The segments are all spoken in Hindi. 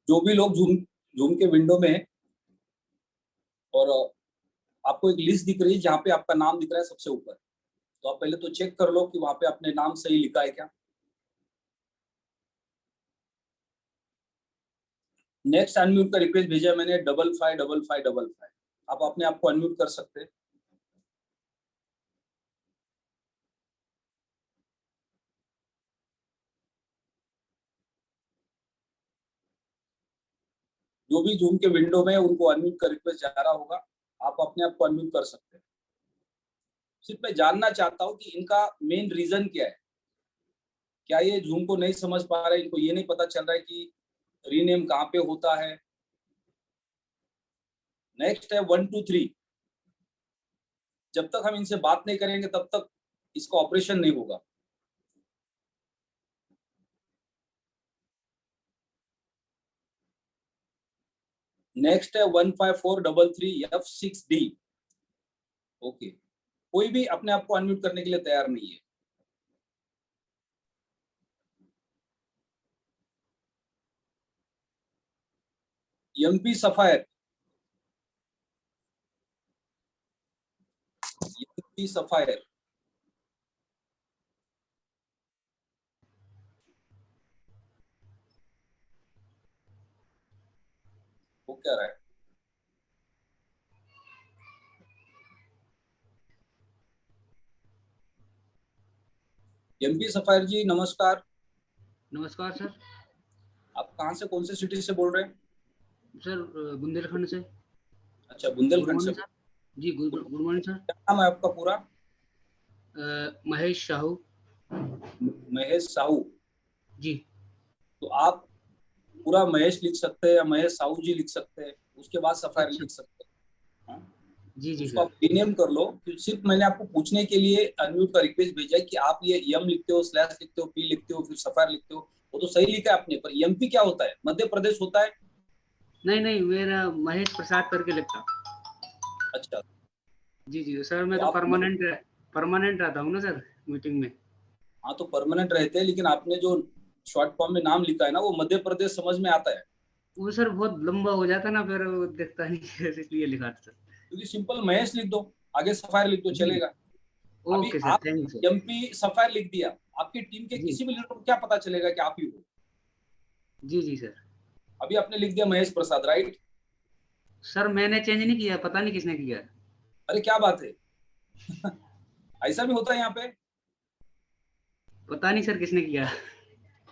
जो भी लोग जूम जूम के विंडो में हैं और आपको एक लिस्ट दिख रही है जहाँ पे आपका नाम दिख रहा है सबसे ऊपर, तो आप पहले तो चेक कर लो कि वहाँ पे आपने नाम सही लिखा है क्या। नेक्स्ट अनम्यूट का रिक्वेस्ट भेजा है मैंने 555555। आप अपने आप को अनम्यूट कर सकते हैं। जो भी जूम के विंडो में उनको अनम्यूट का रिक्वेस्ट जा रहा होगा, आप अपने आप को अनम्यूट कर सकते हैं। सिर्फ मैं जानना चाहता हूँ कि इनका मेन रीजन क्या है। क्या ये जूम को नहीं समझ पा रहे, इनको ये नहीं पता चल रहा है कि रीनेम कहाँ पे होता है। नेक्स्ट है 1 2 3। जब तक हम इनसे बात नहीं करेंगे तब तक इसका ऑपरेशन नहीं होगा। नेक्स्ट है 15433F6D। ओके, कोई भी अपने आप को अनम्यूट करने के लिए तैयार नहीं है। एमपी सफायर, एमपी सफायर, वो क्या रहा है? एमपी सफायर जी नमस्कार। नमस्कार सर। आप कहाँ से, कौन से सिटी से बोल रहे हैं? सर बुंदेलखंड से। अच्छा, गुड बुंदेलखंड से। Morning sir. जी गुड मॉर्निंग सर। क्या नाम है आपका पूरा? महेश साहू। महेश साहू। जी। तो आप पूरा महेश लिख सकते हैं या महेश साहू जी लिख सकते हैं, उसके बाद सफायर अच्छा। लिख सकते हैं। हाँ? जी जी उसको सर। आप रीनेम कर लो। सिर्फ मैंने आपको पूछने के लिए अनम्यूट का रिक्वेस्ट भेजा है कि आप ये यम लिखते हो, स्लैश लिखते हो, पी लिखते हो, फिर सफायर लिखते हो, वो तो सही लिखा है आपने, पर एमपी क्या होता है? मध्य प्रदेश होता है। नहीं नहीं, मेरा महेश प्रसाद करके लिखता। अच्छा, जी जी सर, मैं तो तो आप, परमानेंट रहता हूँ ना सर मीटिंग में। हाँ तो परमानेंट रहते हैं, लेकिन आपने जो शॉर्ट फॉर्म में नाम लिखा है ना, वो मध्य प्रदेश समझ में आता है। वो सर बहुत लंबा हो जाता ना, फिर वो दिखता नहीं है, इसलिए लिखा था सर। क्योंकि सिंपल महेश लिख दो, आगे सफायर लिख दो, जी। चलेगा। अभी ओके सर, आप thank you sir. MP sapphire लिख दिया, आपकी टीम के जी किसी भी लीडर को क्या पता चलेगा कि आप ही हो? जी जी सर। अभी आपने लिख दिया महेश प्रसाद, राइट? सर मैंने चेंज नहीं किया, पता नहीं किसने किया। अरे क्या बात है! ऐसा भी होता है यहाँ पे? पता नहीं सर किसने किया।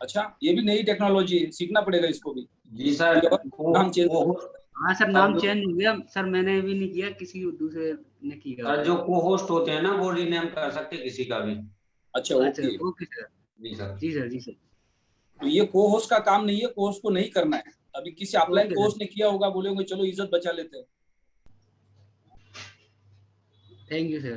अच्छा, ये भी नई टेक्नोलॉजी है, सीखना पड़ेगा इसको भी। जी सर। कोई और नाम चेंज वो हाँ सर, सर नाम जो चेंज हो गया सर, मैंने भी नहीं किया, किसी दूसरे ने किया सर होगा। जो को होस्ट होते हैं ना, वो रीनेम कर सकते हैं किसी का भी। अच्छा, अच्छा, ओके। Okay sir. जी सर। जी सर, जी सर। तो ये को होस्ट का काम नहीं है, को होस्ट को नहीं करना है। अभी किसी ऑफलाइन ओके को सर, होस्ट ने किया होगा, बोलेंगे चलो इज्जत बचा लेते हैं। Thank you sir.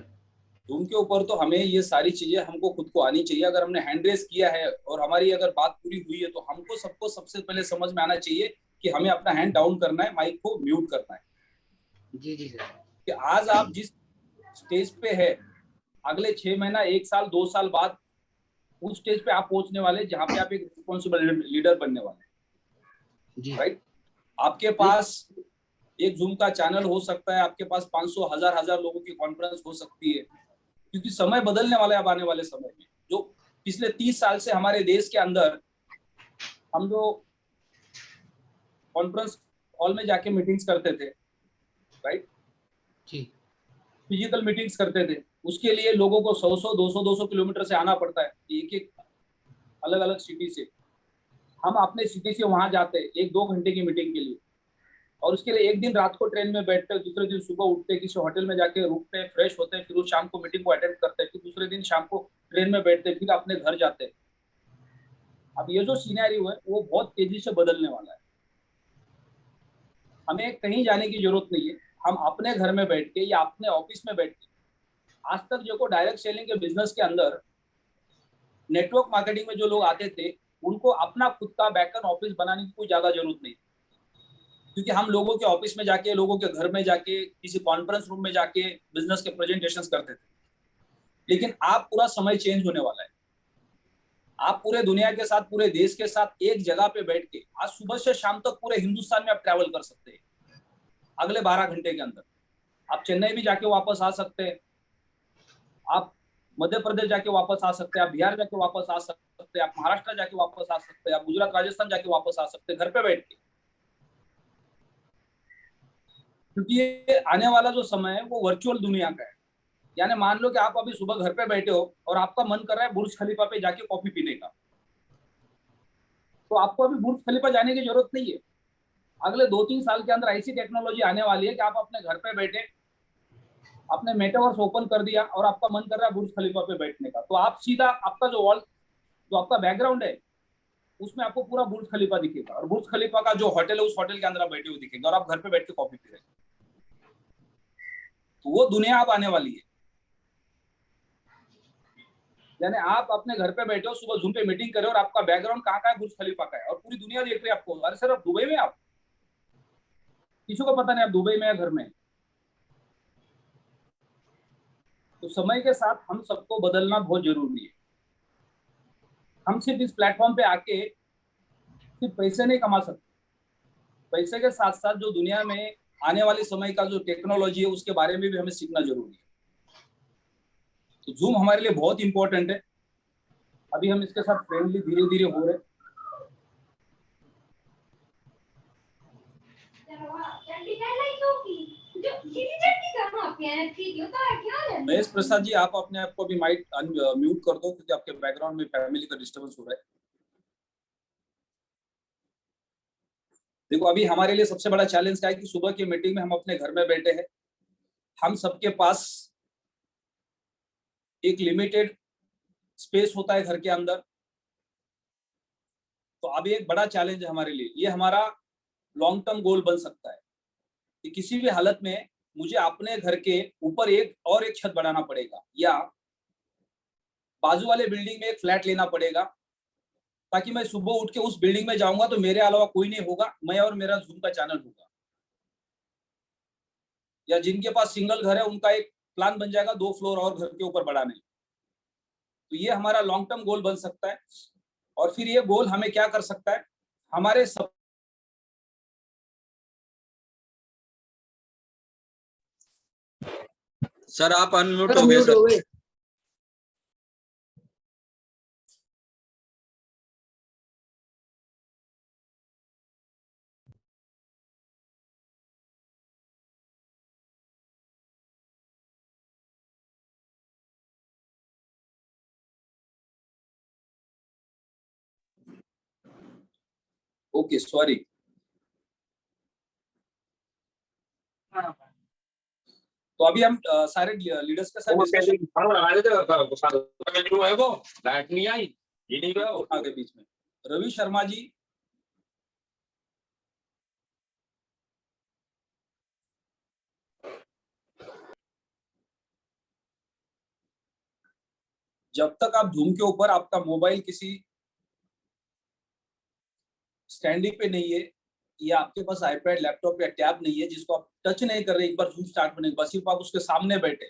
तो उनके ऊपर तो हमें ये सारी चीजें हमको खुद को आनी चाहिए। अगर हमने हैंड रेस किया है और हमारी अगर बात पूरी हुई है, तो हमको सबको सबसे पहले समझ में आना चाहिए कि हमें अपना हैंड डाउन करना है, माइक को म्यूट करना है। जी जी सर। कि आज आप जिस स्टेज पे है, अगले 6 महीना, 1 साल, 2 साल बाद उस स्टेज पे आप पहुंचने वाले जहां पे आप एक रिस्पॉन्सिबल लीडर बनने वाले हैं, जी राइट? आपके नहीं। पास एक जूम का चैनल हो सकता है, आपके पास 500 हजार लोगों की कॉन्फ्रेंस हो सकती है, क्योंकि समय बदलने वाला है। अब आने वाले समय में जो पिछले 30 साल से हमारे देश के अंदर हम जो कॉन्फ्रेंस हॉल में जाके मीटिंग्स करते थे, राइट, जी फिजिकल मीटिंग्स करते थे, उसके लिए लोगों को 100 200 किलोमीटर से आना पड़ता है, एक एक अलग अलग सिटी से। हम अपने सिटी से वहां जाते हैं 1-2 घंटे की मीटिंग के लिए, और उसके लिए एक दिन रात को ट्रेन में बैठते हैं, दूसरे दिन सुबह उठते हैं, किसी होटल में जाके रुकते हैं, फ्रेश होते हैं, फिर उस शाम को मीटिंग को अटेंड करते हैं, फिर दूसरे दिन शाम को ट्रेन में बैठते हैं, फिर अपने घर जाते हैं। अब ये जो सिनेरियो है वो बहुत तेजी से बदलने वाला है। हमें कहीं जाने की जरूरत नहीं है। हम अपने घर में बैठ के या अपने ऑफिस में बैठ के, आज तक जो डायरेक्ट सेलिंग के बिजनेस के अंदर नेटवर्क मार्केटिंग में जो लोग आते थे, उनको अपना खुद का बैकएंड ऑफिस बनाने की कोई ज्यादा जरूरत नहीं, क्योंकि हम लोगों के ऑफिस में जाके, लोगों के घर में जाके, किसी कॉन्फ्रेंस रूम में जाके बिजनेस के प्रेजेंटेशंस करते थे। लेकिन आप पूरा समय चेंज होने वाला है। आप पूरे दुनिया के साथ, पूरे देश के साथ एक जगह पे बैठ के आज सुबह से शाम तक पूरे हिंदुस्तान में आप ट्रैवल कर सकते हैं अगले 12 घंटे के अंदर। आप चेन्नई भी जाके वापस आ सकते हैं, आप मध्य प्रदेश जाके वापस आ सकते हैं, आप बिहार जाके वापस आ सकते हैं, आप महाराष्ट्र जाके वापस आ सकते हैं, आप गुजरात राजस्थान जाके वापस आ सकते हैं घर पे बैठ के। क्योंकि ये आने वाला जो समय है वो वर्चुअल दुनिया का है। यानी मान लो कि आप अभी सुबह घर पे बैठे हो और आपका मन कर रहा है बुर्ज खलीफा पे जाके कॉफी पीने का, तो आपको अभी बुर्ज खलीफा जाने की जरूरत नहीं है। अगले 2-3 साल के अंदर ऐसी टेक्नोलॉजी आने वाली है कि आप अपने घर पे बैठे आपने मेटावर्स ओपन कर दिया और आपका मन कर रहा है बुर्ज खलीफा पे बैठने का, तो आप सीधा आपका जो वॉल, जो आपका बैकग्राउंड है उसमें आपको पूरा बुर्ज खलीफा दिखेगा और बुर्ज खलीफा का जो होटल है उस होटल के अंदर आप बैठे हुए दिखेंगे और आप घर पे बैठ के कॉफी पी रहे हैं। तो वो दुनिया अब आने वाली है। यानी आप अपने घर पे बैठे हो, सुबह जूम पे मीटिंग करे और आपका बैकग्राउंड कहाँ का है, बुर्ज खलीफा का है और पूरी दुनिया देख रही है आपको। अरे सर आप दुबई में, आप किसी को पता नहीं आप दुबई में या घर में। तो समय के साथ हम सबको बदलना बहुत जरूरी है। हम सिर्फ इस प्लेटफॉर्म पे आके सिर्फ पैसे नहीं कमा सकते, पैसे के साथ साथ जो दुनिया में आने वाले समय का जो टेक्नोलॉजी है उसके बारे में भी हमें सीखना जरूरी है। तो जूम हमारे लिए बहुत इंपॉर्टेंट है। अभी हम इसके साथ फ्रेंडली धीरे धीरे हो रहे। महेश प्रसाद जी, आप अपने आप को भी माइक म्यूट कर दो क्योंकि आपके बैकग्राउंड में फैमिली का डिस्टर्बेंस हो रहा है। देखो, अभी हमारे लिए सबसे बड़ा चैलेंज क्या है कि सुबह की मीटिंग में हम अपने घर में बैठे हैं, हम सबके पास एक लिमिटेड स्पेस होता है घर के अंदर। तो अभी एक बड़ा चैलेंज है हमारे लिए, ये हमारा लॉन्ग टर्म गोल बन सकता है कि किसी भी हालत में मुझे अपने घर के ऊपर एक छत बढ़ाना पड़ेगा या बाजू वाले बिल्डिंग में एक फ्लैट लेना पड़ेगा, ताकि मैं सुबह उठ के उस बिल्डिंग में जाऊंगा तो मेरे अलावा कोई नहीं होगा, मैं और मेरा जूम का चैनल होगा। या जिनके पास सिंगल घर है उनका एक प्लान बन जाएगा 2 फ्लोर और घर के ऊपर बढ़ाने। तो ये हमारा लॉन्ग टर्म गोल बन सकता है। और फिर ये गोल हमें क्या कर सकता है, हमारे सब सर आप अनम्यूट हो गए सर। Okay, sorry. तो अभी हम सारे लीडर्स के साथ डिस्कशन नहीं आई, ये नहीं गया आगे बीच में। रवि शर्मा जी, जब तक आप जूम के ऊपर आपका मोबाइल किसी स्टैंडिंग पे नहीं है या आपके पास आईपैड, लैपटॉप या टैब नहीं है जिसको आप टच नहीं कर रहे एक बार जूम स्टार्ट होने के बाद, सिर्फ आप उसके सामने बैठे,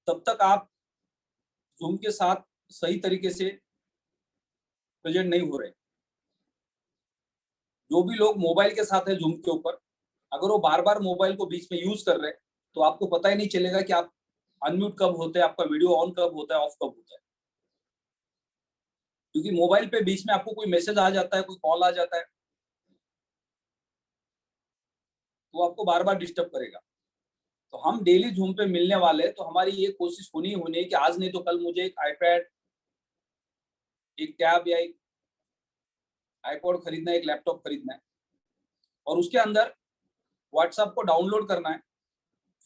तब तक आप जूम के साथ सही तरीके से प्रेजेंट नहीं हो रहे। जो भी लोग मोबाइल के साथ है जूम के ऊपर, अगर वो बार बार मोबाइल को बीच में यूज कर रहे हैं तो आपको पता ही नहीं चलेगा कि आप अनम्यूट कब होते हैं, आपका वीडियो ऑन कब होता है, ऑफ कब होता है। क्योंकि मोबाइल पे बीच में आपको कोई मैसेज आ जाता है, कोई कॉल आ जाता है, तो आपको बार बार डिस्टर्ब करेगा। तो हम डेली जूम पे मिलने वाले, तो हमारी ये कोशिश होनी है कि आज नहीं तो कल मुझे एक आईपैड, एक टैब या एक आईपॉड खरीदना है, एक लैपटॉप खरीदना है और उसके अंदर व्हाट्सएप को डाउनलोड करना है।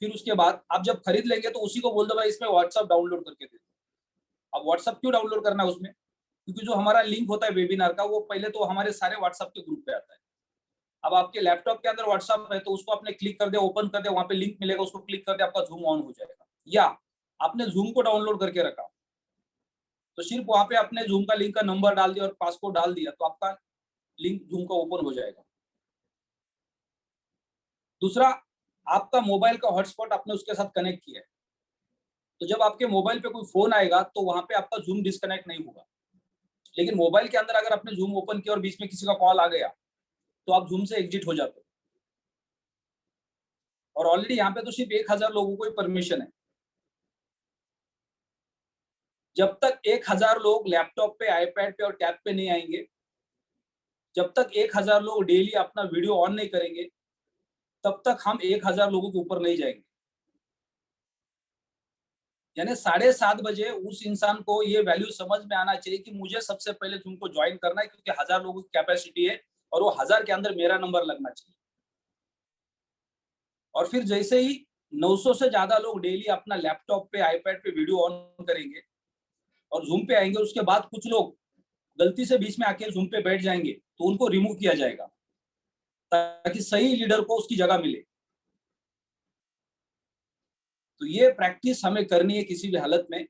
फिर उसके बाद आप जब खरीद लेंगे तो उसी को बोल दो भाई इसमें व्हाट्सएप डाउनलोड करके दे दो। अब व्हाट्सएप क्यों डाउनलोड करना है उसमें, क्योंकि जो हमारा लिंक होता है वेबिनार का वो पहले तो हमारे सारे व्हाट्सएप के ग्रुप पे आता है। अब आपके लैपटॉप के अंदर व्हाट्सएप है तो उसको आपने क्लिक कर दे, ओपन कर दे, वहां पे लिंक मिलेगा, उसको क्लिक कर दे, आपका जूम ऑन हो जाएगा। या आपने जूम को डाउनलोड करके रखा तो सिर्फ वहां पे आपने जूम का लिंक का नंबर डाल दिया और पासकोड डाल दिया तो आपका लिंक जूम का ओपन हो जाएगा। दूसरा, आपका मोबाइल का हॉटस्पॉट आपने उसके साथ कनेक्ट किया है, तो जब आपके मोबाइल पे कोई फोन आएगा तो वहां पे आपका जूम डिस्कनेक्ट नहीं होगा, लेकिन मोबाइल के अंदर अगर आपने जूम ओपन किया और बीच में किसी का कॉल आ गया तो आप जूम से एग्जिट हो जाते हो। और ऑलरेडी यहाँ पे तो सिर्फ 1000 लोगों को ही परमिशन है। जब तक 1000 लोग लैपटॉप पे, आईपैड पे और टैब पे नहीं आएंगे, जब तक 1000 लोग डेली अपना वीडियो ऑन नहीं करेंगे, तब तक हम 1000 लोगों के ऊपर नहीं जाएंगे। यानी 7:30 बजे उस इंसान को ये वैल्यू समझ में आना चाहिए कि मुझे सबसे पहले तुमको ज्वाइन करना है, क्योंकि 1000 लोगों की कैपेसिटी है और वो 1000 के अंदर मेरा नंबर लगना चाहिए। और फिर जैसे ही 900 से ज्यादा लोग डेली अपना लैपटॉप पे, आईपैड पे वीडियो ऑन करेंगे और जूम पे आएंगे, उसके बाद कुछ लोग गलती से बीच में आके जूम पे बैठ जाएंगे तो उनको रिमूव किया जाएगा, ताकि सही लीडर को उसकी जगह मिले। तो ये प्रैक्टिस हमें करनी है किसी भी हालत में।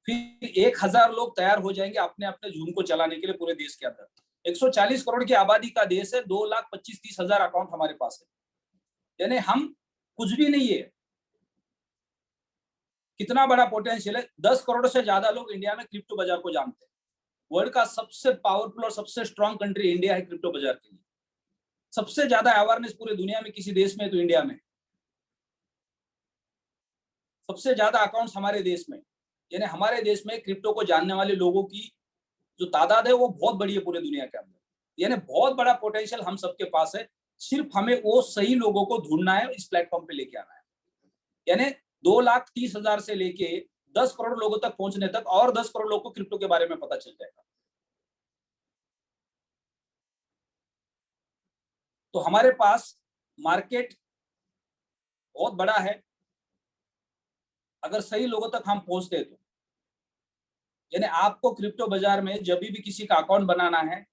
फिर 1000 लोग तैयार हो जाएंगे अपने अपने जूम को चलाने के लिए पूरे देश के अंदर। 140 करोड़ की आबादी का देश है, 2,25,30,000 अकाउंट हमारे पास है। यानी हम कुछ भी नहीं है, कितना बड़ा पोटेंशियल है। 10 करोड़ से ज्यादा लोग इंडिया में क्रिप्टो बाजार को जानते हैं। वर्ल्ड का सबसे पावरफुल और सबसे स्ट्रॉन्ग कंट्री इंडिया है क्रिप्टो बाजार के लिए। सबसे ज्यादा अवेयरनेस पूरे दुनिया में किसी देश में है तो इंडिया में। सबसे ज्यादा अकाउंट्स हमारे देश में, यानी हमारे देश में क्रिप्टो को जानने वाले लोगों की जो तादाद है वो बहुत बड़ी है पूरे दुनिया के अंदर। यानी बहुत बड़ा पोटेंशियल हम सबके पास है, सिर्फ हमें वो सही लोगों को ढूंढना है, इस प्लेटफॉर्म पे लेके आना है। यानी 2,30,000 से लेके 10 करोड़ लोगों तक पहुंचने तक और 10 करोड़ लोगों को क्रिप्टो के बारे में पता चल जाएगा। तो हमारे पास मार्केट बहुत बड़ा है अगर सही लोगों तक हम पहुंचते तो। यानी आपको क्रिप्टो बाजार में जब भी किसी का अकाउंट बनाना है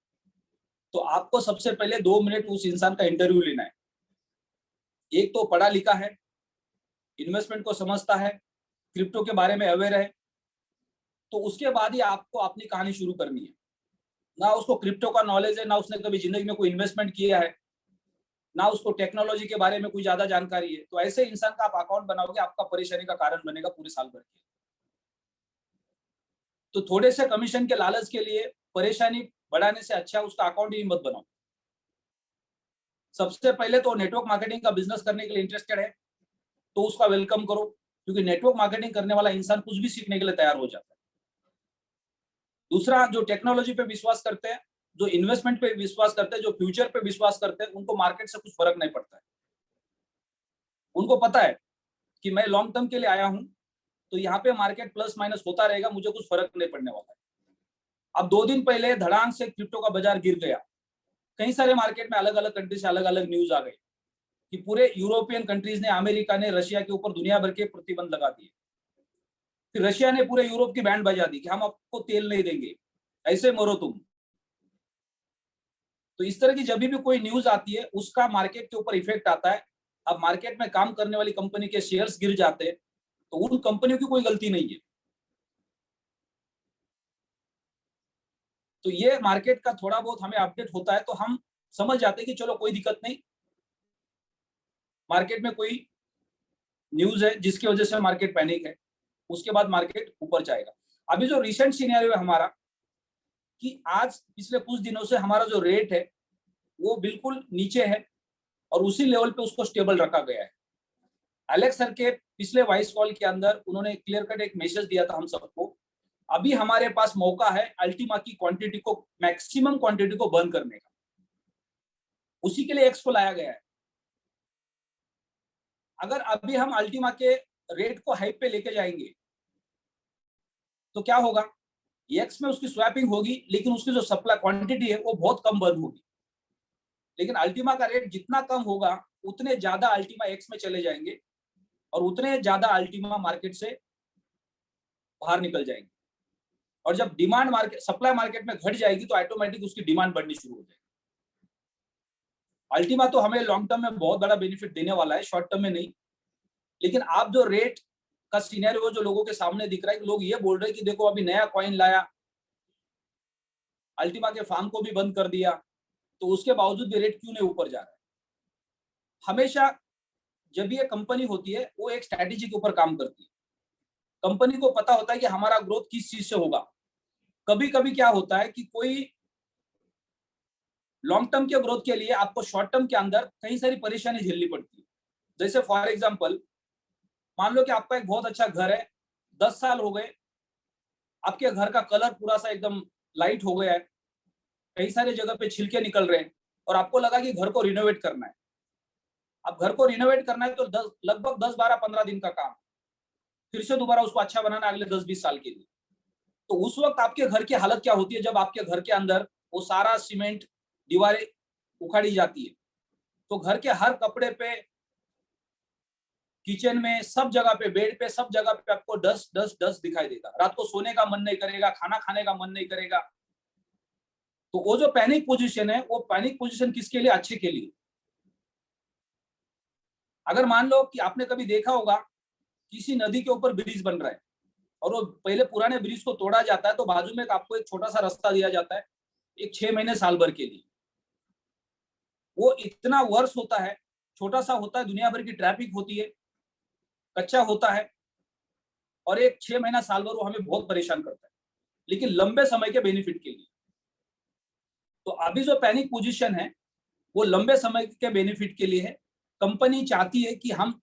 तो आपको सबसे पहले 2 मिनट उस इंसान का इंटरव्यू लेना है। एक तो पढ़ा लिखा है, इन्वेस्टमेंट को समझता है, क्रिप्टो के बारे में अवेयर है, तो उसके बाद ही आपको अपनी कहानी शुरू करनी है। ना उसको क्रिप्टो का नॉलेज है, ना उसने कभी जिंदगी में कोई इन्वेस्टमेंट किया है, ना उसको टेक्नोलॉजी के बारे में कोई ज्यादा जानकारी है, तो ऐसे इंसान का आप अकाउंट बनाओगे, आपका परेशानी का कारण बनेगा पूरे साल भर के। तो थोड़े से कमीशन के लालच के लिए परेशानी बढ़ाने से अच्छा उसका अकाउंट ही मत बनाओ। सबसे पहले तो नेटवर्क मार्केटिंग का बिजनेस करने के लिए इंटरेस्टेड है तो उसका वेलकम करो, क्योंकि नेटवर्क मार्केटिंग करने वाला इंसान कुछ भी सीखने के लिए तैयार हो जाता है। दूसरा, जो टेक्नोलॉजी पे विश्वास करते हैं, जो इन्वेस्टमेंट पे विश्वास करते हैं, जो फ्यूचर पे विश्वास करते हैं, उनको मार्केट से कुछ फर्क नहीं पड़ता है। उनको पता है कि मैं लॉन्ग टर्म के लिए आया हूं, तो यहाँ पे मार्केट प्लस माइनस होता रहेगा, मुझे कुछ फर्क नहीं पड़ने वाला है। अब 2 दिन पहले धड़ाम से क्रिप्टो का बाजार गिर गया। कई सारे मार्केट में अलग अलग कंट्री से अलग अलग न्यूज आ गई कि पूरे यूरोपियन कंट्रीज ने, अमेरिका ने रशिया के ऊपर दुनिया भर के प्रतिबंध लगा दिए। फिर रशिया ने पूरे यूरोप की बैंड बजा दी कि हम आपको तेल नहीं देंगे, ऐसे मरो तुम। तो इस तरह की जब भी कोई न्यूज आती है उसका मार्केट के ऊपर इफेक्ट आता है। अब मार्केट में काम करने वाली कंपनी के शेयर्स गिर जाते हैं तो उन कंपनियों की कोई गलती नहीं है। तो ये मार्केट का थोड़ा बहुत हमें अपडेट होता है तो हम समझ जाते हैं कि चलो कोई दिक्कत नहीं, मार्केट में कोई न्यूज है जिसकी वजह से मार्केट पैनिक है, उसके बाद मार्केट ऊपर जाएगा। अभी जो रिसेंट सिनेरियो है हमारा कि आज पिछले कुछ दिनों से हमारा जो रेट है वो बिल्कुल नीचे है और उसी लेवल पे उसको स्टेबल रखा गया है। एलेक्स सर के पिछले वॉइस कॉल के अंदर उन्होंने क्लियर कट एक मैसेज दिया था हम सबको, अभी हमारे पास मौका है अल्टीमा की क्वांटिटी को, मैक्सिमम क्वांटिटी को बर्न करने का। उसी के लिए एक्स को लाया गया है। अगर अभी हम अल्टीमा के रेट को हाइप पे लेके जाएंगे तो क्या होगा, एक्स में उसकी स्वैपिंग होगी लेकिन उसकी जो सप्लाई क्वांटिटी है वो बहुत कम बर्न होगी। लेकिन अल्टीमा का रेट जितना कम होगा उतने ज्यादा अल्टीमा एक्स में चले जाएंगे और उतने ज्यादा अल्टीमा मार्केट से बाहर निकल जाएंगे। और जब डिमांड मार्केट, सप्लाई मार्केट में घट जाएगी तो ऑटोमेटिक उसकी डिमांड बढ़नी शुरू हो जाएगी। अल्टीमा तो हमें लॉन्ग टर्म में बहुत बड़ा बेनिफिट देने वाला है, शॉर्ट टर्म में नहीं। लेकिन आप जो रेट का सिनेरियो जो लोगों के सामने दिख रहा है कि लोग ये बोल रहे हैं कि देखो अभी नया कॉइन लाया, अल्टीमा के फार्म को भी बंद कर दिया, तो उसके बावजूद भी रेट क्यों नहीं ऊपर जा रहा है। हमेशा जब ये कंपनी होती है वो एक स्ट्रैटेजी के ऊपर काम करती है। कंपनी को पता होता है कि हमारा ग्रोथ किस चीज से होगा। कभी कभी क्या होता है कि कोई लॉन्ग टर्म के ग्रोथ के लिए आपको शॉर्ट टर्म के अंदर कई सारी परेशानी झेलनी पड़ती है। जैसे फॉर एग्जांपल, मान लो कि आपका एक बहुत अच्छा घर है, 10 साल हो गए, आपके घर का कलर पूरा सा एकदम लाइट हो गया है, कई सारे जगह पे छिलके निकल रहे हैं, और आपको लगा कि घर को रिनोवेट करना है। अब घर को रिनोवेट करना है तो लगभग 10-12-15 दिन का काम, फिर से दोबारा उसको अच्छा बनाना अगले 10-20 साल के लिए। तो उस वक्त आपके घर की हालत क्या होती है जब आपके घर के अंदर वो सारा सीमेंट, दीवारें उखाड़ी जाती है, तो घर के हर कपड़े पे, किचन में, सब जगह पे, बेड पे, सब जगह पे आपको डस्ट डस्ट डस्ट दिखाई देगा। रात को सोने का मन नहीं करेगा, खाना खाने का मन नहीं करेगा। तो वो जो पैनिक पोजीशन है, वो पैनिक पोजीशन किसके लिए? अच्छे के लिए। अगर मान लो कि आपने कभी देखा होगा किसी नदी के ऊपर ब्रिज बन रहा है और वो पहले पुराने ब्रिज को तोड़ा जाता है, तो बाजू में आपको एक छोटा सा रास्ता दिया जाता है, एक 6 महीने साल भर के लिए। वो इतना वर्ष होता है, छोटा सा होता है, दुनिया भर की ट्रैफिक होती है, कच्चा होता है, और एक 6 महीना साल भर वो हमें बहुत परेशान करता है, लेकिन लंबे समय के बेनिफिट के लिए। तो अभी जो पैनिक पोजीशन है वो लंबे समय के बेनिफिट के लिए है। कंपनी चाहती है कि हम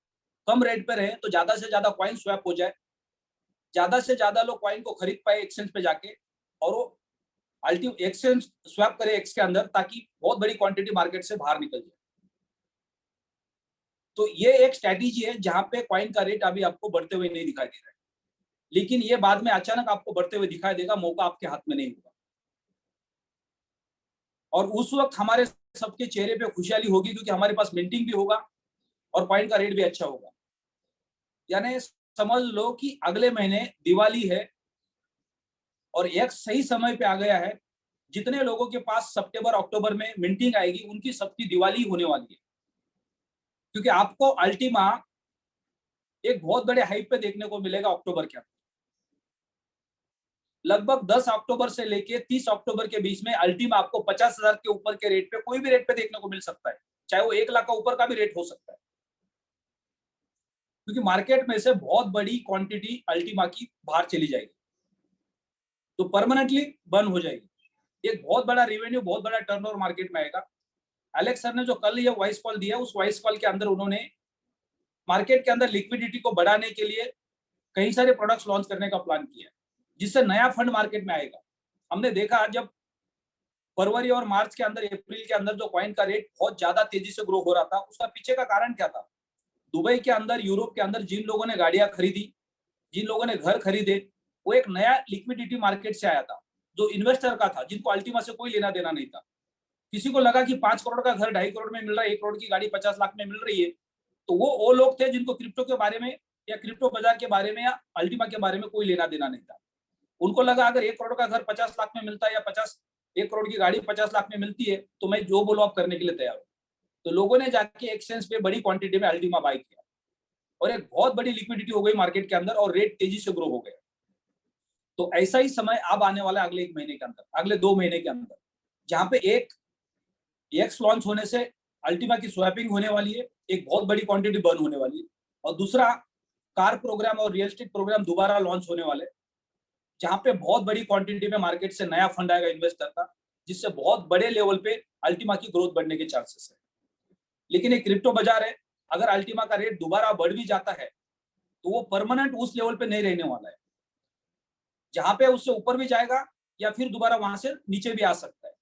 कम रेट पे रहे, तो ज्यादा से ज्यादा कॉइन स्वैप हो जाए, ज्यादा से ज्यादा लोग कॉइन को खरीद पाए एक्सचेंज पे जाके, और वो अल्टीमेट एक्सचेंज स्वैप करे एक्स के अंदर, ताकि बहुत बड़ी क्वांटिटी मार्केट से बाहर निकल जाए। तो ये एक स्ट्रैटेजी है जहां पे कॉइन का रेट अभी आपको बढ़ते हुए नहीं दिखाई दे रहा है, लेकिन ये बाद में अचानक आपको बढ़ते हुए दिखाई देगा, मौका आपके हाथ में नहीं होगा। और उस वक्त हमारे सबके चेहरे पे खुशहाली होगी, क्योंकि हमारे पास मिंटिंग भी होगा और कॉइन का रेट भी अच्छा होगा। यानी समझ लो कि अगले महीने दिवाली है और एक सही समय पे आ गया है। जितने लोगों के पास सितंबर अक्टूबर में मिंटिंग आएगी, उनकी सबकी दिवाली होने वाली है, क्योंकि आपको अल्टीमा एक बहुत बड़े हाइप पे देखने को मिलेगा अक्टूबर के अंदर। लगभग 10 अक्टूबर से लेके 30 अक्टूबर के बीच में अल्टीमा आपको 50,000 के ऊपर के रेट पे, कोई भी रेट पे देखने को मिल सकता है, चाहे वो 1 लाख का ऊपर का भी रेट हो सकता है, क्योंकि मार्केट में से बहुत बड़ी क्वांटिटी अल्टीमा की बाहर चली जाएगी, तो परमानेंटली बंद हो जाएगी। एक बहुत बड़ा रेवेन्यू, बहुत बड़ा टर्नओवर मार्केट में आएगा। एलेक्स सर ने जो कल ये वॉइस कॉल दिया, उस वॉइस कॉल के अंदर उन्होंने मार्केट के अंदर लिक्विडिटी को बढ़ाने के लिए कई सारे प्रोडक्ट्स लॉन्च करने का प्लान किया है, जिससे नया फंड मार्केट में आएगा। हमने देखा जब फरवरी और मार्च के अंदर, अप्रैल के अंदर जो कॉइन का रेट बहुत ज्यादा तेजी से ग्रो हो रहा था, उसका पीछे का कारण क्या था? दुबई के अंदर, यूरोप के अंदर जिन लोगों ने गाड़ियां खरीदी, जिन लोगों ने घर खरीदे, वो एक नया लिक्विडिटी मार्केट से आया था, जो इन्वेस्टर का था, जिनको अल्टीमा से कोई लेना देना नहीं था। किसी को लगा कि 5 करोड़ का घर 2.5 करोड़ में मिल रहा है, 1 करोड़ की गाड़ी 50 लाख में मिल रही है, तो वो लोग थे जिनको क्रिप्टो के बारे में या क्रिप्टो बाजार के बारे में या अल्टीमा के बारे में कोई लेना देना नहीं था। उनको लगा अगर 1 करोड़ का घर 50 लाख में मिलता है या 1 करोड़ की गाड़ी 50 लाख में मिलती है, तो मैं जो बोलो आप करने के लिए तैयार हूँ। तो लोगों ने जाके एक्सचेंज पे बड़ी क्वांटिटी में अल्टीमा बाय किया और एक बहुत बड़ी लिक्विडिटी हो गई मार्केट के अंदर और रेट तेजी से ग्रो हो गया। तो ऐसा ही समय अब आने वाला है अगले 1 महीने के अंदर, अगले 2 महीने के अंदर, जहां पे एक एक्स लॉन्च होने से अल्टीमा की स्वैपिंग होने वाली है, एक बहुत बड़ी क्वांटिटी बर्न होने वाली है, और दूसरा कार प्रोग्राम और रियल एस्टेट प्रोग्राम दोबारा लॉन्च होने वाले, जहां पे बहुत बड़ी क्वांटिटी में मार्केट से नया फंड आएगा इन्वेस्टर का, जिससे बहुत बड़े लेवल पे अल्टीमा की ग्रोथ बढ़ने के चांसेस है। लेकिन एक क्रिप्टो बाजार है, अगर अल्टीमा का रेट दोबारा बढ़ भी जाता है तो वो परमानेंट उस लेवल पे नहीं रहने वाला है, जहां पे उससे ऊपर भी जाएगा या फिर दोबारा वहां से नीचे भी आ सकता है।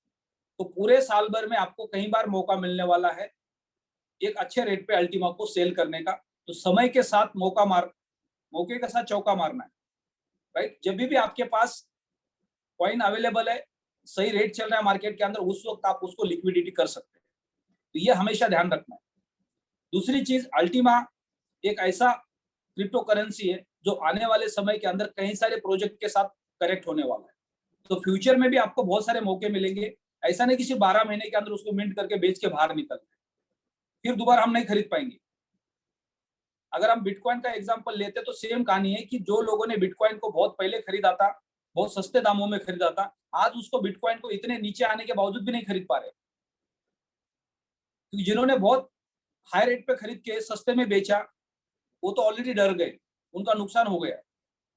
तो पूरे साल भर में आपको कई बार मौका मिलने वाला है एक अच्छे रेट पे अल्टीमा को सेल करने का। तो समय के साथ मौके के साथ चौका मारना है, राइट। जब भी आपके पास कॉइन अवेलेबल है, सही रेट चल रहा है मार्केट के अंदर, उस वक्त आप उसको लिक्विडिटी कर सकते हैं। तो ये हमेशा ध्यान रखना है। दूसरी चीज, अल्टीमा एक ऐसा क्रिप्टो करेंसी है जो आने वाले समय के अंदर कई सारे प्रोजेक्ट के साथ कनेक्ट होने वाला है। तो फ्यूचर में भी आपको बहुत सारे मौके मिलेंगे। ऐसा नहीं कि सिर्फ 12 महीने के अंदर उसको मिंट करके बेच के बाहर निकल फिर दोबारा हम नहीं खरीद पाएंगे। अगर हम बिटकॉइन का एग्जांपल लेते तो सेम कहानी है कि जो लोगों ने बिटकॉइन को बहुत पहले खरीदा था, बहुत सस्ते दामों में खरीदा था, आज उसको बिटकॉइन को इतने नीचे आने के बावजूद भी नहीं खरीद पा रहे, क्योंकि जिन्होंने बहुत हाई रेट पे खरीद के सस्ते में बेचा, वो तो ऑलरेडी डर गए, उनका नुकसान हो गया।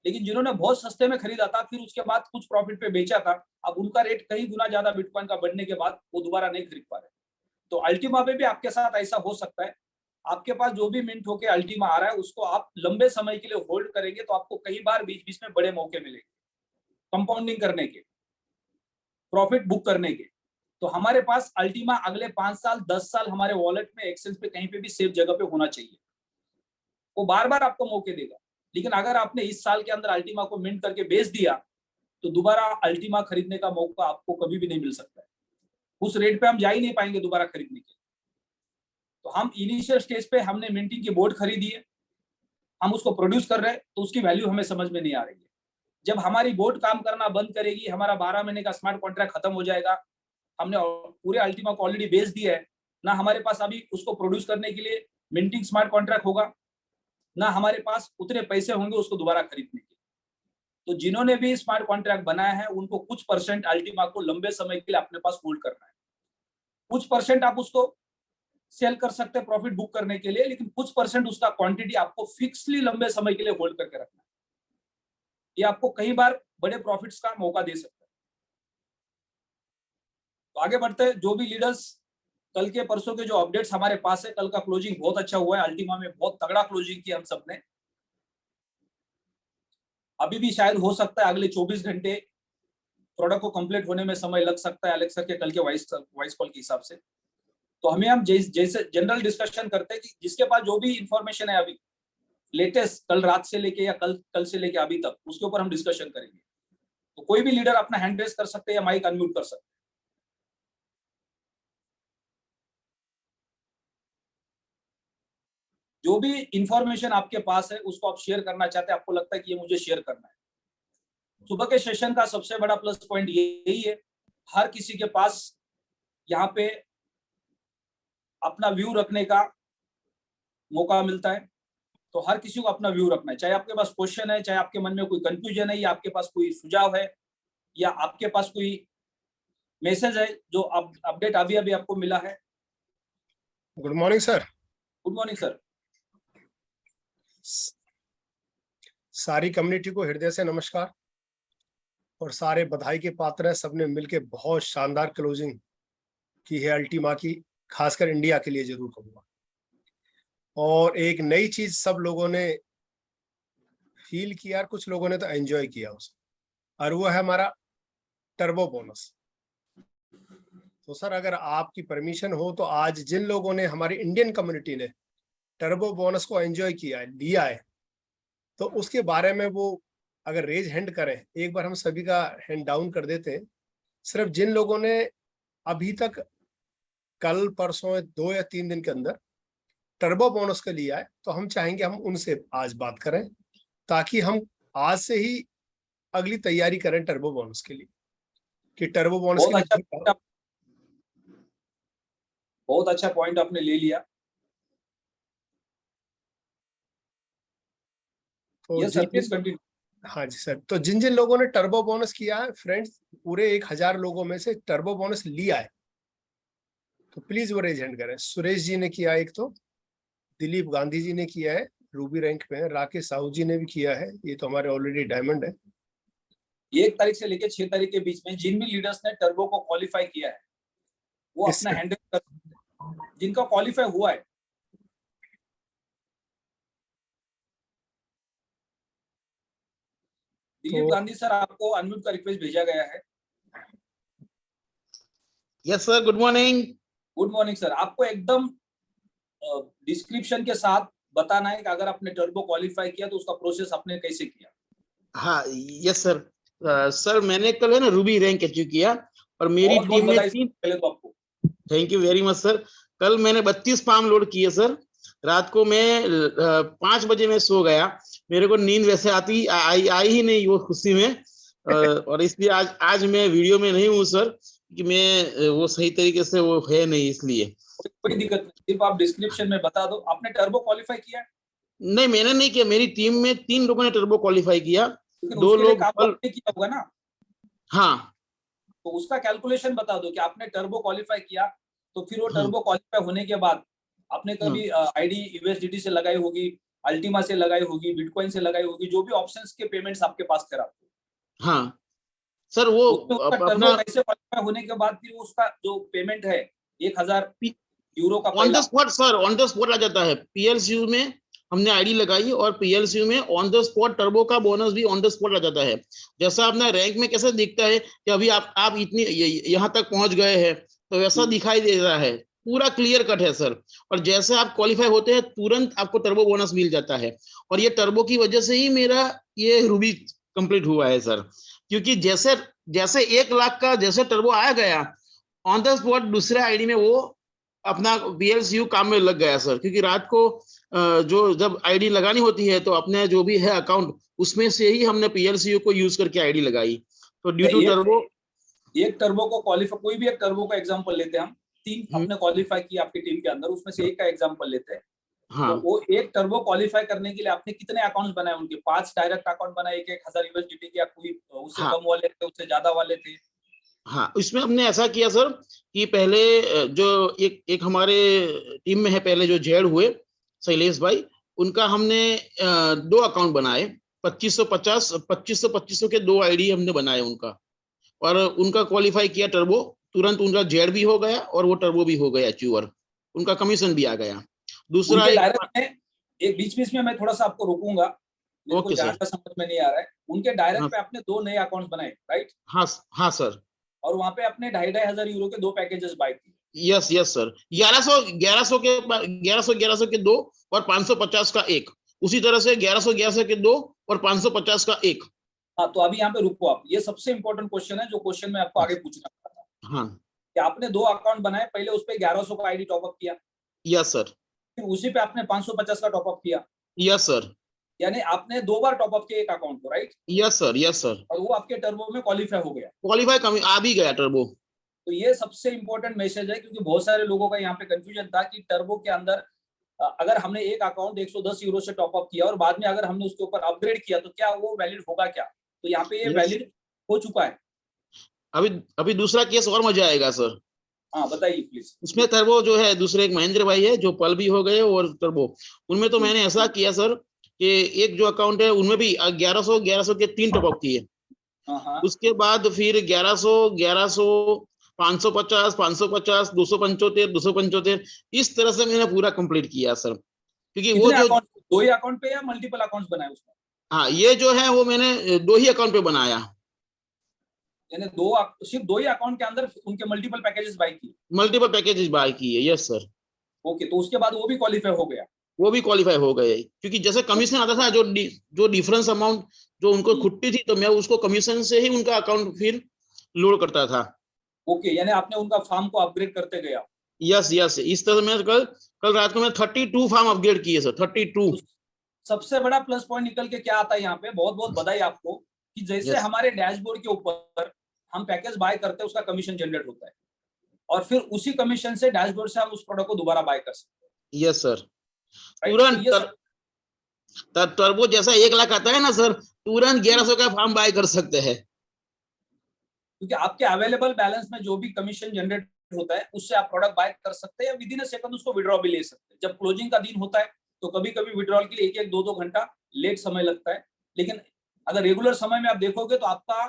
लेकिन जिन्होंने बहुत सस्ते में खरीदा था फिर उसके बाद कुछ प्रॉफिट पे बेचा था, अब उनका रेट कई गुना ज्यादा बिटकॉइन का बढ़ने के बाद वो दोबारा नहीं खरीद पा रहे। तो अल्टीमा पे भी आपके साथ ऐसा हो सकता है। आपके पास जो भी मिंट होके अल्टीमा आ रहा है उसको आप लंबे समय के लिए होल्ड करेंगे तो आपको कई बार बीच बीच में बड़े मौके मिलेंगे कंपाउंडिंग करने के, प्रॉफिट बुक करने के। तो हमारे पास अल्टीमा अगले 5 साल 10 साल हमारे वॉलेट में एक्सचेंज पे कहीं पे भी सेफ जगह पे होना चाहिए। वो बार बार आपको मौके देगा। लेकिन अगर आपने इस साल के अंदर अल्टीमा को मिंट करके बेच दिया तो दोबारा अल्टीमा खरीदने का मौका आपको कभी भी नहीं मिल सकता है। उस रेट पे हम जा ही नहीं पाएंगे दोबारा खरीदने के। तो हम इनिशियल स्टेज पे हमने मिंटिंग की बोर्ड खरीदी है, हम उसको प्रोड्यूस कर रहे हैं तो उसकी वैल्यू हमें समझ में नहीं आ रही है। जब हमारी बोर्ड काम करना बंद करेगी, हमारा 12 महीने का स्मार्ट कॉन्ट्रैक्ट खत्म हो जाएगा, हमने पूरे अल्टीमा को ऑलरेडी बेच दिया है, ना हमारे पास अभी उसको प्रोड्यूस करने के लिए मिंटिंग स्मार्ट कॉन्ट्रैक्ट होगा, ना हमारे पास उतने पैसे होंगे उसको दोबारा खरीदने के। तो जिन्होंने भी स्मार्ट कॉन्ट्रैक्ट बनाया है उनको कुछ परसेंट अल्टीमा को लंबे समय के लिए अपने पास होल्ड करना है। कुछ परसेंट आप उसको सेल कर सकते हैं प्रॉफिट बुक करने के लिए, लेकिन कुछ परसेंट उसका क्वांटिटी आपको फिक्सली लंबे समय के लिए होल्ड करके रखना है। ये आपको कई बार बड़े प्रॉफिट्स का मौका दे सकता है। तो आगे बढ़ते हैं। जो भी लीडर्स कल के परसों के जो अपडेट्स हमारे पास है, कल का क्लोजिंग बहुत अच्छा हुआ है, अल्टीमा में बहुत तगड़ा क्लोजिंग किया हम सबने। अभी भी शायद हो सकता है अगले 24 घंटे प्रोडक्ट को कंप्लीट होने में समय लग सकता है अलेक्सा के कल के वॉइस कॉल के हिसाब से। तो हम जैसे जनरल डिस्कशन करते हैं कि जिसके पास जो भी इंफॉर्मेशन है अभी लेटेस्ट कल रात से लेके या कल से लेके अभी तक, उसके ऊपर हम डिस्कशन करेंगे। तो कोई भी लीडर अपना हैंड रेस कर सकते हैं या माइक अनम्यूट कर सकते हैं। जो भी इंफॉर्मेशन आपके पास है उसको आप शेयर करना चाहते हैं, आपको लगता है कि ये मुझे शेयर करना है। सुबह के सेशन का सबसे बड़ा प्लस पॉइंट यही है, हर किसी के पास यहाँ पे अपना व्यू रखने का मौका मिलता है। तो हर किसी को अपना व्यू रखना है, चाहे आपके पास क्वेश्चन है, चाहे आपके मन में कोई कंफ्यूजन है, या आपके पास कोई सुझाव है, या आपके पास कोई मैसेज है जो अपडेट अभी अभी आपको मिला है। Good morning sir. Good morning sir. सारी कम्युनिटी को हृदय से नमस्कार और सारे बधाई के पात्र हैं। सबने मिलके बहुत शानदार क्लोजिंग की है अल्टीमा की, खासकर इंडिया के लिए जरूर कहूंगा। और एक नई चीज सब लोगों ने फील किया और कुछ लोगों ने तो एंजॉय किया उसको, और वो है हमारा टर्बो बोनस। तो सर अगर आपकी परमिशन हो तो आज जिन लोगों ने, हमारी इंडियन कम्युनिटी ने टर्बो बोनस को एंजॉय किया है, लिया है, तो उसके बारे में वो अगर रेज हैंड करें, एक बार हम सभी का हैंड डाउन कर देते हैं। सिर्फ जिन लोगों ने अभी तक कल परसों 2 या 3 दिन के अंदर टर्बो बोनस को लिया है, तो हम चाहेंगे हम उनसे आज बात करें, ताकि हम आज से ही अगली तैयारी करें टर्बो बोनस के लिए, कि टर्बो बोनस के लिए। बहुत अच्छा पॉइंट आपने ले लिया। तो yes, हाँ जी सर, तो जिन जिन लोगों ने टर्बो बोनस किया है फ्रेंड्स, पूरे 1000 लोगों में से टर्बो बोनस लिया है, तो प्लीज वो रेज हैंड करें। सुरेश जी ने किया एक, तो दिलीप गांधी जी ने किया है, रूबी रैंक में, राकेश साहू जी ने भी किया है, ये तो हमारे ऑलरेडी डायमंड है। 1 तारीख से लेकर 6 तारीख के बीच में जिन भी लीडर्स ने टर्बो को क्वालिफाई किया है वो अपना हैंडल कर, जिनका क्वालिफाई हुआ है। दिलीप गांधी सर, आपको अनम्यूट का रिक्वेस्ट भेजा गया है। Yes sir, good morning. Good morning sir. आपको एकदम डिस्क्रिप्शन के साथ बताना है कि अगर आपने टर्बो क्वालिफाई किया तो उसका प्रोसेस आपने कैसे किया। हाँ यस सर। सर मैंने कल है ना रूबी रैंक अचीव किया और मेरी टीम ने पहले तो आपको thank you very much sir. कल मैंने 32 पाम लोड किए सर। रात को मैं 5 बजे में सो गया, मेरे को नींद वैसे आई ही नहीं वो खुशी में और इसलिए आज मैं वीडियो में नहीं हूँ सर, कि मैं वो सही तरीके से वो है नहीं, इसलिए कोई दिक्कत नहीं, सिर्फ आप डिस्क्रिप्शन में बता दो। आपने टर्बो क्वालिफाई किया? नहीं मैंने नहीं किया, मेरी टीम में 3 लोगों ने टर्बो क्वालिफाई किया, 2 लोग किया होगा ना। हाँ तो उसका कैलकुलेशन बता दो कि आपने टर्बो क्वालिफाई किया, तो फिर वो टर्बो क्वालिफाई होने के बाद आपने कभी आईडी यूएसडीटी से लगाई होगी, अल्टीमा से लगाई होगी, बिटकॉइन से लगाई होगी, जो भी ऑप्शंस के पेमेंट्स आपके पास थे रात को, हाँ सर, वो उसमें उसका टर्बो अपना कैसे क्वालिफाई होने के बाद फिर उसका जो पेमेंट है 1000 यूरो का ऑन द पहला, spot sir, on the spot आ जाता है। पीएलसीयू में हमने आईडी लगाई और पीएलसीयू में ऑन द स्पॉट टर्बो का बोनस भी ऑन द स्पॉट आ जाता है। जैसा अपना रैंक में कैसे दिखता है कि अभी आप इतनी यहाँ तक पहुंच गए हैं, तो वैसा दिखाई दे रहा है, पूरा क्लियर कट है सर। और जैसे आप क्वालिफाई होते हैं तुरंत आपको टर्बो बोनस मिल जाता है। और ये टर्बो की वजह से ही मेरा ये रूबी कंप्लीट हुआ है सर, क्योंकि जैसे जैसे 1 लाख का जैसे टर्बो आया गया, ऑन द स्पॉट दूसरे आईडी में वो अपना पीएलसीयू काम में लग गया सर। क्योंकि रात को जो जब आईडी लगानी होती है तो अपने जो भी है अकाउंट, उसमें से ही हमने पीएलसीयू को यूज करके आईडी लगाई। तो ड्यू टू टर्बो, एक टर्बो को क्वालिफाई, कोई भी एक टर्बो का एग्जांपल लेते हैं हम, 3 अपने क्वालिफाई किया आपकी टीम के अंदर, उसमें से एक का एग्जांपल लेते हैं। हाँ तो वो एक टर्बो क्वालिफाई करने के लिए आपने कितने अकाउंट्स बनाए उनके? 5 डायरेक्ट अकाउंट बनाए, 1,000 यूएसडीटी के, या कोई उससे हाँ कम वाले थे, उससे ज्यादा वाले थे? हाँ, इसमें हमने ऐसा किया सर कि पहले जो एक हमारे टीम में है पहले जो जेड हुए शैलेश भाई, उनका हमने 2 अकाउंट बनाए, 2550 के 2 आईडी हमने बनाए उनका, और उनका क्वालिफाई किया टर्बो, तुरंत उनका जेड भी हो गया और वो टर्बो भी हो गया अचीवर, उनका कमीशन भी आ गया। दूसरा उनके एक डायरेक्ट में, एक बीच में मैं थोड़ा सा आपको रोकूंगा, मेरे को ओके सर। ज्यादा समझ में नहीं आ रहा है। उनके डायरेक्ट हाँ पे आपने 2 नए अकाउंट्स बनाए, राइट? हाँ हाँ सर, और वहां पे आपने 2,500 यूरो के 2 पैकेजेस बाय किए। यस यस सर, 1100 के 2 और 550 का 1, उसी तरह से 1100 के 2 और 550 का 1। हाँ, तो अभी यहाँ पे रुको आप, ये सबसे इंपॉर्टेंट क्वेश्चन है, जो क्वेश्चन मैं आपको आगे पूछना चाहता था। हाँ कि आपने 2 अकाउंट बनाए, पहले उस पे 1100 का आईडी टॉपअप किया, यस सर, फिर उसी पे आपने 550 का टॉपअप किया, यस सर, यानी आपने 2 बार टॉपअप किया एक अकाउंट को, right? Yes sir, yes sir, और वो आपके टर्बो में क्वालिफाई हो गया। क्वालिफाई कमी आ भी गया टर्बो। तो ये सबसे इंपॉर्टेंट मैसेज है, क्योंकि बहुत सारे लोगों का यहाँ पे कंफ्यूजन था कि टर्बो के अंदर अगर हमने एक अकाउंट 110 यूरो से टॉपअप किया और बाद में अगर हमने उसके ऊपर अपग्रेड किया तो क्या वो वैलिड होगा क्या? तो यहाँ पे ये Yes. वैलिड हो चुका है। अभी दूसरा केस और मजा आएगा सर। हाँ, बताइए प्लीज। उसमें टर्बो जो है दूसरे एक महेंद्र भाई है जो पल भी हो गए, और टर्बो उनमें तो मैंने ऐसा किया सर कि एक जो अकाउंट है उनमें भी 1100 के 3 टॉपअप किए। हाँ, उसके बाद फिर 1100 550 550 275 275 इस तरह से मैंने पूरा कंप्लीट किया सर। क्योंकि वो कितने जो अकाउंट, 2 ही अकाउंट पे या मल्टीपल अकाउंट्स बनाए उसमें? हाँ, ये जो है वो मैंने 2 ही अकाउंट पे बनाया, यानी सिर्फ 2 ही अकाउंट के अंदर उनके मल्टीपल पैकेजेस बाय किए। मल्टीपल पैकेजेस बाय किए। यस सर, ओके, तो उसके बाद वो भी क्वालिफाई हो गया। वो भी क्वालिफाई हो गए। क्योंकि जैसे कमीशन आता था, जो डिफरेंस अमाउंट जो उनको खुट्टी थी, तो मैं उसको कमीशन से ही उनका अकाउंट फिर लोड करता था। ओके, यानी आपने उनका फार्म को अपग्रेड करते गया। यस यस, इस तरह मैं कल रात को मैं 32 फार्म अपग्रेड किए सर, 32। सबसे बड़ा प्लस पॉइंट निकल के क्या आता है यहाँ पे, बहुत बहुत बधाई आपको, कि जैसे Yes. हमारे डैशबोर्ड के ऊपर हम पैकेज बाय करते हैं, उसका कमीशन जनरेट होता है, और फिर उसी कमीशन से डैशबोर्ड से हम उस प्रोडक्ट को दोबारा बाय कर सकते हैं। Yes sir, Right? तुरंत तो ये टर्बो जैसा 1 लाख आता है ना सर, तुरंत 1100 का फार्म बाय कर सकते हैं। क्योंकि आपके अवेलेबल बैलेंस में जो भी कमीशन जनरेट होता है उससे आप प्रोडक्ट बाय कर सकते हैं, या विद इन अ सेकंड उसको विड्रॉ भी ले सकते हैं। जब क्लोजिंग का दिन होता है तो कभी कभी विड्रॉल के लिए 1-1 2-2 घंटा लेट समय लगता है, लेकिन अगर रेगुलर समय में आप देखोगे तो आपका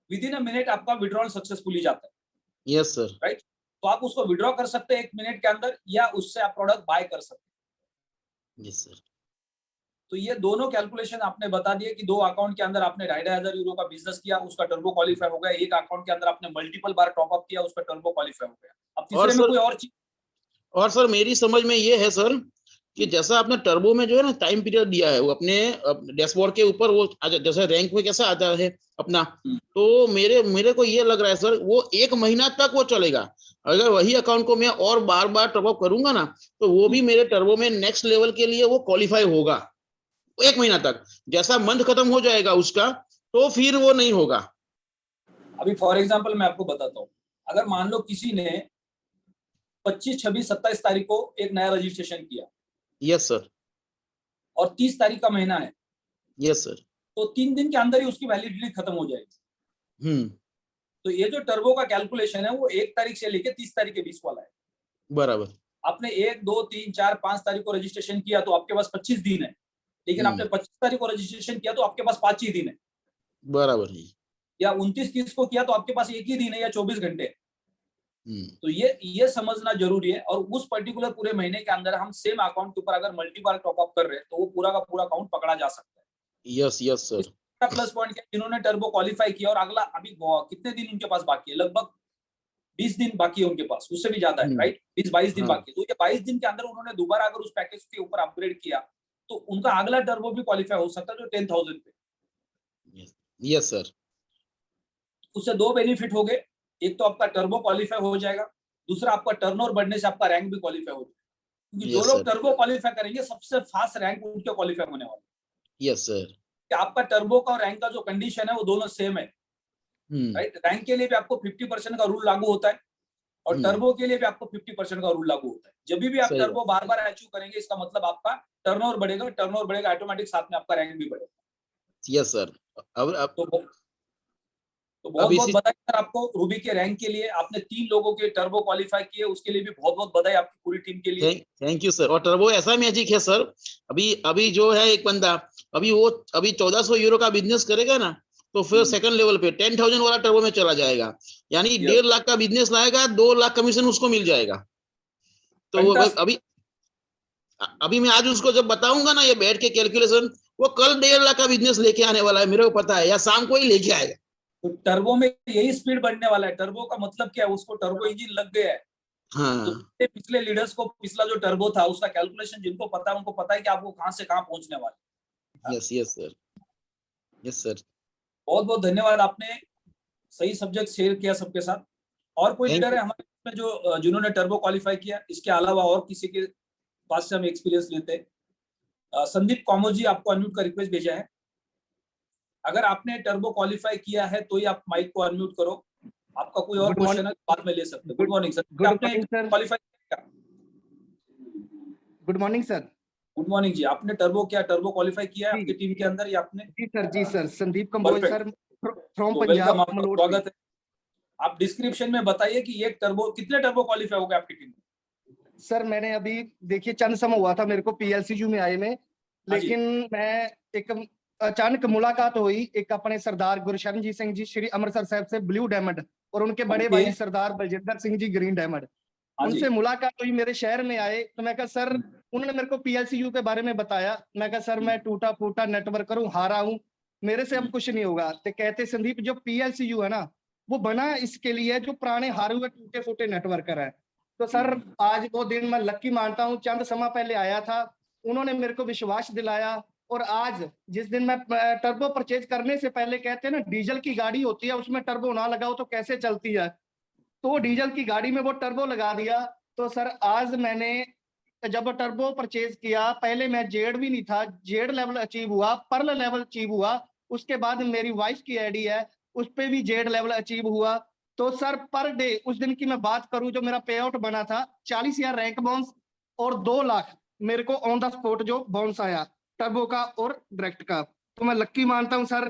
विद इन अ मिनट आपका विड्रॉल सक्सेसफुली जाता है। यस सर, राइट, तो आप उसको विड्रॉ कर सकते हैं 1 मिनट के अंदर, या उससे आप प्रोडक्ट बाय कर सकते हैं। यस सर, तो ये दोनों कैलकुलेशन आपने बता दिए कि 2 अकाउंट के अंदर आपने 2,500 यूरो का बिजनेस किया, उसका टर्बो क्वालिफाई हो गया। एक अकाउंट के अंदर आपने मल्टीपल बार टॉप अप किया, उसका टर्बो क्वालिफाई हो गया। अब तीसरे में कोई और चीज? और सर मेरी समझ में ये है सर कि जैसा आपने टर्बो में जो है ना टाइम पीरियड दिया है, वो अपने डैशबोर्ड के ऊपर वो जैसे रैंक में कैसा आता है अपना, तो मेरे को ये लग रहा है सर वो 1 महीना तक वो चलेगा। अगर वही अकाउंट को मैं और बार बार टॉपअप करूंगा ना, तो वो भी मेरे टर्बो में नेक्स्ट लेवल के लिए वो क्वालिफाई होगा 1 महीना तक। जैसा मंथ खत्म हो जाएगा उसका, तो फिर वो नहीं होगा। अभी फॉर एग्जांपल मैं आपको बताता हूँ, अगर मान लो किसी ने 25, 26, 27 तारीख को एक नया रजिस्ट्रेशन किया, यस सर, और 30 तारीख का महीना है, यस सर, तो 3 दिन के अंदर ही उसकी वैलिडिटी खत्म हो जाएगी। तो ये जो टर्बो का कैलकुलेशन है वो 1 तारीख से लेके 30 तारीख के बीच वाला है। बराबर। आपने 1, 2, 3, 4, 5 तारीख को रजिस्ट्रेशन किया तो आपके पास 25 दिन है। लेकिन आपने 25 तारीख को रजिस्ट्रेशन किया तो आपके पास 5 ही दिन है, बराबर है। या 29-30 को किया तो आपके पास 1 ही दिन है या 24 घंटे है। तो ये समझना जरूरी है। और उस पर्टिकुलर पूरे महीने के अंदर हम सेम अकाउंट के ऊपर अगर मल्टी बार टॉप अप कर रहे हैं तो वो पूरा का पूरा अकाउंट पकड़ा जा सकता है। Yes yes sir. Plus point क्या, जिन्होंने टर्बो क्वालिफाई किया और अगला अभी कितने दिन उनके पास बाकी है, लगभग 20 दिन बाकी है उनके पास, उससे भी ज्यादा है, राइट, 20-22 दिन बाकी है। तो ये 22 दिन के अंदर उन्होंने दोबारा अगर उस पैकेज के ऊपर अपग्रेड किया तो उनका अगला टर्बो भी क्वालिफाई हो सकता है जो 10,000 पे। Yes sir. उससे 2 बेनिफिट हो गए, एक तो आपका टर्बो क्वालिफाई हो जाएगा, दूसरा आपका टर्नओवर बढ़ने से आपका रैंक भी क्वालिफाई हो जाएगा, क्योंकि जो लोग टर्बो क्वालिफाई करेंगे सबसे फास्ट रैंक उनके क्वालिफाई होने वाला है। Yes sir. कि आपका टर्बो का और रैंक का जो कंडीशन है वो दोनों सेम है, राइट। रैंक के लिए भी आपको 50% का रूल लागू होता है और टर्बो के लिए भी आपको 50% का रूल लागू होता है। जब भी आप टर्बो बार बार अचीव करेंगे इसका मतलब आपका टर्नओवर बढ़ेगा, ऑटोमेटिक साथ में आपका रैंक भी बढ़ेगा। Yes sir. अब तो बहुत बहुत बधाई सर आपको रूबी के रैंक के लिए। आपने 3 लोगों के टर्बो क्वालिफाई किए, उसके लिए भी बहुत बहुत बधाई आपकी पूरी टीम के लिए। Thank you sir. और टर्बो ऐसा मैजिक है सर, अभी जो है एक बंदा अभी 1400 यूरो का बिजनेस करेगा ना तो फिर सेकंड लेवल पे 10,000 वाला टर्बो में चला जाएगा, यानी 1.5 लाख का बिजनेस लाएगा, 2 लाख कमीशन उसको मिल जाएगा। तो अभी मैं आज उसको जब बताऊंगा ना ये बैठ के कैलकुलेशन, वो कल 1.5 लाख का बिजनेस लेके आने वाला है, मेरे को पता है, या शाम को ही लेके आएगा। तो टर्बो में यही स्पीड बढ़ने वाला है। टर्बो का मतलब क्या है, उसको टर्बो इंजन लग गया है। हाँ। तो पिछले लीडर्स को पिछला जो टर्बो था उसका कैलकुलेशन जिनको पता है उनको पता है कि आपको कहां से कहां पहुंचने वाले। Yes yes sir. Yes sir. बहुत बहुत धन्यवाद, आपने सही सब्जेक्ट शेयर किया सबके साथ। और कोई लीडर है हमारे में जो जिन्होंने टर्बो क्वालिफाई किया, इसके अलावा और किसी के पास से हम एक्सपीरियंस लेते हैं? संदीप कॉमो जी, आपको अनम्यूट का रिक्वेस्ट भेजा है। अगर आपने टर्बो क्वालिफाई किया है तो ही आप माइक को अनम्यूट करो। आपका कोई और क्वेश्चन है बाद में ले सकते हैं। Good morning sir. आपने क्वालिफाई किया? Good morning sir. Good morning जी। आपने टर्बो क्वालिफाई किया है आपकी टीम के अंदर या आपने? जी sir. Sandeep Kamboj sir from Punjab. स्वागत है। आप डिस्क्रिप्शन में बताइए कि ये टर्बो कितने टर्बो क्वालिफाई हो गए आपकी टीम में? सर मैंने अभी देखिए चंद समय हुआ था मेरे को पीएलसीयू में आए में, लेकिन मैं एक अचानक मुलाकात हुई एक अपने सरदार गुरशरणजीत सिंह जी श्री अमृतसर साहब से ब्लू डायमंड, और उनके बड़े भाई सरदार बलजिंदर सिंह जी ग्रीन डायमंड। उनसे मुलाकात हुई, मेरे शहर में आए तो मैं कहा सर, उन्होंने मेरे को पीएलसीयू के बारे में बताया। मैं कहा सर मैं टूटा फूटा नेटवर्कर हूँ, हारा हूँ, मेरे से अब कुछ नहीं होगा। तो कहते संदीप जो पीएलसीयू है ना वो बना इसके लिए जो पुराने हारे हुए टूटे फूटे नेटवर्कर है। तो सर आज वो दिन मैं लक्की मानता हूँ। चंद समय पहले आया था, उन्होंने मेरे को विश्वास दिलाया, और आज जिस दिन मैं टर्बो परचेज करने से पहले कहते हैं ना डीजल की गाड़ी होती है उसमें टर्बो ना लगाओ तो कैसे चलती है, तो डीजल की गाड़ी में वो टर्बो लगा दिया। तो सर आज मैंने जब टर्बो परचेज किया, पहले मैं जेड भी नहीं था, जेड लेवल अचीव हुआ, पर्ल लेवल अचीव हुआ, उसके बाद मेरी वाइफ की आईडी है उस पे भी जेड लेवल अचीव हुआ। तो सर पर डे उस दिन की मैं बात करूं जो मेरा पे आउट बना था 40,000 रैंक बाउंस और 2 लाख मेरे को ऑन द स्पॉट जो बाउंस आया टर्बो का और डायरेक्ट का। तो मैं लक्की मानता हूं सर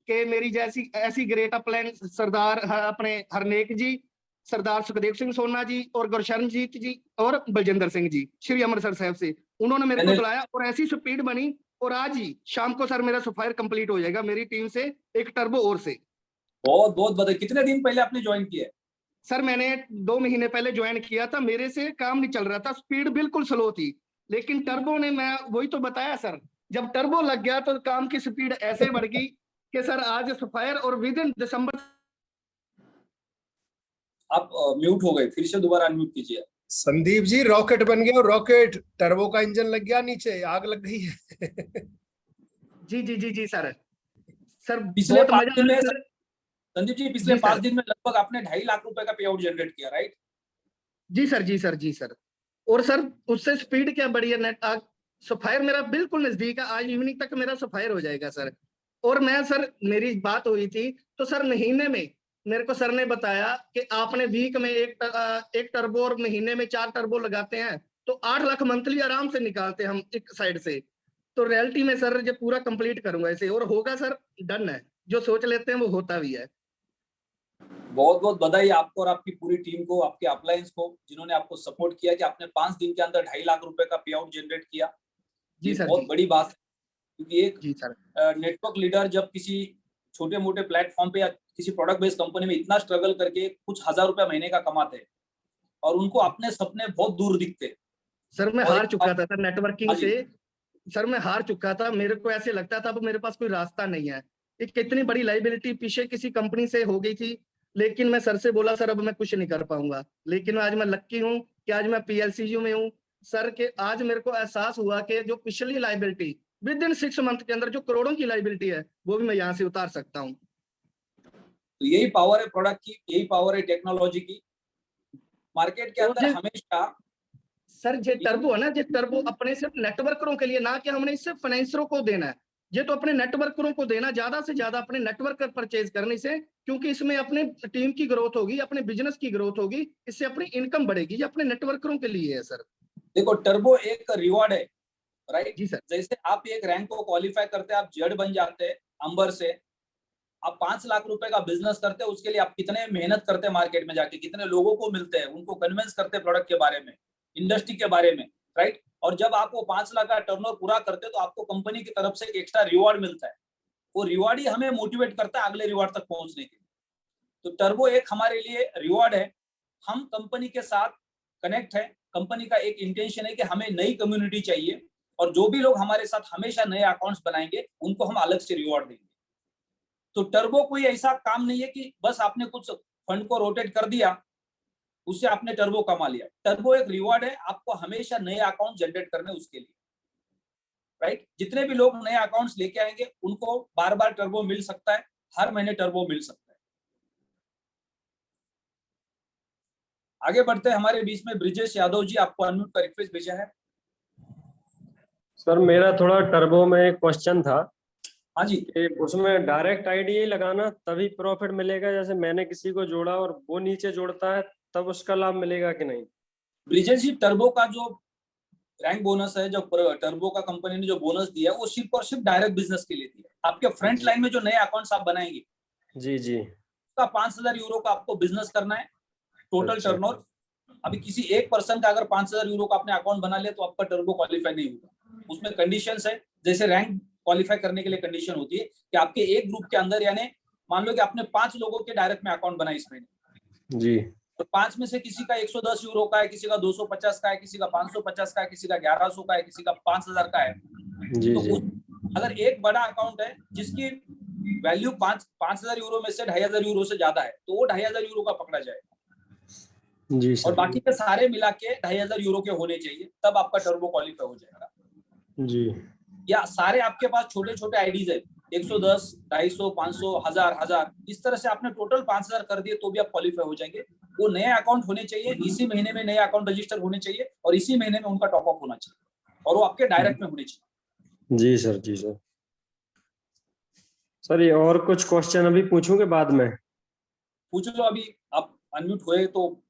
कि मेरी जैसी ऐसी ग्रेट अपलाइन सरदार अपने हरनेक जी, सरदार सुखदेव सिंह सोना जी और गुरशरणजीत जी और बलजिंदर सिंह जी श्री अमृतसर साहब से, उन्होंने मेरे को बुलाया और ऐसी स्पीड बनी। और आज ही शाम को सर मेरा सफायर कंप्लीट हो जाएगा मेरी टीम से एक टर्बो और से। बहुत बहुत बधाई। कितने दिन पहले आपने ज्वाइन किया है? सर मैंने 2 महीने पहले ज्वाइन किया था, मेरे से काम नहीं चल रहा था, स्पीड बिल्कुल स्लो थी, लेकिन टर्बो ने, मैं वही तो बताया सर, जब टर्बो लग गया तो काम की स्पीड ऐसे बढ़ गई कि सर आज सफायर और विद इन दिसंबर। आप म्यूट हो गए, फिर से दोबारा अनम्यूट कीजिए। संदीप जी रॉकेट बन गया, और रॉकेट टर्बो का इंजन लग गया, नीचे आग लग गई है। जी सर। सर पिछले 5 दिन में संदीप जी, पिछले 5 दिन में लगभग आपने 2.5 लाख रुपए का पे आउट जनरेट किया, राइट? जी सर। और सर उससे स्पीड क्या बढ़ी है, नेट सफायर मेरा बिल्कुल नजदीक है, आज इवनिंग तक मेरा सफायर हो जाएगा सर। और मैं सर मेरी बात हुई थी तो सर महीने में मेरे को सर ने बताया कि आपने वीक में एक टर्बो और महीने में 4 टर्बो लगाते हैं तो 8 लाख मंथली आराम से निकालते हैं हम एक साइड से। तो रियलिटी में सर जब पूरा कंप्लीट करूंगा ऐसे, और होगा सर, डन है, जो सोच लेते हैं वो होता भी है। बहुत बहुत बधाई आपको और आपकी पूरी टीम को, आपके अपलायंस को, जिन्होंने आपको सपोर्ट किया कि आपने 5 दिन के अंदर 2.5 लाख रुपए का पे आउट जनरेट किया। जी सर, बहुत बड़ी बात है। क्योंकि एक जी सर। नेटवर्क लीडर जब किसी छोटे मोटे प्लेटफॉर्म पे या किसी प्रोडक्ट बेस्ड कंपनी में इतना स्ट्रगल करके कुछ हजार रुपया महीने का कमाते हैं और उनको अपने सपने बहुत दूर दिखते हैं। सर मैं और हार एक चुका था सर नेटवर्किंग हाँ जी। से। सर मैं हार चुका था, मेरे को ऐसे लगता था अब मेरे पास कोई रास्ता नहीं है। एक कितनी बड़ी लाइबिलिटी पीछे किसी कंपनी से हो गई थी, लेकिन मैं सर से बोला सर अब मैं कुछ नहीं कर पाऊंगा। लेकिन आज मैं लक्की हूँ कि आज मैं पीएलसीयू में हूँ सर के। आज मेरे को एहसास हुआ कि जो पिछली लाइबिलिटी विद इन 6 मंथ के अंदर जो करोड़ों की लाइबिलिटी है वो भी मैं यहाँ से उतार सकता हूँ। तो यही पावर है प्रोडक्ट की, यही पावर है टेक्नोलॉजी की। मार्केट के अंदर हमेशा सर जे टर्बो है ना, जे टर्बो अपने सिर्फ नेटवर्करों के लिए ना कि हमने इससे फाइनेंसरों को देना है, ये तो अपने नेटवर्करों को देना, ज्यादा से ज्यादा अपने नेटवर्क परचेज करने से, क्योंकि इसमें अपने टीम की ग्रोथ होगी, अपने बिजनेस की ग्रोथ होगी, इससे अपनी इनकम बढ़ेगी। ये अपने नेटवर्करों के लिए है सर। देखो टर्बो एक रिवॉर्ड है, राइट जी सर। जैसे आप एक रैंक को क्वालिफाई करते हैं, आप जज बन जाते हैं अंबर से, आप 5 लाख रुपए का बिजनेस करते हैं, उसके लिए आप कितने मेहनत करते हैं, मार्केट में जाके कितने लोगों को मिलते हैं, उनको कन्विंस करते हैं प्रोडक्ट के बारे में, इंडस्ट्री के बारे में, राइट। और जब आप वो 5 लाख का टर्नओवर पूरा करते हैं तो आपको कंपनी की तरफ से एक एक्स्ट्रा रिवॉर्ड मिलता है। वो रिवॉर्ड ही हमें मोटिवेट करता है अगले रिवॉर्ड तक पहुंचने के लिए। तो टर्बो एक हमारे लिए रिवॉर्ड है। हम कंपनी के साथ कनेक्ट है, कंपनी का एक इंटेंशन है कि हमें नई कम्युनिटी चाहिए और जो भी लोग हमारे साथ हमेशा नए अकाउंट्स बनाएंगे उनको हम अलग से रिवॉर्ड देंगे। तो टर्बो कोई ऐसा काम नहीं है कि बस आपने कुछ फंड को रोटेट कर दिया उससे आपने टर्बो कमा लिया। टर्बो एक रिवॉर्ड है, आपको हमेशा नए अकाउंट जनरेट करने उसके लिए, राइट। जितने भी लोग नए अकाउंट्स लेके आएंगे उनको बार बार टर्बो मिल सकता है, हर महीने टर्बो मिल सकता है। आगे बढ़ते हैं, हमारे बीच में ब्रिजेश यादव जी, आपको अनम्यूट का रिक्वेस्ट भेजा है। सर मेरा थोड़ा टर्बो में एक क्वेश्चन था हाँ जी। कि उसमें डायरेक्ट आईडी लगाना तभी प्रॉफिट मिलेगा, जैसे मैंने किसी को जोड़ा और वो नीचे जोड़ता है तब उसका लाभ मिलेगा कि नहीं? ब्रिजेश जी, टर्बो का जो रैंक बोनस है, जो टर्बो का कंपनी ने जो बोनस दिया है वो सिर्फ और सिर्फ डायरेक्ट बिजनेस के लिए दिया। आपके फ्रंट लाइन में जो नए अकाउंट्स आप बनाएंगे जी जी, उसका 5,000 यूरो का आपको बिजनेस करना है टोटल अच्छा। टर्नओवर। अभी किसी एक पर्सन का अगर 5,000 यूरो का आपने अकाउंट बना लिया तो आपका टर्बो क्वालिफाई नहीं होगा। उसमें कंडीशंस है, जैसे रैंक क्वालिफाई करने के लिए कंडीशन होती है कि आपके एक ग्रुप के अंदर, यानी मान लो कि आपने 5 लोगों के डायरेक्ट में अकाउंट बनाए इस महीने जी, तो 5 में से किसी का 110 यूरो का है, किसी का 250 का है, किसी का 550 का है, किसी का 1100 का है, किसी का 5,000 का है। जी तो जी, अगर एक बड़ा अकाउंट है जिसकी वैल्यू 5,000 यूरो में से 2,500 यूरो से ज्यादा है तो वो 2,500 यूरो का पकड़ा जाएगा जी और सर, बाकी के सारे मिला के 2,500 यूरो के होने चाहिए, तब आपका टर्बो क्वालिफाई हो जाएगा। जी या सारे आपके पास छोटे छोटे आईडीज है, 110, 250, 500, 1000, इस तरह से आपने टोटल 5,000 कर दिए तो भी आप क्वालिफाई हो जाएंगे। वो नए अकाउंट होने चाहिए, इसी महीने में नए अकाउंट रजिस्टर होने चाहिए और इसी महीने में उनका टॉपअप होना चाहिए और वो आपके डायरेक्ट में होने चाहिए। जी सर, जी सर। सर ये और कुछ क्वेश्चन अभी पूछूंगे बाद में? पूछ लो, अभी आप अनम्यूट हुए तो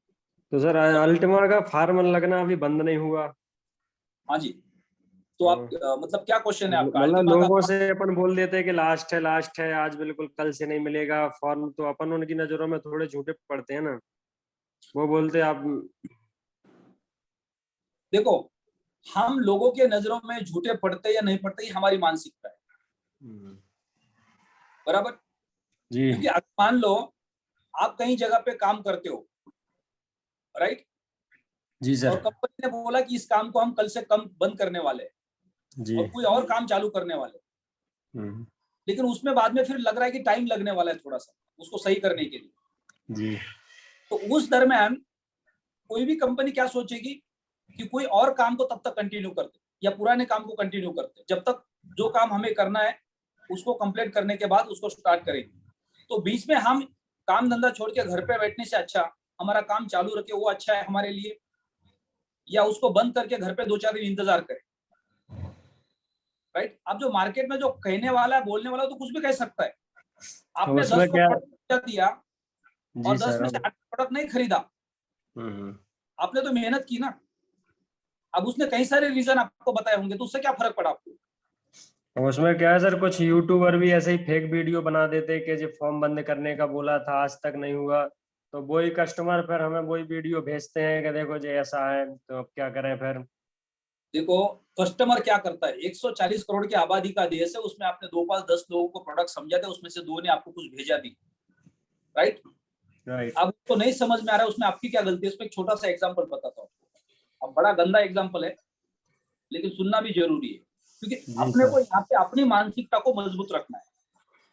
सर अल्टीमा का फार्म लगना अभी बंद नहीं हुआ? हाँ जी। तो आप मतलब क्या क्वेश्चन है आपका? मतलब अल्टीमा लोगों का से अपन बोल देते हैं कि लास्ट है आज बिल्कुल कल से नहीं मिलेगा फॉर्म, तो अपन उनकी नजरों में थोड़े झूठे पड़ते हैं ना। वो बोलते आप देखो, हम लोगों के नजरों में झूठे पड़ते या नहीं पड़ते ये हमारी मानसिकता है, बराबर। जी क्योंकि मान लो आप कहीं जगह पे काम करते हो, राइट, जी और सर, कंपनी ने बोला कि इस काम को हम कल से कम बंद करने वाले हैं जी और कोई और काम चालू करने वाले हैं, लेकिन उसमें बाद में फिर लग रहा है कि टाइम लगने वाला है थोड़ा सा उसको सही करने के लिए। जी, तो उस दरम्यान कोई भी कंपनी क्या सोचेगी कि कोई और काम को तब तक कंटिन्यू करते या पुराने काम को कंटिन्यू करते, जब तक जो काम हमें करना है उसको कंप्लीट करने के बाद उसको स्टार्ट करेंगे। तो बीच में हम काम धंधा छोड़ के घर पे बैठने से अच्छा हमारा काम चालू रखे, वो अच्छा है हमारे लिए, या उसको बंद करके घर पे 2-4 दिन इंतजार करें, राइट। अब जो मार्केट में जो कहने वाला है, बोलने वाला है, तो कुछ भी कह सकता है। आपने 10 उसमें क्या? प्रोडक्ट दिया और जी 10 सर, में से 8 प्रोडक्ट नहीं खरीदा, आपने तो मेहनत की ना। अब उसने कई सारे रीजन आपको बताए होंगे, तो उससे क्या फर्क पड़ा आपको? उसमें क्या है सर, कुछ यूट्यूबर भी ऐसे ही फेक वीडियो बना देते कि जो फॉर्म बंद करने का बोला था आज तक नहीं हुआ, तो वही कस्टमर फिर हमें वही वीडियो भेजते हैं कि देखो जी ऐसा है, तो अब क्या करें फिर। देखो कस्टमर क्या करता है, 140 करोड़ की आबादी का देश है, उसमें आपने 2-5-10 लोगों को प्रोडक्ट समझा था, उसमें से 2 ने आपको कुछ भेजा भी, राइट। अब तो नहीं समझ में आ रहा है उसमें आपकी क्या गलती है। उसमें एक छोटा सा एग्जांपल बताता हूँ, अब बड़ा गंदा एग्जांपल है लेकिन सुनना भी जरूरी है, क्योंकि अपने को यहाँ पे अपनी मानसिकता को मजबूत रखना है।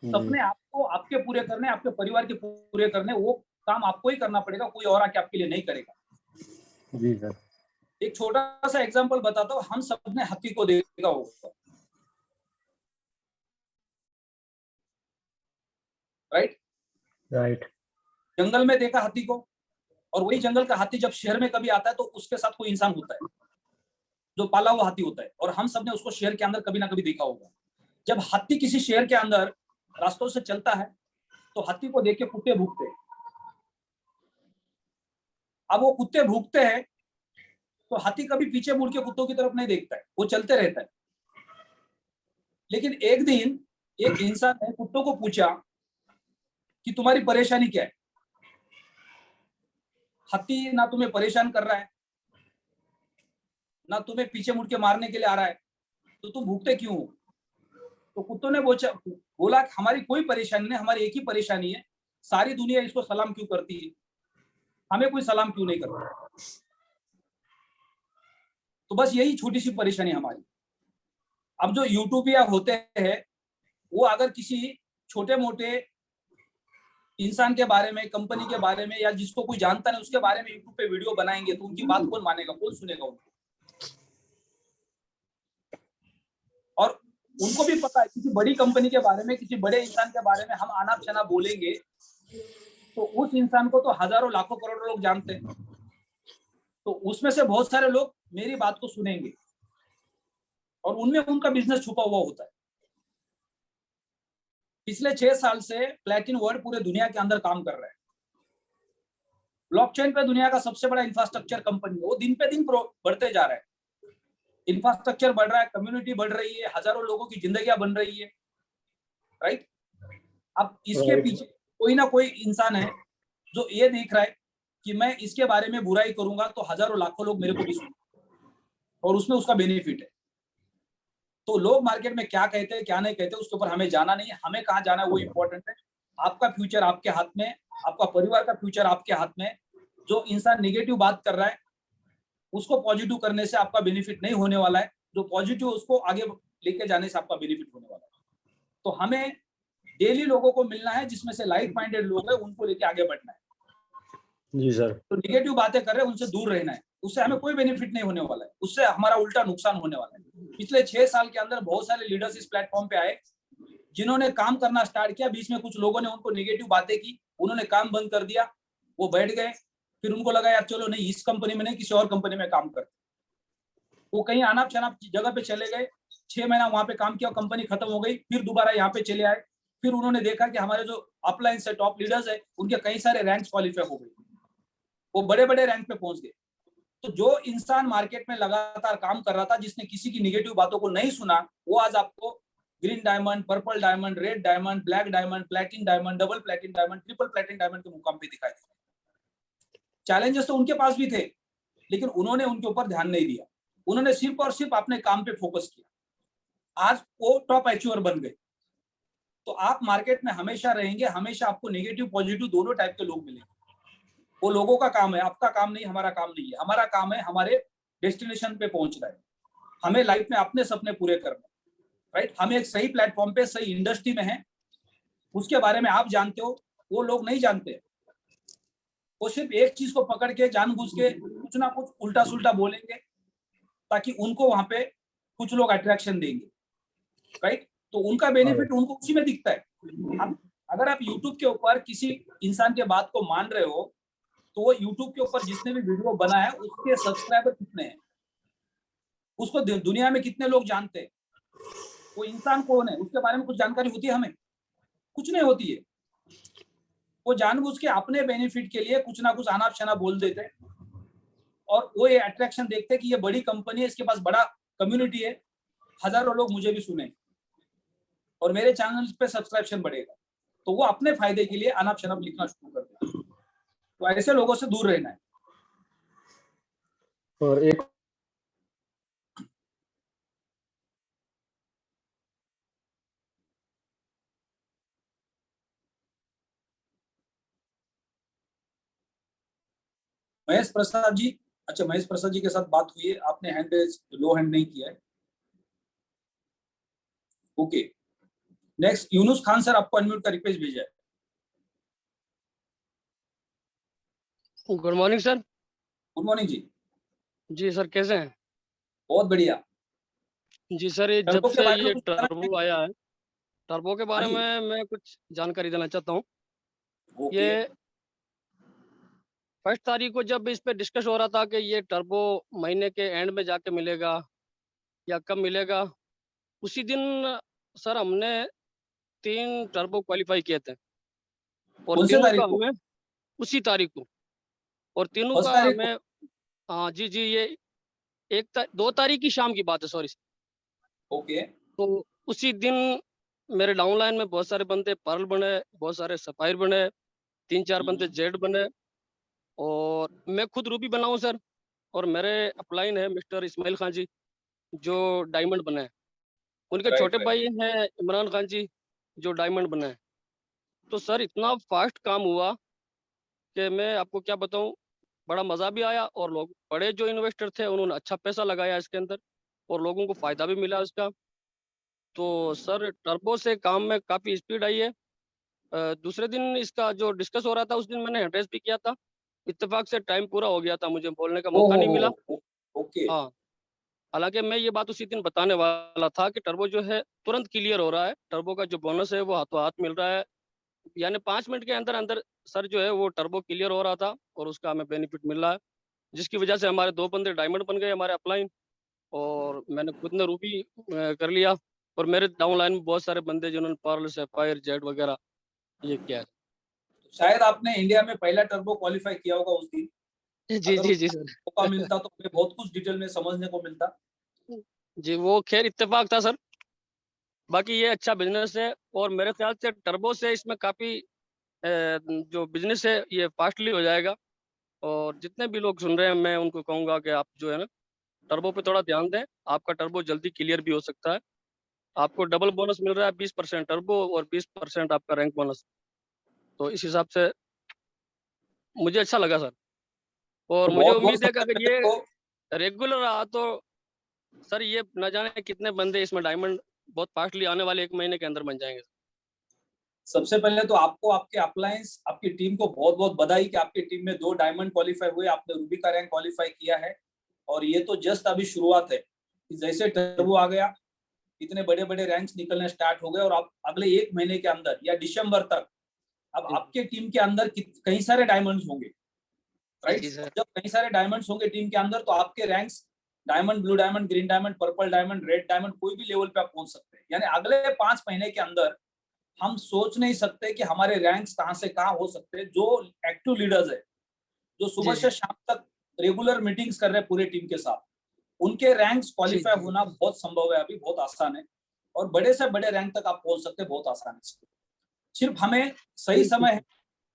सपने आपको आपके पूरे करने, आपके परिवार के पूरे करने, वो काम आपको ही करना पड़ेगा, कोई और आके आपके लिए नहीं करेगा। जी सर। एक छोटा सा एग्जांपल बताता हूँ, हम सबने हाथी को देखा होगा, राइट। राइट। जंगल में देखा हाथी को, और वही जंगल का हाथी जब शहर में कभी आता है तो उसके साथ कोई इंसान होता है जो पाला हुआ हाथी होता है, और हम सबने उसको शहर के अंदर कभी ना कभी देखा होगा। जब हाथी किसी शहर के अंदर रास्तों से चलता है तो हाथी को देख के कुत्ते भूखते हैं। अब वो कुत्ते भूखते हैं तो हाथी कभी पीछे मुड़ के कुत्तों की तरफ नहीं देखता है, वो चलते रहता है। लेकिन एक दिन एक इंसान ने कुत्तों को पूछा कि तुम्हारी परेशानी क्या है। हाथी ना तुम्हें परेशान कर रहा है, ना तुम्हें पीछे मुड़ के मारने के लिए आ रहा है, तो तुम भूखते क्यों हो? तो कुत्तों ने बोला हमारी कोई परेशानी नहीं, हमारी एक ही परेशानी है, सारी दुनिया इसको सलाम क्यों करती है, हमें कोई सलाम क्यों नहीं करता। तो बस यही छोटी सी परेशानी हमारी। अब जो यूट्यूबिया होते हैं वो अगर किसी छोटे मोटे इंसान के बारे में, कंपनी के बारे में, या जिसको कोई जानता नहीं उसके बारे में यूट्यूब पे वीडियो बनाएंगे तो उनकी बात कौन मानेगा, कौन सुनेगा उनको। और उनको भी पता है किसी बड़ी कंपनी के बारे में, किसी बड़े इंसान के बारे में हम अनाप शनाप बोलेंगे तो उस इंसान को तो हजारों लाखों करोड़ों लोग जानते हैं, तो उसमें से बहुत सारे लोग मेरी बात को सुनेंगे और उनमें उनका बिजनेस छुपा हुआ होता है। पिछले 6 साल से प्लेटिन वर्ल्ड पूरे दुनिया के अंदर काम कर रहा है। ब्लॉकचेन पे दुनिया का सबसे बड़ा इंफ्रास्ट्रक्चर कंपनी है, वो दिन पे दिन बढ़ते जा रहा है। इंफ्रास्ट्रक्चर बढ़ रहा है, कम्युनिटी बढ़ रही है, हजारों लोगों की जिंदगियां बन रही है, राइट। अब इसके पीछे कोई ना कोई इंसान है जो ये देख रहा है कि मैं इसके बारे में बुराई करूंगा तो हजारों लाखों लोग मेरे को भी सुनेंगे और उसमें उसका बेनिफिट है। तो लोग मार्केट में क्या कहते हैं क्या नहीं कहते उसके ऊपर हमें जाना नहीं है, हमें कहाँ जाना है वो इम्पोर्टेंट है। आपका फ्यूचर आपके हाथ में, आपका परिवार का फ्यूचर आपके हाथ में। जो इंसान निगेटिव बात कर रहा है उसको पॉजिटिव करने से आपका बेनिफिट नहीं होने वाला है, जो पॉजिटिव उसको आगे लेके जाने से आपका बेनिफिट होने वाला है। तो हमें डेली लोगों को मिलना है जिसमें से लाइक माइंडेड लोग हैं, उनको लेके आगे बढ़ना है। जी सर। तो निगेटिव बातें कर रहे हैं उनसे दूर रहना है, उससे हमें कोई बेनिफिट नहीं होने वाला है, उससे हमारा उल्टा नुकसान होने वाला है। पिछले 6 साल के अंदर बहुत सारे लीडर्स इस प्लेटफॉर्म पे आए जिन्होंने काम करना स्टार्ट किया, बीच में कुछ लोगों ने उनको निगेटिव बातें की, उन्होंने काम बंद कर दिया, वो बैठ गए। फिर उनको लगा यार चलो नहीं इस कंपनी में नहीं किसी और कंपनी में काम करते, वो कहीं अनाप शनाप जगह पे चले गए। 6 महीना वहां पे काम किया, कंपनी खत्म हो गई, फिर दोबारा यहाँ पे चले आए। फिर उन्होंने देखा कि हमारे जो अपलाइन से टॉप लीडर्स है उनके कई सारे रैंक्स क्वालिफाई हो गए, वो बड़े बड़े रैंक पे पहुंच गए। तो जो इंसान मार्केट में लगातार काम कर रहा था, जिसने किसी की निगेटिव बातों को नहीं सुना, वो आज आपको green diamond, purple diamond, red diamond, black diamond, platinum diamond, double platinum diamond, triple platinum diamond के मुकाम पे दिखाई दे। चैलेंजेस तो उनके पास भी थे लेकिन उन्होंने उनके ऊपर ध्यान नहीं दिया, उन्होंने सिर्फ और सिर्फ अपने काम पे फोकस किया। आज वो टॉप अचीवर बन गए। तो आप मार्केट में हमेशा रहेंगे, हमेशा आपको नेगेटिव पॉजिटिव दोनों टाइप के लोग मिलेंगे। वो लोगों का काम है, आपका काम नहीं, हमारा काम नहीं है। हमारा काम है हमारे डेस्टिनेशन पे पहुंचना है, हमें लाइफ में अपने सपने पूरे करने, राइट। हम एक सही प्लेटफॉर्म पे सही इंडस्ट्री में हैं, उसके बारे में आप जानते हो, वो लोग नहीं जानते। वो सिर्फ एक चीज को पकड़ के जानबूझ के कुछ ना कुछ उल्टा सुल्टा बोलेंगे ताकि उनको वहां पे कुछ लोग अट्रैक्शन देंगे, राइट। तो उनका बेनिफिट उनको उसी में दिखता है। अब अगर आप YouTube के ऊपर किसी इंसान के बात को मान रहे हो तो वो YouTube के ऊपर जिसने भी वीडियो बना है उसके सब्सक्राइबर कितने हैं, उसको दुनिया में कितने लोग जानते हैं, वो इंसान कौन है, उसके बारे में कुछ जानकारी होती है हमें? कुछ नहीं होती है। वो जानबूझ के अपने बेनिफिट के लिए कुछ ना कुछ अनाप शनाप बोल देते हैं और वो ये अट्रैक्शन देखते हैं कि ये बड़ी कंपनी है, इसके पास बड़ा कम्युनिटी है, हजारों लोग मुझे भी सुने और मेरे चैनल पे सब्सक्रिप्शन बढ़ेगा, तो वो अपने फायदे के लिए अनाप शनाप लिखना शुरू कर देते हैं। तो ऐसे लोगों से दूर रहना है। और एक महेश प्रसाद जी, अच्छा महेश प्रसाद जी के साथ बात हुई है, आपने हैंड रेज लो हैंड नहीं किया है। Okay, next Yunus Khan sir, आपको अनम्यूट का रिक्वेस्ट भेजा है। Good morning sir. Good morning जी। जी सर, कैसे हैं? बहुत बढ़िया। जी सर, ये जब टर्बो के से बारे में ये कुछ बताना टर्बो आया है, टर्बो के बारे हाँ जी। में मैं कुछ जानकारी देना चाहता हूँ। ओके, ये 1 तारीख को जब इस पे डिस्कस हो रहा था कि ये टर्बो महीने के एंड में जाके मिलेगा या कब मिलेगा, उसी दिन सर हमने 3 टर्बो क्वालिफाई किए थे और कौन से तीनों तारीख का को? हमें उसी तारीख को, और तीनों फर्स्ट का तारीख को? हमें हाँ जी जी, ये 2 तारीख की शाम की बात है, सॉरी। ओके, तो उसी दिन मेरे डाउनलाइन में बहुत सारे बंदे पर्ल बने, बहुत सारे सफायर बने, 3-4 बंदे जेड बने, और मैं खुद रूबी बना हूँ सर। और मेरे अपलाइन है मिस्टर इस्माइल खान जी, जो डायमंड बने हैं। उनके राइट छोटे राइट। भाई हैं इमरान खान जी, जो डायमंड बने हैं। तो सर इतना फास्ट काम हुआ कि मैं आपको क्या बताऊं, बड़ा मज़ा भी आया, और लोग बड़े जो इन्वेस्टर थे उन्होंने अच्छा पैसा लगाया इसके अंदर, और लोगों को फ़ायदा भी मिला उसका। तो सर टर्बो से काम में काफ़ी स्पीड आई है। दूसरे दिन इसका जो डिस्कस हो रहा था, उस दिन मैंने हैंड रेस भी किया था। इत्तेफाक से टाइम पूरा हो गया था, मुझे बोलने का मौका नहीं मिला। ओके, हाँ, हालांकि मैं ये बात उसी दिन बताने वाला था कि टर्बो जो है तुरंत क्लियर हो रहा है। टर्बो का जो बोनस है वो हाथों हाथ मिल रहा है, यानी 5 मिनट के अंदर अंदर सर जो है वो टर्बो क्लियर हो रहा था, और उसका हमें बेनिफिट मिल रहा है, जिसकी वजह से हमारे 2 बंदे डायमंड बन गए, हमारे अपलाइन। और मैंने खुद ने रूबी कर लिया, और मेरे डाउन लाइन में बहुत सारे बंदे जिन्होंने पर्ल सैफायर जेड वगैरह ये किया है। शायद आपने इंडिया में पहला टर्बो क्वालिफाई किया होगा उस दिन। जी अगर जी उस जी सर। मौका मिलता तो हमें बहुत कुछ डिटेल में समझने को मिलता। जी, वो खैर इत्तेफाक था सर। बाकी ये अच्छा बिजनेस है, और मेरे ख्याल से टर्बो से इसमें काफ़ी जो बिजनेस है ये फास्टली हो जाएगा। और जितने भी लोग सुन रहे हैं, मैं उनको कहूँगा कि आप जो है ना टर्बो पे थोड़ा ध्यान दें, आपका टर्बो जल्दी क्लियर भी हो सकता है। आपको डबल बोनस मिल रहा है, 20% टर्बो और 20% आपका रैंक बोनस। तो इस हिसाब से मुझे अच्छा लगा सर, और तो मुझे बहुत बहुत उम्मीद है कि अगर समय ये को रेगुलर रहा तो सर ये न जाने कितने बंदे इसमें डायमंड बहुत फास्टली आने वाले 1 महीने के अंदर बन जाएंगे। सबसे पहले तो आपको, आपके अपलायंस, आपकी टीम को बहुत बहुत बधाई कि आपकी टीम में 2 डायमंड क्वालिफाई हुए, आपने रूबी का रैंक क्वालिफाई किया है। और ये तो जस्ट अभी शुरुआत है, जैसे टर्बो आ गया इतने बड़े बड़े रैंक्स निकलने स्टार्ट हो गए, और आप अगले 1 महीने के अंदर या दिसंबर तक अब आपके टीम के अंदर कई सारे डायमंड्स होंगे, राइट। जी सर। जब कई सारे डायमंड्स होंगे टीम के अंदर, तो आपके ranks diamond, blue diamond, green diamond, purple diamond, red diamond, कोई भी लेवल पे आप पहुंच सकते हैं। यानी अगले 5 महीने के अंदर हम सोच नहीं सकते कि हमारे रैंक्स कहां से कहां हो सकते हैं। जो एक्टिव लीडर्स है, जो सुबह जी से शाम तक रेगुलर मीटिंग्स कर रहे हैं पूरे टीम के साथ, उनके रैंक्स जी क्वालिफाई जी होना बहुत संभव है, अभी बहुत आसान है। और बड़े से बड़े रैंक तक आप पहुंच सकते हैं बहुत आसानी से। सिर्फ हमें सही समय है,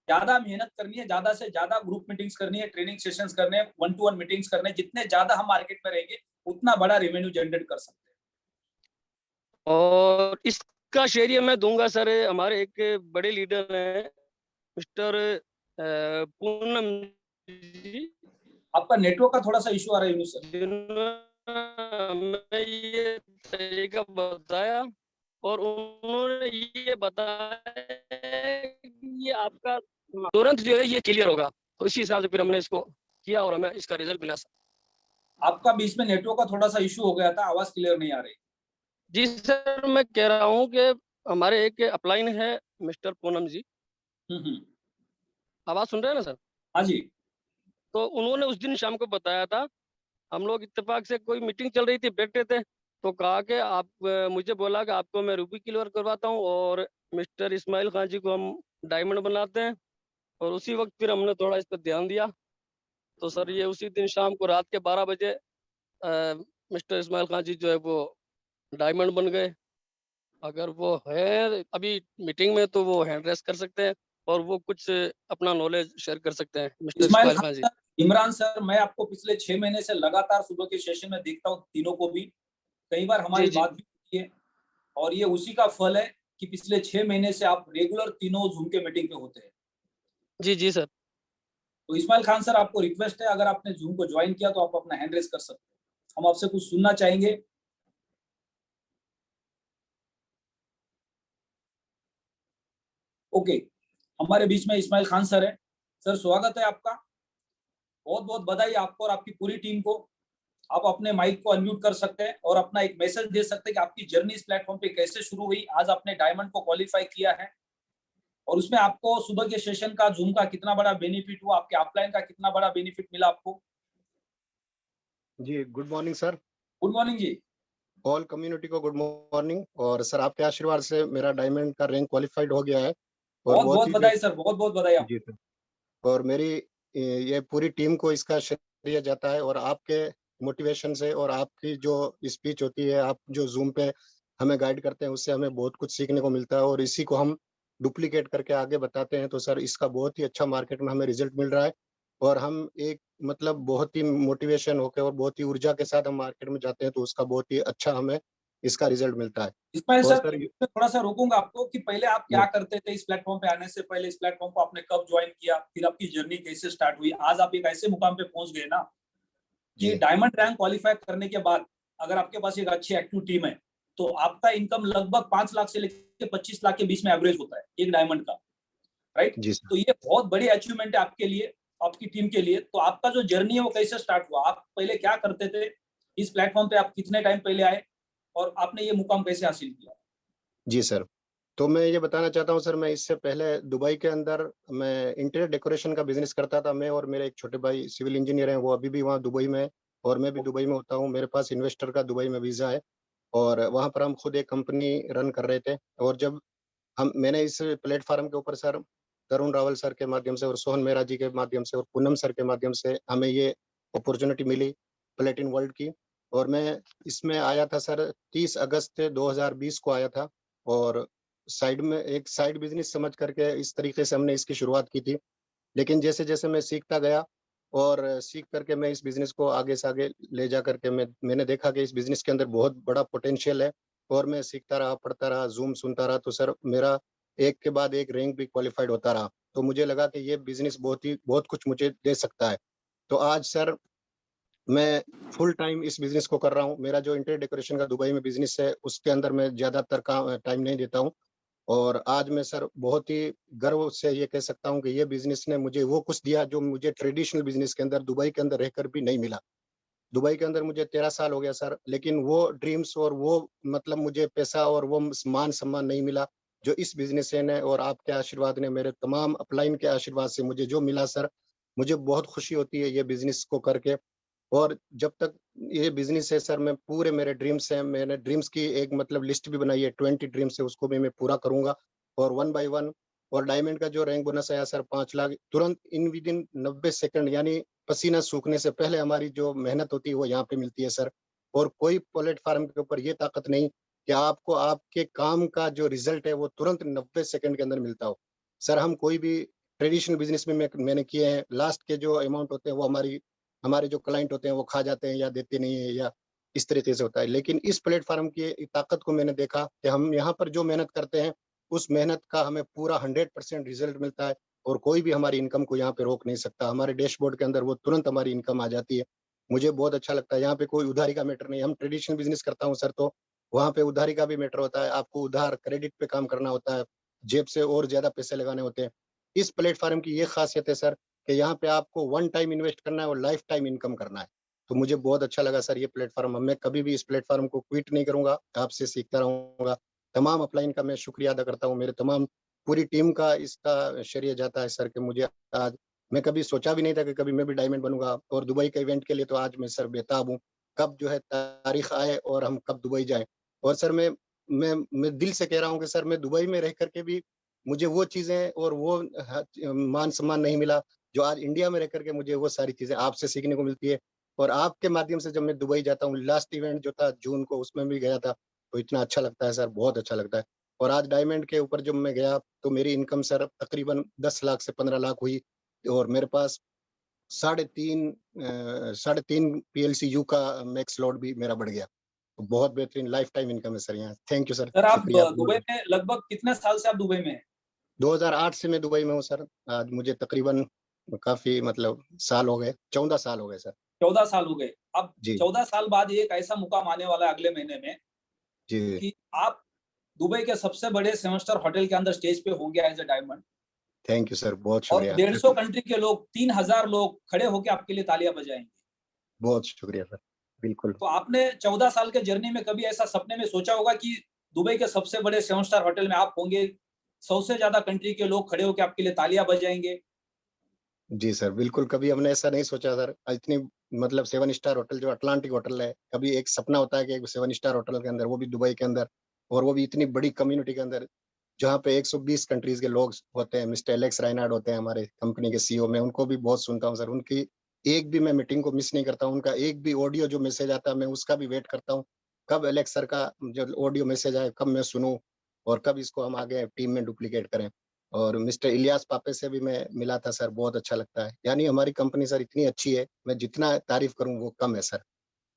ज्यादा मेहनत करनी है, ज्यादा से ज्यादा ग्रुप मीटिंग्स करनी है, ट्रेनिंग सेशंस करने हैं, 1-to-1 मीटिंग्स करने हैं। जितने ज्यादा हम मार्केट में रहेंगे उतना बड़ा रेवेन्यू जनरेट कर सकते हैं। और इसका श्रेय मैं दूंगा सर, हमारे एक बड़े लीडर हैं मिस्टर पूनम जी, आपका नेटवर्क का थोड़ा सा इशू आ रहा है यूनुस सर। जिन्होंने हमें ये तरीका बताया, और उन्होंने ये बताया कि ये आपका तुरंत जो है ये क्लियर होगा। तो इसी हिसाब से फिर हमने इसको किया, और हमें इसका रिजल्ट मिला सर। आपका बीच में नेटवर्क का थोड़ा सा इशू हो गया था, आवाज क्लियर नहीं आ रही। जी सर, मैं कह रहा हूँ कि हमारे एक अपलाइन है मिस्टर पूनम जी, हम्म। आवाज सुन रहे हैं ना सर? हाँ जी। तो उन्होंने उस दिन शाम को बताया था, हम लोग इत्तेफाक से कोई मीटिंग चल रही थी, बैठे थे, तो कहा कि आप मुझे बोला कि आपको मैं रूबी क्लियर करवाता हूँ, और मिस्टर इस्माइल खान जी को हम डायमंड बनाते हैं। और उसी वक्त फिर हमने थोड़ा इस पर ध्यान दिया। तो सर ये उसी दिन शाम को रात के 12 बजे मिस्टर इस्माइल खान जी जो है वो डायमंड बन गए। अगर वो है अभी मीटिंग में तो वो हैंड रेस कर सकते हैं, और वो कुछ अपना नॉलेज शेयर कर सकते हैं मिस्टर इस्माइल इस्माइल खान खान जी। सर, इमरान सर, मैं आपको पिछले 6 महीने से लगातार सुबह के सेशन में देखता हूँ, तीनों को भी कई बार जी हमारी जी बात भी होती है। और ये उसी का फल है कि पिछले 6 महीने से आप रेगुलर तीनों जूम के मीटिंग पे होते हैं। जी जी सर। तो इस्माइल खान सर, आपको रिक्वेस्ट है, अगर आपने जूम को ज्वाइन किया तो आप अपना हैंड रेज कर सकते हैं, हम आपसे कुछ सुनना चाहेंगे। ओके, हमारे बीच में इस्माइल खान सर है। सर, स्वागत है आपका, बहुत बहुत बधाई आपको और आपकी पूरी टीम को। आप अपने माइक को अनम्यूट कर सकते हैं और अपना एक मैसेज दे सकते हैं कि आपकी जर्नी इस प्लेटफॉर्म पे कैसे शुरू हुई, आज आपने डायमंड को क्वालिफाई किया है, और उसमें आपको सुबह के सेशन का जूम का कितना बड़ा बेनिफिट हुआ, आपके अपलाइन का कितना बड़ा बेनिफिट मिला आपको। जी, good morning sir. Good morning जी। ऑल कम्युनिटी को गुड मॉर्निंग। और सर, आपके आशीर्वाद से मेरा डायमंड का रैंक क्वालिफाइड हो गया है और बहुत बहुत ही बधाई सर, बहुत बहुत बधाई आपको। जी सर। और मेरी ये पूरी टीम को इसका श्रेय जाता है, और आपके मोटिवेशन से और आपकी जो स्पीच होती है, आप जो जूम पे हमें गाइड करते हैं, उससे हमें बहुत कुछ सीखने को मिलता है और इसी को हम डुप्लीकेट करके आगे बताते हैं। तो सर, इसका बहुत ही अच्छा मार्केट में हमें रिजल्ट मिल रहा है और हम एक मतलब बहुत ही मोटिवेशन होकर और बहुत ही ऊर्जा के साथ हम मार्केट में जाते हैं, तो उसका बहुत ही अच्छा हमें इसका रिजल्ट मिलता है। इस्माइल और सर, सर मैं थोड़ा सा रोकूंगा आपको कि पहले आप क्या करते थे इस प्लेटफॉर्म पे आने से पहले, इस प्लेटफॉर्म को आपने कब ज्वाइन किया, फिर आपकी जर्नी कैसे स्टार्ट हुई, आज आप एक ऐसे मुकाम पे पहुंच गए ना कि डायमंड रैंक क्वालिफाई करने के बाद अगर आपके पास एक अच्छी एक्टिव टीम है तो आपका इनकम लगभग 5 लाख से लेकर 25 लाख के बीच में एवरेज होता है एक डायमंड का, राइट। जी सर। तो ये बहुत बड़ी अचीवमेंट है आपके लिए, आपकी टीम के लिए। तो आपका जो जर्नी है वो कैसे स्टार्ट हुआ, आप पहले क्या करते थे, इस प्लेटफॉर्म पे आप कितने टाइम पहले आए और आपने ये मुकाम कैसे हासिल किया। जी सर, तो मैं ये बताना चाहता हूँ सर, मैं इससे पहले दुबई के अंदर मैं इंटीरियर डेकोरेशन का बिजनेस करता था। मैं और मेरे एक छोटे भाई सिविल इंजीनियर हैं, वो अभी भी वहाँ दुबई में है और मैं भी दुबई में होता हूँ। मेरे पास इन्वेस्टर का दुबई में वीज़ा है और वहाँ पर हम खुद एक कंपनी रन कर रहे थे। और जब मैंने इस प्लेटफॉर्म के ऊपर सर तरुण रावल सर के माध्यम से और सोहन मेहरा जी के माध्यम से और पूनम सर के माध्यम से हमें ये अपॉर्चुनिटी मिली प्लेटिन वर्ल्ड की, और मैं इसमें आया था सर 30 अगस्त 2020 को आया था। और साइड में एक साइड बिजनेस समझ करके इस तरीके से हमने इसकी शुरुआत की थी। लेकिन जैसे-जैसे मैं सीखता गया और सीख करके मैं इस बिज़नेस को आगे से आगे ले जा करके मैंने देखा कि इस बिज़नेस के अंदर बहुत बड़ा पोटेंशियल है और मैं सीखता रहा, पढ़ता रहा, ज़ूम सुनता रहा, तो सर मेरा एक के बाद एक रैंक भी क्वालिफ़ाइड होता रहा। तो मुझे लगा कि ये बिज़नेस बहुत कुछ मुझे दे सकता है। तो आज सर मैं फुल टाइम इस बिज़नेस को कर रहा हूँ। मेरा जो इंटीरियर डेकोरेशन का दुबई में बिज़नेस है, उसके अंदर मैं ज़्यादातर टाइम नहीं देता हूँ। और आज मैं सर बहुत ही गर्व से ये कह सकता हूँ कि ये बिज़नेस ने मुझे वो कुछ दिया जो मुझे ट्रेडिशनल बिज़नेस के अंदर दुबई के अंदर रहकर भी नहीं मिला। दुबई के अंदर मुझे 13 साल हो गया सर, लेकिन वो ड्रीम्स और वो मतलब मुझे पैसा और वो मान-सम्मान नहीं मिला, जो इस बिज़नेस से ने और आपके आशीर्वाद ने, मेरे तमाम अपलाइन के आशीर्वाद से मुझे जो मिला सर, मुझे बहुत खुशी होती है ये बिज़नेस को करके। और जब तक ये बिज़नेस है सर, मैं पूरे मेरे ड्रीम्स हैं, मैंने ड्रीम्स की एक मतलब लिस्ट भी बनाई है, 20 ड्रीम्स है, उसको भी मैं पूरा करूँगा और वन बाय वन। और डायमंड का जो रैंक बोनस आया सर 5 लाख, तुरंत इन विदिन 90 सेकंड, यानी पसीना सूखने से पहले हमारी जो मेहनत होती है वो यहाँ पे मिलती है सर। और कोई प्लेटफ़ॉर्म के ऊपर ये ताकत नहीं कि आपको आपके काम का जो रिज़ल्ट है वो तुरंत 90 सेकंड के अंदर मिलता हो। सर, हम कोई भी ट्रेडिशनल बिज़नेस में मैंने किए हैं, लास्ट के जो अमाउंट होते हैं वो हमारे जो क्लाइंट होते हैं वो खा जाते हैं या देते नहीं है या इस तरीके से होता है। लेकिन इस प्लेटफ़ॉर्म की ताकत को मैंने देखा कि हम यहाँ पर जो मेहनत करते हैं, उस मेहनत का हमें पूरा 100% रिज़ल्ट मिलता है और कोई भी हमारी इनकम को यहाँ पे रोक नहीं सकता। हमारे डैशबोर्ड के अंदर वो तुरंत हमारी इनकम आ जाती है। मुझे बहुत अच्छा लगता है, यहाँ पे कोई उधारी का मैटर नहीं है। हम ट्रेडिशनल बिज़नेस करता हूँ सर, तो वहाँ पे उधारी का भी मैटर होता है। आपको उधार क्रेडिट पे काम करना होता है, जेब से और ज़्यादा पैसे लगाने होते हैं। इस प्लेटफ़ॉर्म की ये ख़ासियत है सर कि यहाँ पे आपको वन टाइम इन्वेस्ट करना है और लाइफ टाइम इनकम करना है। तो मुझे बहुत अच्छा लगा सर ये प्लेटफ़ॉर्म। मैं कभी भी इस प्लेटफ़ॉर्म को क्विट नहीं करूँगा, आपसे सीखता रहूँगा। तमाम अपलाइन का मैं शुक्रिया अदा करता हूँ। मेरे तमाम पूरी टीम का इसका श्रेय जाता है सर कि मुझे आज, मैं कभी सोचा भी नहीं था कि कभी मैं भी डायमंड बनूँगा और दुबई के इवेंट के लिए तो आज मैं सर बेताब हूँ। कब जो है तारीख़ आए और हम कब दुबई जाएँ। और सर मैं दिल से कह रहा हूँ कि सर मैं दुबई में रह कर के भी मुझे वो चीज़ें और वो मान-सम्मान नहीं मिला, जो आज इंडिया में रह कर के मुझे वो सारी चीज़ें आपसे सीखने को मिलती है। और आपके माध्यम से जब मैं दुबई जाता हूँ, लास्ट इवेंट जो था जून को उसमें भी गया था, तो इतना अच्छा लगता है सर, बहुत अच्छा लगता है। और आज डायमंड के ऊपर जब मैं गया तो मेरी इनकम सर तकरीबन 10 लाख से 15 लाख हुई और मेरे पास साढ़े 3 पीएलसीयू का मैक्स लॉट भी मेरा बढ़ गया। तो बहुत बेहतरीन लाइफ टाइम इनकम है सर यहाँ। थैंक यू सर, सर, आप शुक्रिया। दुबई में लगभग कितने साल से आप दुबई में हैं। 2008 से मैं दुबई में हूँ सर। आज मुझे तकरीबन काफी मतलब साल हो गए, 14 साल हो गए सर। 14 साल हो गए। अब जी 14 साल बाद एक ऐसा मुकाम आने वाला है अगले महीने में जी कि आप दुबई के सबसे बड़े 7 स्टार होटल के अंदर स्टेज पे होंगे as a diamond, thank you sir, बहुत और शुक्रिया। 150 कंट्री के लोग, 3000 लोग खड़े होकर आपके लिए तालियां बजाएंगे। बहुत शुक्रिया सर, बिल्कुल। तो आपने 14 साल के जर्नी में कभी ऐसा सपने में सोचा होगा कि दुबई के सबसे बड़े 7 स्टार होटल में आप होंगे, 100 से ज्यादा कंट्री के लोग खड़े होकर आपके लिए तालियां बजाएंगे? जी सर, बिल्कुल कभी हमने ऐसा नहीं सोचा सर। इतनी मतलब 7 स्टार होटल जो अटलांटिक होटल है, कभी एक सपना होता है कि एक 7 स्टार होटल के अंदर, वो भी दुबई के अंदर, और वो भी इतनी बड़ी कम्युनिटी के अंदर, जहाँ पे 120 कंट्रीज के लोग होते हैं। मिस्टर एलेक्स राइनार्ड होते हैं हमारे कंपनी के सीईओ, मैं उनको भी बहुत सुनता हूँ सर। उनकी एक भी मैं मीटिंग को मिस नहीं करता हूँ। उनका एक भी ऑडियो जो मैसेज आता है, मैं उसका भी वेट करता हूँ। कब एलेक्स सर का जो ऑडियो मैसेज आए, कब मैं सुनूँ और कब इसको हम आगे टीम में डुप्लीकेट करें। और मिस्टर इलियास पापे से भी मैं मिला था सर, बहुत अच्छा लगता है। यानी हमारी कंपनी सर इतनी अच्छी है, मैं जितना तारीफ करूँ वो कम है सर।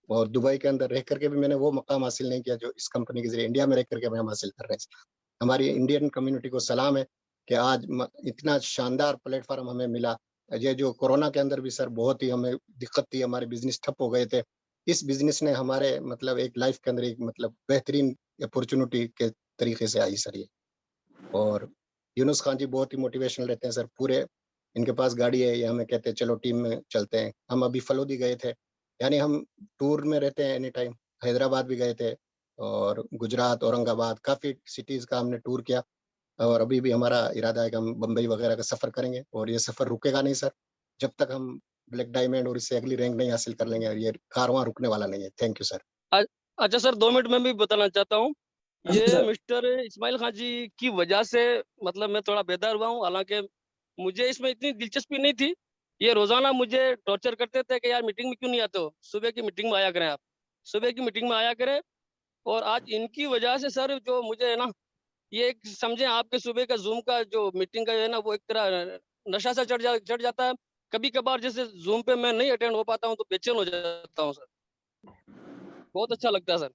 और दुबई के अंदर रह करके भी मैंने वो मकाम हासिल नहीं किया जो इस कंपनी के ज़रिए इंडिया में रह करके हम हासिल कर रहे हैं सर। हमारी इंडियन कम्युनिटी को सलाम है कि आज इतना शानदार प्लेटफॉर्म हमें मिला। ये जो कोरोना के अंदर भी सर बहुत ही हमें दिक्कत थी, हमारे बिजनेस ठप हो गए थे। इस बिजनेस ने हमारे मतलब एक लाइफ के अंदर एक मतलब बेहतरीन अपॉर्चुनिटी के तरीके से आई सर ये। और यूनुस खान जी बहुत ही मोटिवेशनल रहते हैं सर। पूरे इनके पास गाड़ी है, ये हमें कहते हैं चलो टीम में चलते हैं। हम अभी फलोदी गए थे, यानी हम टूर में रहते हैं एनी टाइम। हैदराबाद भी गए थे और गुजरात, औरंगाबाद, काफ़ी सिटीज़ का हमने टूर किया। और अभी भी हमारा इरादा है कि हम बम्बई वगैरह का सफ़र करेंगे, और ये सफ़र रुकेगा नहीं सर, जब तक हम ब्लैक डायमंड और इससे अगली रैंक नहीं हासिल कर लेंगे। और ये कारवां रुकने वाला नहीं है। Thank you sir. अच्छा सर, 2 मिनट में भी बताना चाहता हूँ। जी ये सर। मिस्टर इस्माइल खान जी की वजह से मतलब मैं थोड़ा बेदार हुआ हूँ। हालांकि मुझे इसमें इतनी दिलचस्पी नहीं थी। ये रोजाना मुझे टॉर्चर करते थे कि यार मीटिंग में क्यों नहीं आते हो, सुबह की मीटिंग में आया करें, आप सुबह की मीटिंग में आया करें। और आज इनकी वजह से सर जो मुझे है ना, ये एक समझे आपके सुबह का जूम का जो मीटिंग का है ना, वो एक तरह नशा सा चढ़ जाता है। कभी कभार जैसे जूम पे मैं नहीं अटेंड हो पाता हूँ तो बेचैन हो जाता हूँ सर। बहुत अच्छा लगता है सर।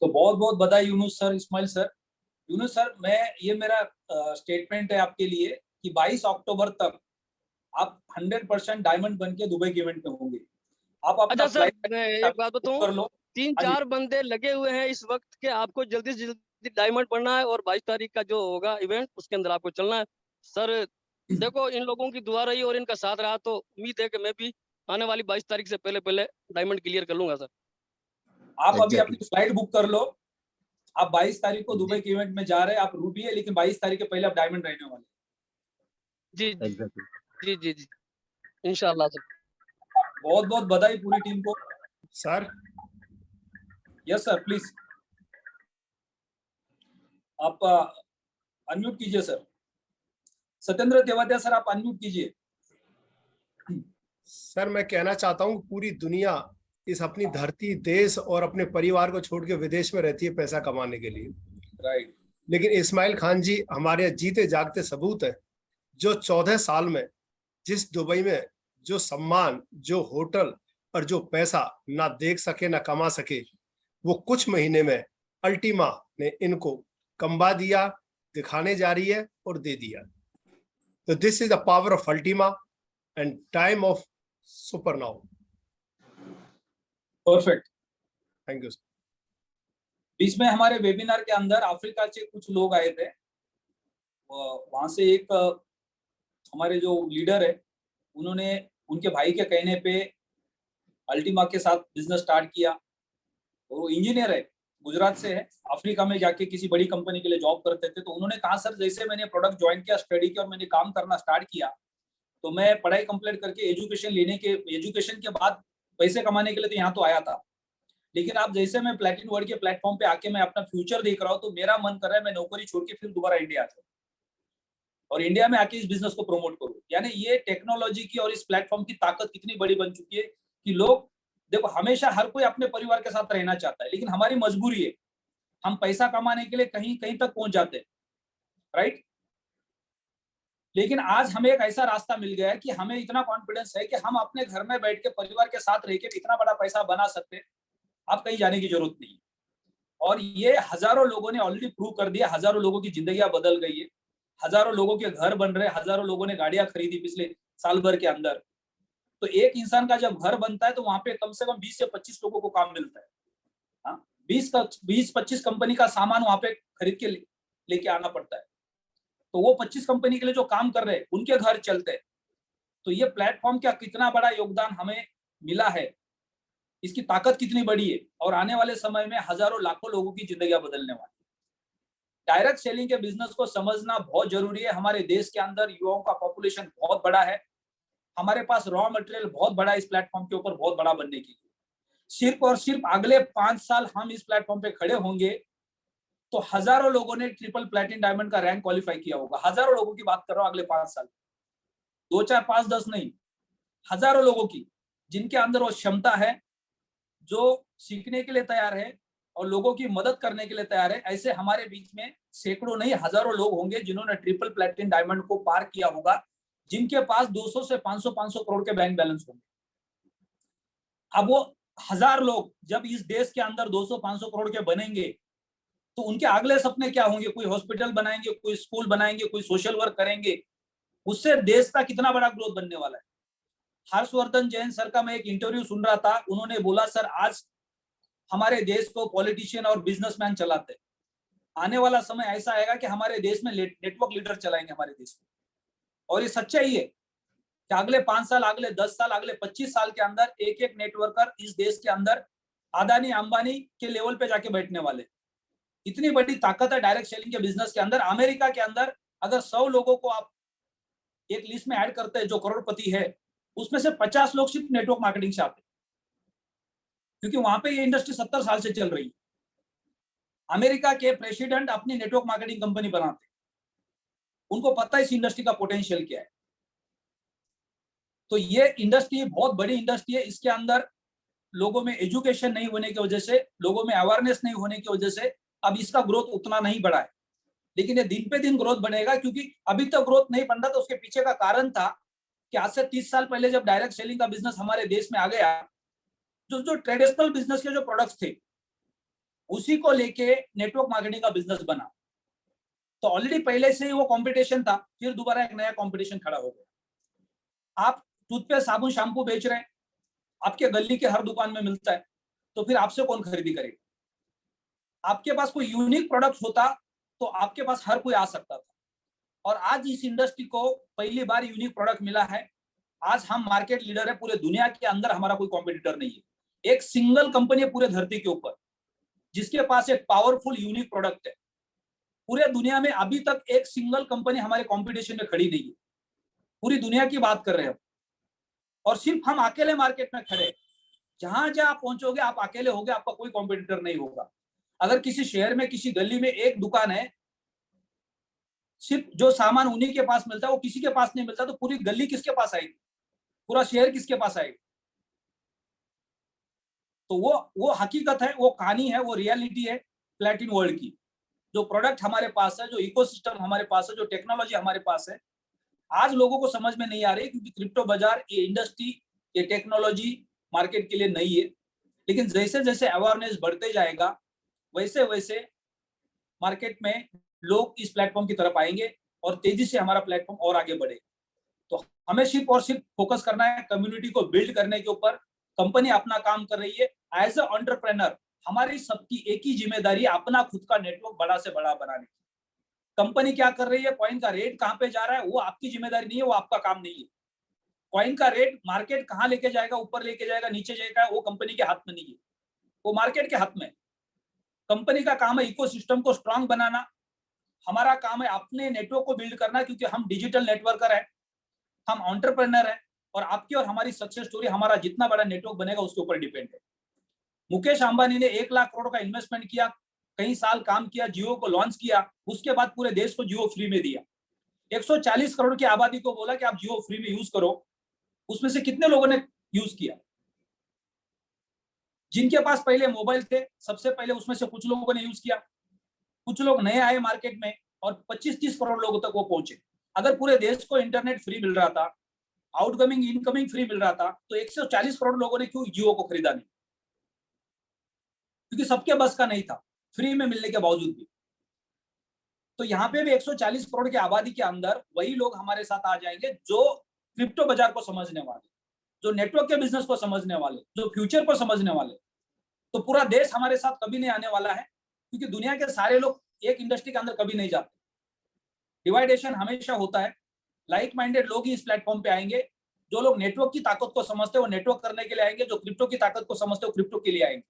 तो बहुत बहुत बधाई Yunus sir, Ismail sir. Yunus sir, मैं ये मेरा स्टेटमेंट है आपके लिए कि 22 अक्टूबर तक आप 100% डायमंड बन के दुबई के इवेंट में होंगे। आप अपना अच्छा सर, फ्लाइट मैं एक बात बुक बताऊं, कर लो। हाँ जी। 3-4 बंदे लगे हुए हैं इस वक्त के, आपको जल्दी से जल्दी डायमंड बनना है और 22 तारीख का जो होगा इवेंट उसके अंदर आपको चलना है सर। देखो, इन लोगों की दुआ रही और इनका साथ रहा तो उम्मीद है कि मैं भी आने वाली 22 तारीख से पहले पहले डायमंड क्लियर कर लूंगा सर। आप अभी एग्जैक्टली अपनी फ्लाइट बुक कर लो। आप 22 तारीख को दुबई के इवेंट में जा रहे हैं, आप रूबी है, लेकिन 22 तारीख के पहले आप डायमंड रहने वाले। जी जी एग्जैक्टली जी जी जी, इंशाल्लाह सर। बहुत बहुत बधाई पूरी टीम को। सर यस सर, प्लीज आप अनम्यूट कीजिए सर। सत्येंद्र तेवातिया सर, आप अनम्यूट कीजिए। सर मैं कहना चाहता हूँ पूरी दुनिया इस अपनी धरती, देश और अपने परिवार को छोड़ के विदेश में रहती है पैसा कमाने के लिए, राइट। लेकिन इस्माइल खान जी हमारे जीते जागते सबूत है। जो 14 साल में जिस दुबई में जो सम्मान, जो होटल और जो पैसा ना देख सके ना कमा सके, वो कुछ महीने में अल्टीमा ने इनको कमा दिया, दिखाने जा रही है और दे दिया। तो this is the power of Ultima and time of super now. Perfect. Thank you. बीच में हमारे वेबिनार के अंदर अफ्रीका से कुछ लोग आए थे। वहां से एक हमारे जो लीडर है, उन्होंने उनके भाई के कहने पे अल्टीमा के साथ बिजनेस स्टार्ट किया। और वो इंजीनियर है, गुजरात से है, अफ्रीका में जाके किसी बड़ी कंपनी के लिए जॉब करते थे। तो उन्होंने कहा सर, जैसे मैंने प्रोडक्ट ज्वाइन किया, स्टडी किया और मैंने काम करना स्टार्ट किया, तो मैं पढ़ाई कंप्लीट करके एजुकेशन के बाद पैसे कमाने के लिए तो यहाँ तो आया था, लेकिन आप जैसे मैं प्लेटिन वर्ल्ड के प्लेटफॉर्म पे आके मैं अपना फ्यूचर देख रहा हूँ, तो मेरा मन कर रहा है मैं नौकरी छोड़ के फिर दोबारा इंडिया आ जाऊँ और इंडिया में आके इस बिजनेस को प्रमोट करूँ। यानी ये टेक्नोलॉजी की और इस प्लेटफॉर्म की ताकत कितनी बड़ी बन चुकी है कि लोग, देखो, हमेशा हर कोई अपने परिवार के साथ रहना चाहता है, लेकिन हमारी मजबूरी है, हम पैसा कमाने के लिए कहीं कहीं तक पहुंच जाते हैं, राइट। लेकिन आज हमें एक ऐसा रास्ता मिल गया है कि हमें इतना कॉन्फिडेंस है कि हम अपने घर में बैठ के परिवार के साथ रह के इतना बड़ा पैसा बना सकते हैं। आप कहीं जाने की जरूरत नहीं। और ये हजारों लोगों ने ऑलरेडी प्रूव कर दिया, हजारों लोगों की जिंदगियां बदल गई है। हजारों लोगों के घर बन रहे, हजारों लोगों ने गाड़ियां खरीदी पिछले साल भर के अंदर। तो एक इंसान का जब घर बनता है तो वहां पे कम से कम 20 से 25 लोगों को काम मिलता है। 20-25 कंपनी का सामान वहां पे खरीद के लेके आना पड़ता है। तो वो 25 कंपनी के लिए जो काम कर रहे हैं उनके घर चलते हैं। तो ये प्लेटफॉर्म का कितना बड़ा योगदान हमें मिला है, इसकी ताकत कितनी बड़ी है, और आने वाले समय में हजारों लाखों लोगों की जिंदगियां बदलने वाली। डायरेक्ट सेलिंग के बिजनेस को समझना बहुत जरूरी है। हमारे देश के अंदर युवाओं का पॉपुलेशन बहुत बड़ा है, हमारे पास रॉ मटेरियल बहुत बड़ा है इस प्लेटफॉर्म के ऊपर बहुत बड़ा बनने के लिए। सिर्फ और सिर्फ अगले 5 साल हम इस प्लेटफॉर्म पे खड़े होंगे तो हजारों लोगों ने ट्रिपल प्लेटिनम डायमंड का रैंक क्वालिफाई किया होगा। हजारों लोगों की बात कर रहा हूं अगले 5 साल, 2 4 5 10 नहीं, हजारों लोगों की, जिनके अंदर वो क्षमता है, जो सीखने के लिए तैयार है और लोगों की मदद करने के लिए तैयार है। ऐसे हमारे बीच में सैकड़ों नहीं हजारों लोग होंगे जिन्होंने ट्रिपल प्लेटिनम डायमंड को पार किया होगा, जिनके पास 200 से 500 करोड़ के बैंक बैलेंस होंगे। अब वो 1000 लोग जब इस देश के अंदर 200-500 करोड़ के बनेंगे तो उनके अगले सपने क्या होंगे? कोई हॉस्पिटल बनाएंगे, कोई स्कूल बनाएंगे, कोई सोशल वर्क करेंगे। उससे देश का कितना बड़ा ग्रोथ बनने वाला है। हर्षवर्धन जैन सर का मैं एक इंटरव्यू सुन रहा था, उन्होंने बोला सर आज हमारे देश को पॉलिटिशियन और बिजनेसमैन चलाते, आने वाला समय ऐसा आएगा कि हमारे देश में नेटवर्क लीडर चलाएंगे हमारे देश में। और ये सच्चाई है कि अगले 5 साल, अगले 10 साल, अगले 25 साल के अंदर एक एक नेटवर्कर इस देश के अंदर अदानी अंबानी के लेवल पे जाके बैठने वाले। इतनी बड़ी ताकत है डायरेक्ट सेलिंग के बिजनेस के अंदर। अमेरिका के अंदर अगर 100 लोगों को आप एक लिस्ट में ऐड करते हैं जो करोड़पति है, उसमें से 50 लोग सिर्फ नेटवर्क मार्केटिंग से आते हैं, क्योंकि वहां पे ये इंडस्ट्री 70 साल से चल रही है। अमेरिका के प्रेसिडेंट अपनी नेटवर्क मार्केटिंग कंपनी बनाते हैं, उनको पता है इस इंडस्ट्री का पोटेंशियल क्या है। तो ये इंडस्ट्री बहुत बड़ी इंडस्ट्री है। इसके अंदर लोगों में एजुकेशन नहीं होने की वजह से, लोगों में अवेयरनेस नहीं होने की वजह से अब इसका ग्रोथ उतना नहीं बढ़ा है, लेकिन ये दिन पे दिन ग्रोथ बनेगा। क्योंकि अभी तक ग्रोथ नहीं बन रहा था, उसके पीछे का कारण था कि आज से 30 साल पहले जब डायरेक्ट सेलिंग का बिजनेस हमारे देश में आ गया, जो ट्रेडिशनल बिजनेस के जो प्रोडक्ट्स थे उसी को लेके नेटवर्क मार्केटिंग का बिजनेस बना। तो ऑलरेडी पहले से ही वो कंपटीशन था, फिर दोबारा एक नया कंपटीशन खड़ा हो गया। आप टूथपेस्ट, साबुन, शैम्पू बेच रहे हैं, आपके गली के हर दुकान में मिलता है, तो फिर आपसे कौन खरीदी करेगा? आपके पास कोई यूनिक प्रोडक्ट होता तो आपके पास हर कोई आ सकता था। और आज इस इंडस्ट्री को पहली बार यूनिक प्रोडक्ट मिला है। आज हम मार्केट लीडर है पूरे दुनिया के अंदर, हमारा कोई कॉम्पिटिटर नहीं है। एक सिंगल कंपनी है पूरे धरती के ऊपर जिसके पास एक पावरफुल यूनिक प्रोडक्ट है। पूरे दुनिया में अभी तक एक सिंगल कंपनी हमारे कंपटीशन में खड़ी नहीं है। पूरी दुनिया की बात कर रहे हैं और सिर्फ हम अकेले मार्केट में खड़े। जहां जहां आप पहुंचोगे आप अकेले होगे, आपका कोई कॉम्पिटिटर नहीं होगा। अगर किसी शहर में किसी गली में एक दुकान है, सिर्फ जो सामान उन्हीं के पास मिलता है, वो किसी के पास नहीं मिलता, तो पूरी गली किसके पास आएगी? पूरा शहर किसके पास आएगा? तो वो हकीकत है, वो कहानी है, वो रियलिटी है प्लेटिनम वर्ल्ड की। जो प्रोडक्ट हमारे पास है, जो इकोसिस्टम हमारे पास है, जो टेक्नोलॉजी हमारे पास है, आज लोगों को समझ में नहीं आ रही, क्योंकि क्रिप्टो बाजार, ये इंडस्ट्री, ये टेक्नोलॉजी मार्केट के लिए नहीं है। लेकिन जैसे जैसे अवेयरनेस बढ़ते जाएगा वैसे वैसे मार्केट में लोग इस प्लेटफॉर्म की तरफ आएंगे और तेजी से हमारा प्लेटफॉर्म और आगे बढ़ेगा। तो हमें सिर्फ और सिर्फ फोकस करना है कम्युनिटी को बिल्ड करने के ऊपर। कंपनी अपना काम कर रही है। एज अ एंटरप्रेन्योर हमारी सबकी एक ही जिम्मेदारी है, अपना खुद का नेटवर्क बड़ा से बड़ा बनाने की। कंपनी क्या कर रही है, कॉइन का रेट कहां पे जा रहा है, वो आपकी जिम्मेदारी नहीं है, वो आपका काम नहीं है। कॉइन का रेट मार्केट कहां लेके जाएगा, ऊपर लेके जाएगा, नीचे जाएगा, वो कंपनी के हाथ में नहीं है, वो मार्केट के हाथ में। कंपनी का काम है इकोसिस्टम को स्ट्रांग बनाना। हमारा काम है अपने नेटवर्क को बिल्ड करना, क्योंकि हम डिजिटल नेटवर्कर है, हम एंटरप्रेन्योर है, और आपकी और हमारी सक्सेस स्टोरी हमारा जितना बड़ा नेटवर्क बनेगा उसके ऊपर डिपेंड है। मुकेश अंबानी ने 1 लाख करोड़ का इन्वेस्टमेंट किया, कई साल काम किया, जियो को लॉन्च किया, उसके बाद पूरे देश को जियो फ्री में दिया। 140 करोड़ की आबादी को बोला कि आप जियो फ्री में यूज करो। उसमें से कितने लोगों ने यूज किया? जिनके पास पहले मोबाइल थे, सबसे पहले उसमें से कुछ लोगों ने यूज किया, कुछ लोग नए आए मार्केट में और 25-30 करोड़ लोगों तक वो पहुंचे। अगर पूरे देश को इंटरनेट फ्री मिल रहा था, आउटगोइंग इनकमिंग फ्री मिल रहा था, तो 140 करोड़ लोगों ने क्यों जियो को खरीदा नहीं? क्योंकि सबके बस का नहीं था, फ्री में मिलने के बावजूद भी। तो यहाँ पे भी 140 करोड़ की आबादी के अंदर वही लोग हमारे साथ आ जाएंगे जो क्रिप्टो बाजार को समझने वाले, जो नेटवर्क के बिजनेस को समझने वाले, जो फ्यूचर को समझने वाले। तो पूरा देश हमारे साथ कभी नहीं आने वाला है, क्योंकि दुनिया के सारे लोग एक इंडस्ट्री के अंदर कभी नहीं जाते। डिवाइडेशन हमेशा होता है। लाइक माइंडेड लोग ही इस प्लेटफॉर्म पे आएंगे। जो लोग नेटवर्क की ताकत को समझते हैं वो नेटवर्क करने के लिए आएंगे, जो क्रिप्टो की ताकत को समझते हैं वो क्रिप्टो के लिए आएंगे,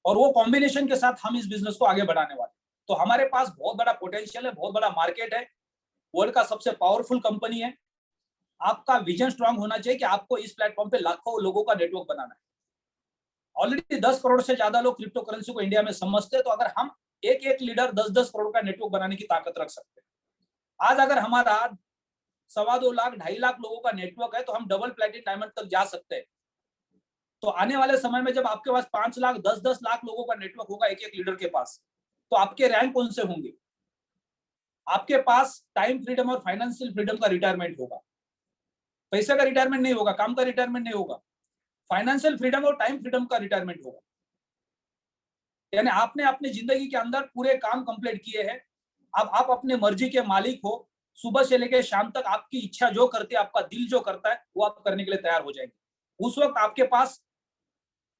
और वो कॉम्बिनेशन के साथ हम इस बिजनेस को आगे बढ़ाने वाले। तो हमारे पास बहुत बड़ा पोटेंशियल है, बहुत बड़ा मार्केट है, वर्ल्ड का सबसे पावरफुल कंपनी है। आपका विजन स्ट्रांग होना चाहिए कि आपको इस प्लेटफॉर्म पे लाखों लोगों का नेटवर्क बनाना है। ऑलरेडी 10 करोड़ से ज्यादा लोग क्रिप्टो करेंसी को इंडिया में समझते हैं, तो अगर हम एक एक लीडर 10-10 करोड़ का नेटवर्क बनाने की ताकत रख सकते हैं। आज अगर हमारा 2.25 लाख 2.5 लाख लोगों का नेटवर्क है तो हम डबल प्लेटिनम डायमंड तक जा सकते हैं। तो आने वाले समय में जब आपके पास 5 लाख 10-10 लाख लोगों का नेटवर्क होगा एक एक लीडर के पास, तो आपके रैंक कौन से होंगे? आपके पास टाइम फ्रीडम और फाइनेंशियल फ्रीडम का रिटायरमेंट होगा। पैसे का रिटायरमेंट नहीं होगा, काम का रिटायरमेंट नहीं होगा, फाइनेंशियल फ्रीडम और टाइम फ्रीडम का रिटायरमेंट होगा। यानी आपने अपनी जिंदगी के अंदर पूरे काम कंप्लीट किए हैं। अब आप अपने मर्जी के मालिक हो। सुबह से लेकर शाम तक आपकी इच्छा जो करती है, आपका दिल जो करता है वो आप करने के लिए तैयार हो जाएंगे। उस वक्त आपके पास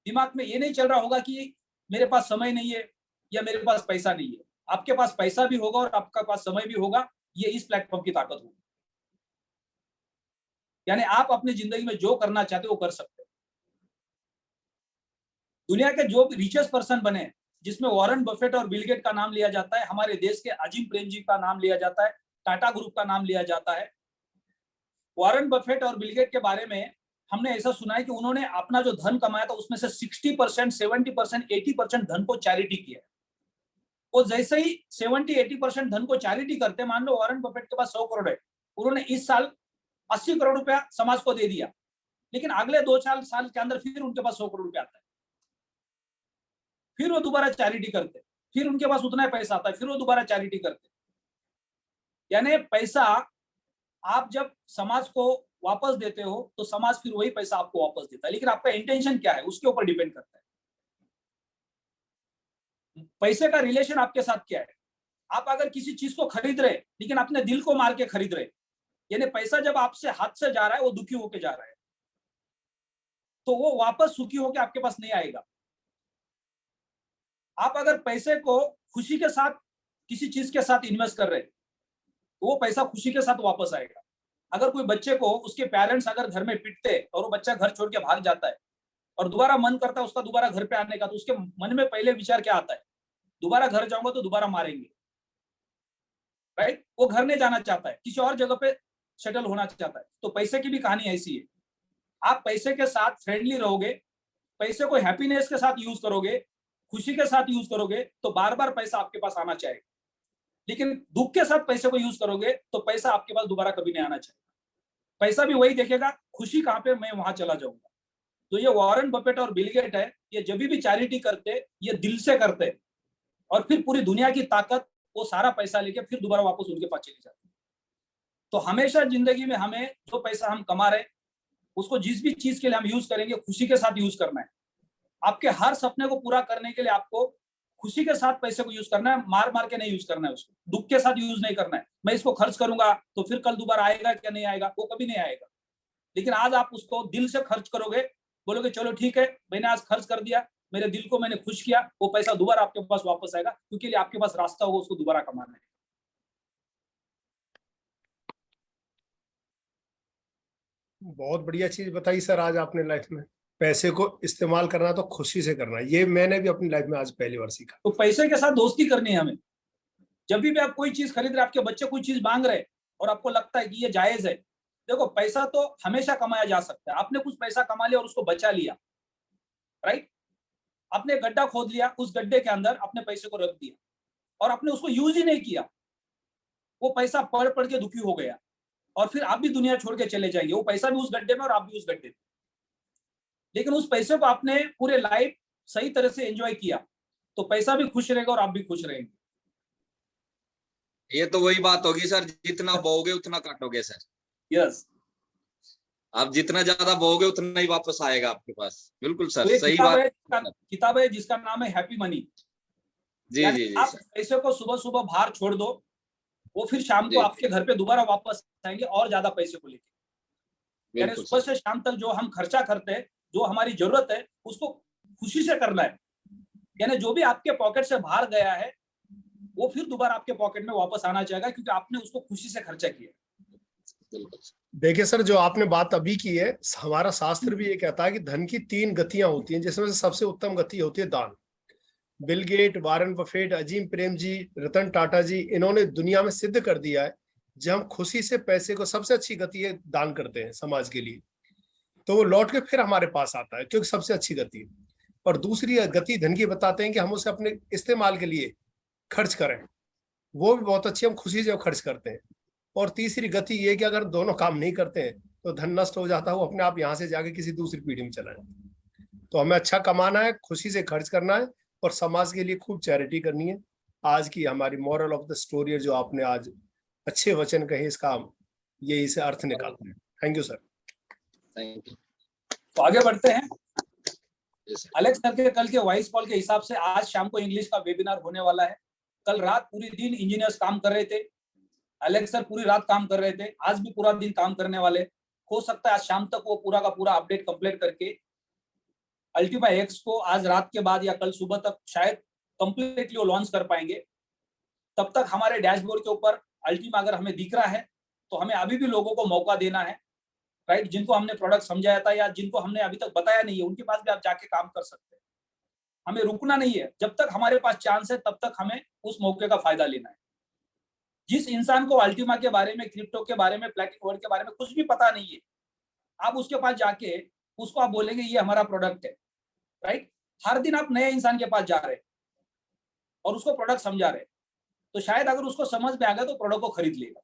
दिमाग में ये नहीं चल रहा होगा कि मेरे पास समय नहीं है या मेरे पास पैसा नहीं है। आपके पास पैसा भी होगा और आपके पास समय भी होगा। ये इस प्लेटफॉर्म की ताकत होगी। यानी आप अपनी जिंदगी में जो करना चाहते हो वो कर सकते हैं। दुनिया के जो रिचेस्ट पर्सन बने, जिसमें वॉरेन बफेट और बिल गेट का नाम लिया जाता है, हमारे देश के अजीम प्रेमजी का नाम लिया जाता है, टाटा ग्रुप का नाम लिया जाता है। वॉरेन बफेट और बिल गेट के बारे में हमने ऐसा सुना है कि उन्होंने अपना जो धन कमाया था उसमें से 60%, 70%, 80% धन को चैरिटी किया। वो जैसे ही 70-80% धन को चैरिटी करते, मान लो वॉरेन बफेट के पास 100 करोड़ है, उन्होंने इस साल 80 करोड़ रुपया समाज को दे दिया, लेकिन अगले 2 साल के अंदर फिर उनके पास 100 करोड़ रुपया आता है। फिर वो दोबारा चैरिटी करते, फिर उनके पास उतना ही पैसा आता है, फिर वो दोबारा चैरिटी करते। यानी पैसा आप जब समाज को वापस देते हो तो समाज फिर वही पैसा आपको वापस देता है, लेकिन आपका इंटेंशन क्या है उसके ऊपर डिपेंड करता है। पैसे का रिलेशन आपके साथ क्या है? आप अगर किसी चीज को खरीद रहे लेकिन अपने दिल को मार के खरीद रहे, यानी पैसा जब आपसे हाथ से जा रहा है वो दुखी होके जा रहा है, तो वो वापस सुखी होके आपके पास नहीं आएगा। आप अगर पैसे को खुशी के साथ किसी चीज के साथ इन्वेस्ट कर रहे तो वो पैसा खुशी के साथ वापस आएगा। अगर कोई बच्चे को उसके पेरेंट्स अगर घर में पिटते और वो बच्चा घर छोड़ के भाग जाता है और दोबारा मन करता है उसका दोबारा घर पे आने का, तो उसके मन में पहले विचार क्या आता है? दोबारा घर जाऊंगा तो दोबारा मारेंगे, राइट? वो घर नहीं जाना चाहता है, किसी और जगह पे सेटल होना चाहता है। तो पैसे की भी कहानी ऐसी है। आप पैसे के साथ फ्रेंडली रहोगे, पैसे को हैप्पीनेस के साथ यूज करोगे, खुशी के साथ यूज करोगे, तो बार बार पैसा आपके पास आना चाहिए। लेकिन दुख के साथ पैसे को यूज करोगे तो पैसा आपके पास दोबारा कभी नहीं आना चाहिए। पैसा भी वही देखेगा, खुशी कहाँ पे, मैं वहां चला जाऊंगा। तो ये वॉरेन बफेट और बिल गेट है, ये जब भी चैरिटी करते ये दिल से करते, और फिर पूरी दुनिया की ताकत वो सारा पैसा लेके फिर दोबारा वापस उनके पास चली जाती है। तो हमेशा जिंदगी में हमें जो पैसा हम कमा रहे उसको जिस भी चीज के लिए हम यूज करेंगे खुशी के साथ यूज करना है। आपके हर सपने को पूरा करने के लिए आपको खुशी के साथ पैसे को यूज करना है, मार मार के नहीं यूज करना है, उसको दुख के साथ यूज नहीं करना है। मैं इसको खर्च करूंगा तो फिर कल दोबारा आएगा क्या नहीं आएगा, वो कभी नहीं आएगा। लेकिन आज आप उसको दिल से खर्च करोगे, बोलोगे चलो ठीक है मैंने आज खर्च कर दिया, मेरे दिल को मैंने खुश किया, वो पैसा दोबारा आपके पास वापस आएगा, क्योंकि आपके पास रास्ता होगा उसको दोबारा कमाना है। बहुत बढ़िया चीज बताई सर आज आपने लाइफ में। पैसे को इस्तेमाल करना तो खुशी से करना, ये मैंने भी अपनी लाइफ में आज पहली बार सीखा। तो पैसे के साथ दोस्ती करनी है हमें। जब भी आप कोई चीज खरीद रहे, आपके बच्चे कोई चीज मांग रहे और आपको लगता है कि ये जायज है, देखो पैसा तो हमेशा कमाया जा सकता है। आपने कुछ पैसा कमा लिया और उसको बचा लिया, राइट? आपने गड्ढा खोद लिया, उस गड्ढे के अंदर अपने पैसे को रख दिया और आपने उसको यूज ही नहीं किया, वो पैसा पढ़ पढ़ के दुखी हो गया और फिर आप भी दुनिया छोड़ के चले जाएंगे। वो पैसा भी उस गड्ढे में और आप भी उस गड्ढे में। लेकिन उस पैसे को आपने पूरे लाइफ सही तरह से एंजॉय किया तो पैसा भी खुश रहेगा और आप भी खुश रहेंगे। ये तो वही बात होगी सर, जितना बोओगे उतना काटोगे सर। यस, आप जितना ज्यादा बोओगे उतना ही वापस आएगा आपके पास। बिल्कुल सर, तो सही बात। किताब है जिसका नाम है हैप्पी मनी। जी यानी जी जी आप सर पैसे को सुबह सुबह बाहर छोड़ दो, वो फिर शाम जी को आपके घर पे दोबारा वापस आएंगे और ज्यादा पैसे को लेके। यानी बिल्कुल सुबह सर से शाम तक जो हम खर्चा करते हैं, जो हमारी जरूरत है, उसको खुशी से करना है। यानी जो भी आपके पॉकेट से बाहर गया है, वो फिर दोबारा आपके पॉकेट में वापस आना चाहेगा, क्योंकि आपने उसको खुशी से खर्चा किया। बिल्कुल सर। देखिए सर, जो आपने बात अभी की है, हमारा शास्त्र भी ये कहता है कि धन की 3 गतियां होती हैं, जिसमें से सबसे उत्तम गति होती है दान। बिल गेट, वारेन बफेट, अजीम प्रेम जी, रतन टाटा जी, इन्होंने दुनिया में सिद्ध कर दिया है, जब हम खुशी से पैसे को, सबसे अच्छी गति है दान करते हैं समाज के लिए, तो वो लौट के फिर हमारे पास आता है, क्योंकि सबसे अच्छी गति है। और दूसरी गति धन की बताते हैं कि हम उसे अपने इस्तेमाल के लिए खर्च करें, वो भी बहुत अच्छी, हम खुशी से खर्च करते हैं। और तीसरी गति ये कि अगर दोनों काम नहीं करते हैं तो धन नष्ट हो जाता है, वो अपने आप यहाँ से जाके किसी दूसरी पीढ़ी में चला जाता है। तो हमें अच्छा कमाना है, खुशी से खर्च करना है और समाज के लिए खूब चैरिटी करनी है। आज की हमारी मॉरल ऑफ द स्टोरी, जो आपने आज अच्छे वचन कहे, इसका यही से अर्थ निकालते हैं। Thank you sir. Thank you. तो आगे बढ़ते हैं। Yes, sir. अलेक्स सर के कल के वॉइस कॉल के हिसाब से आज शाम को इंग्लिश का वेबिनार होने वाला है। कल रात पूरी दिन इंजीनियर्स काम कर रहे थे, अलेक्स सर पूरी रात काम कर रहे थे, आज भी पूरा दिन काम करने वाले। हो सकता है आज शाम तक वो पूरा का पूरा अपडेट कंप्लीट करके अल्टीमा एक्स को आज रात के बाद या कल सुबह तक शायद कंप्लीटली वो लॉन्च कर पाएंगे। तब तक हमारे डैशबोर्ड के ऊपर अल्टीमा अगर हमें दिख रहा है तो हमें अभी भी लोगों को मौका देना है, राइट। जिनको हमने प्रोडक्ट समझाया था या जिनको हमने अभी तक बताया नहीं है, उनके पास भी आप जाके काम कर सकते हैं। हमें रुकना नहीं है, जब तक हमारे पास चांस है तब तक हमें उस मौके का फायदा लेना है। जिस इंसान को अल्टीमा के बारे में, क्रिप्टो के बारे में, प्लैटिनम वर्ल्ड के बारे में कुछ भी पता नहीं है, आप उसके पास जाके उसको आप बोलेंगे ये हमारा प्रोडक्ट है, राइट। हर दिन आप नए इंसान के पास जा रहे हैं और उसको प्रोडक्ट समझा रहे हैं, तो शायद अगर उसको समझ में आ गया तो प्रोडक्ट को खरीद लेगा।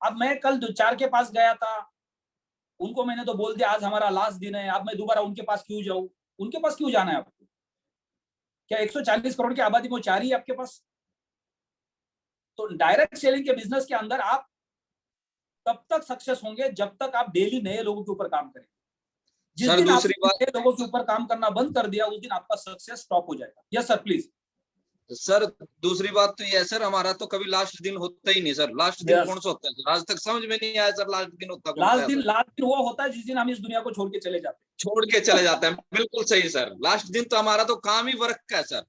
अब मैं कल 2-4 के पास गया था, उनको मैंने तो बोल दिया आज हमारा लास्ट दिन है, अब मैं दोबारा उनके पास क्यों जाऊं? उनके पास क्यों जाना है आपको? क्या 140 करोड़ की आबादी में 4 ही आपके पास? तो डायरेक्ट सेलिंग के बिजनेस के अंदर आप तब तक सक्सेस होंगे जब तक आप डेली नए लोगों के ऊपर काम करेंगे। जिस सर दिन दूसरी आपने बात, नए लोगों के ऊपर काम करना बंद कर दिया, उस दिन आपका सक्सेस स्टॉप हो जाएगा। Yes sir, please. सर दूसरी बात तो ये है सर, हमारा तो कभी लास्ट दिन होता ही नहीं सर। लास्ट दिन कौन सा होता है सर? आज तक समझ में नहीं आया सर, लास्ट दिन होता कौन सा है? लास्ट दिन वो होता है जिस दिन हम इस दुनिया को छोड़ के चले जाते हैं। छोड़ के चले जाते हैं, बिल्कुल सही सर। लास्ट दिन तो हमारा तो काम ही वर्क का है सर,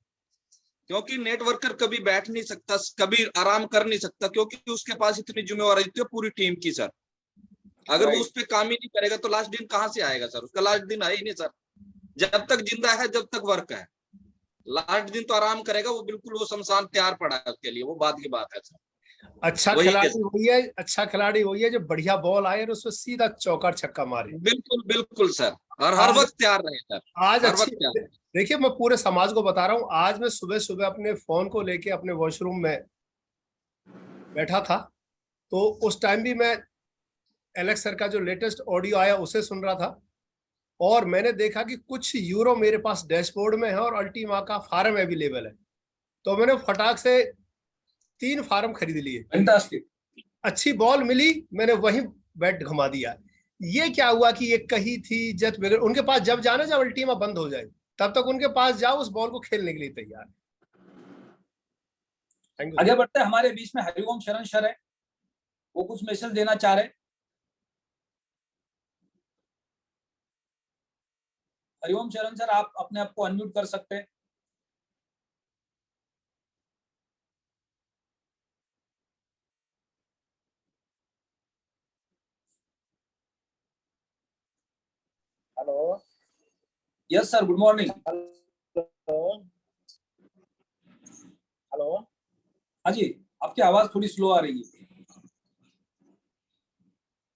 क्योंकि नेटवर्कर कभी बैठ नहीं सकता, कभी आराम कर नहीं सकता, क्योंकि उसके पास इतनी जिम्मेवारी होती है पूरी टीम की सर। अगर वो उस पर काम ही नहीं करेगा तो लास्ट दिन कहाँ से आएगा सर? उसका लास्ट दिन है ही नहीं सर। जब तक जिंदा है, जब तक वर्क है, लास्ट दिन तो आराम करेगा वो, बिल्कुल वो शमशान तैयार पड़ा है उसके लिए, वो बात की बात है सर। अच्छा खिलाड़ी वही है, अच्छा खिलाड़ी वही है जो बढ़िया बॉल आए और उसमें सीधा चौका छक्का मारे। बिल्कुल बिल्कुल सर, और हर वक्त तैयार रहे सर, आज हर वक्त अच्छी, देखिए मैं पूरे समाज को बता रहा हूँ, आज मैं सुबह सुबह अपने फोन को लेके अपने वॉशरूम में बैठा था, तो उस टाइम भी मैं एलेक्स सर का जो लेटेस्ट ऑडियो आया उसे सुन रहा था, और मैंने देखा कि कुछ यूरो मेरे पास डैशबोर्ड में है और अल्टीमा का फार्म अवेलेबल है, तो मैंने फटाक से 3 फार्म खरीद लिए। फैंटास्टिक। अच्छी बॉल मिली, मैंने वहीं बैट घुमा दिया। ये क्या हुआ कि ये कही थी जट बगैर, उनके पास जब जाना, जब अल्टीमा बंद हो जाए तब तक उनके पास जाओ, उस बॉल को खेलने के लिए तैयार। आगे बढ़ते हैं। हमारे बीच में हरिओम शरण सर है, वो कुछ मैसेज देना चाह रहे हैं। हरिओम शरण सर, आप अपने आप को अनम्यूट कर सकते हैं। Hello. Yes sir, good morning. Hello. हाँ जी, आपकी आवाज थोड़ी स्लो आ रही है।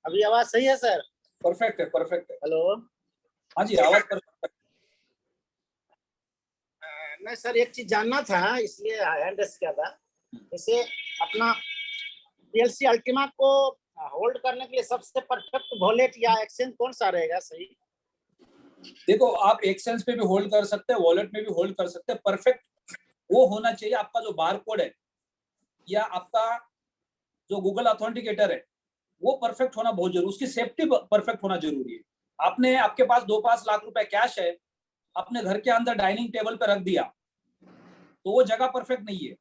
अभी आवाज सही है सर? परफेक्ट है, परफेक्ट है। हेलो। हाँ जी, आवाज परफेक्ट है। नहीं सर, एक चीज जानना था, इसलिए हैंड रेस किया था। जैसे अपना पीएलसी अल्टीमा को होल्ड करने के लिए सबसे परफेक्ट वॉलेट या एक्सचेंज कौन सा रहेगा सही? देखो, आप एक्सचेंज पे भी होल्ड कर सकते हैं, वॉलेट में भी होल्ड कर सकते हैं। परफेक्ट वो होना चाहिए, आपका जो बारकोड है या आपका जो गूगल ऑथेंटिकेटर है वो परफेक्ट होना बहुत जरूरी, उसकी सेफ्टी परफेक्ट होना जरूरी है। आपने, आपके पास 2-5 लाख रुपए कैश है, अपने घर के अंदर डाइनिंग टेबल पे रख दिया, तो वो जगह परफेक्ट नहीं है,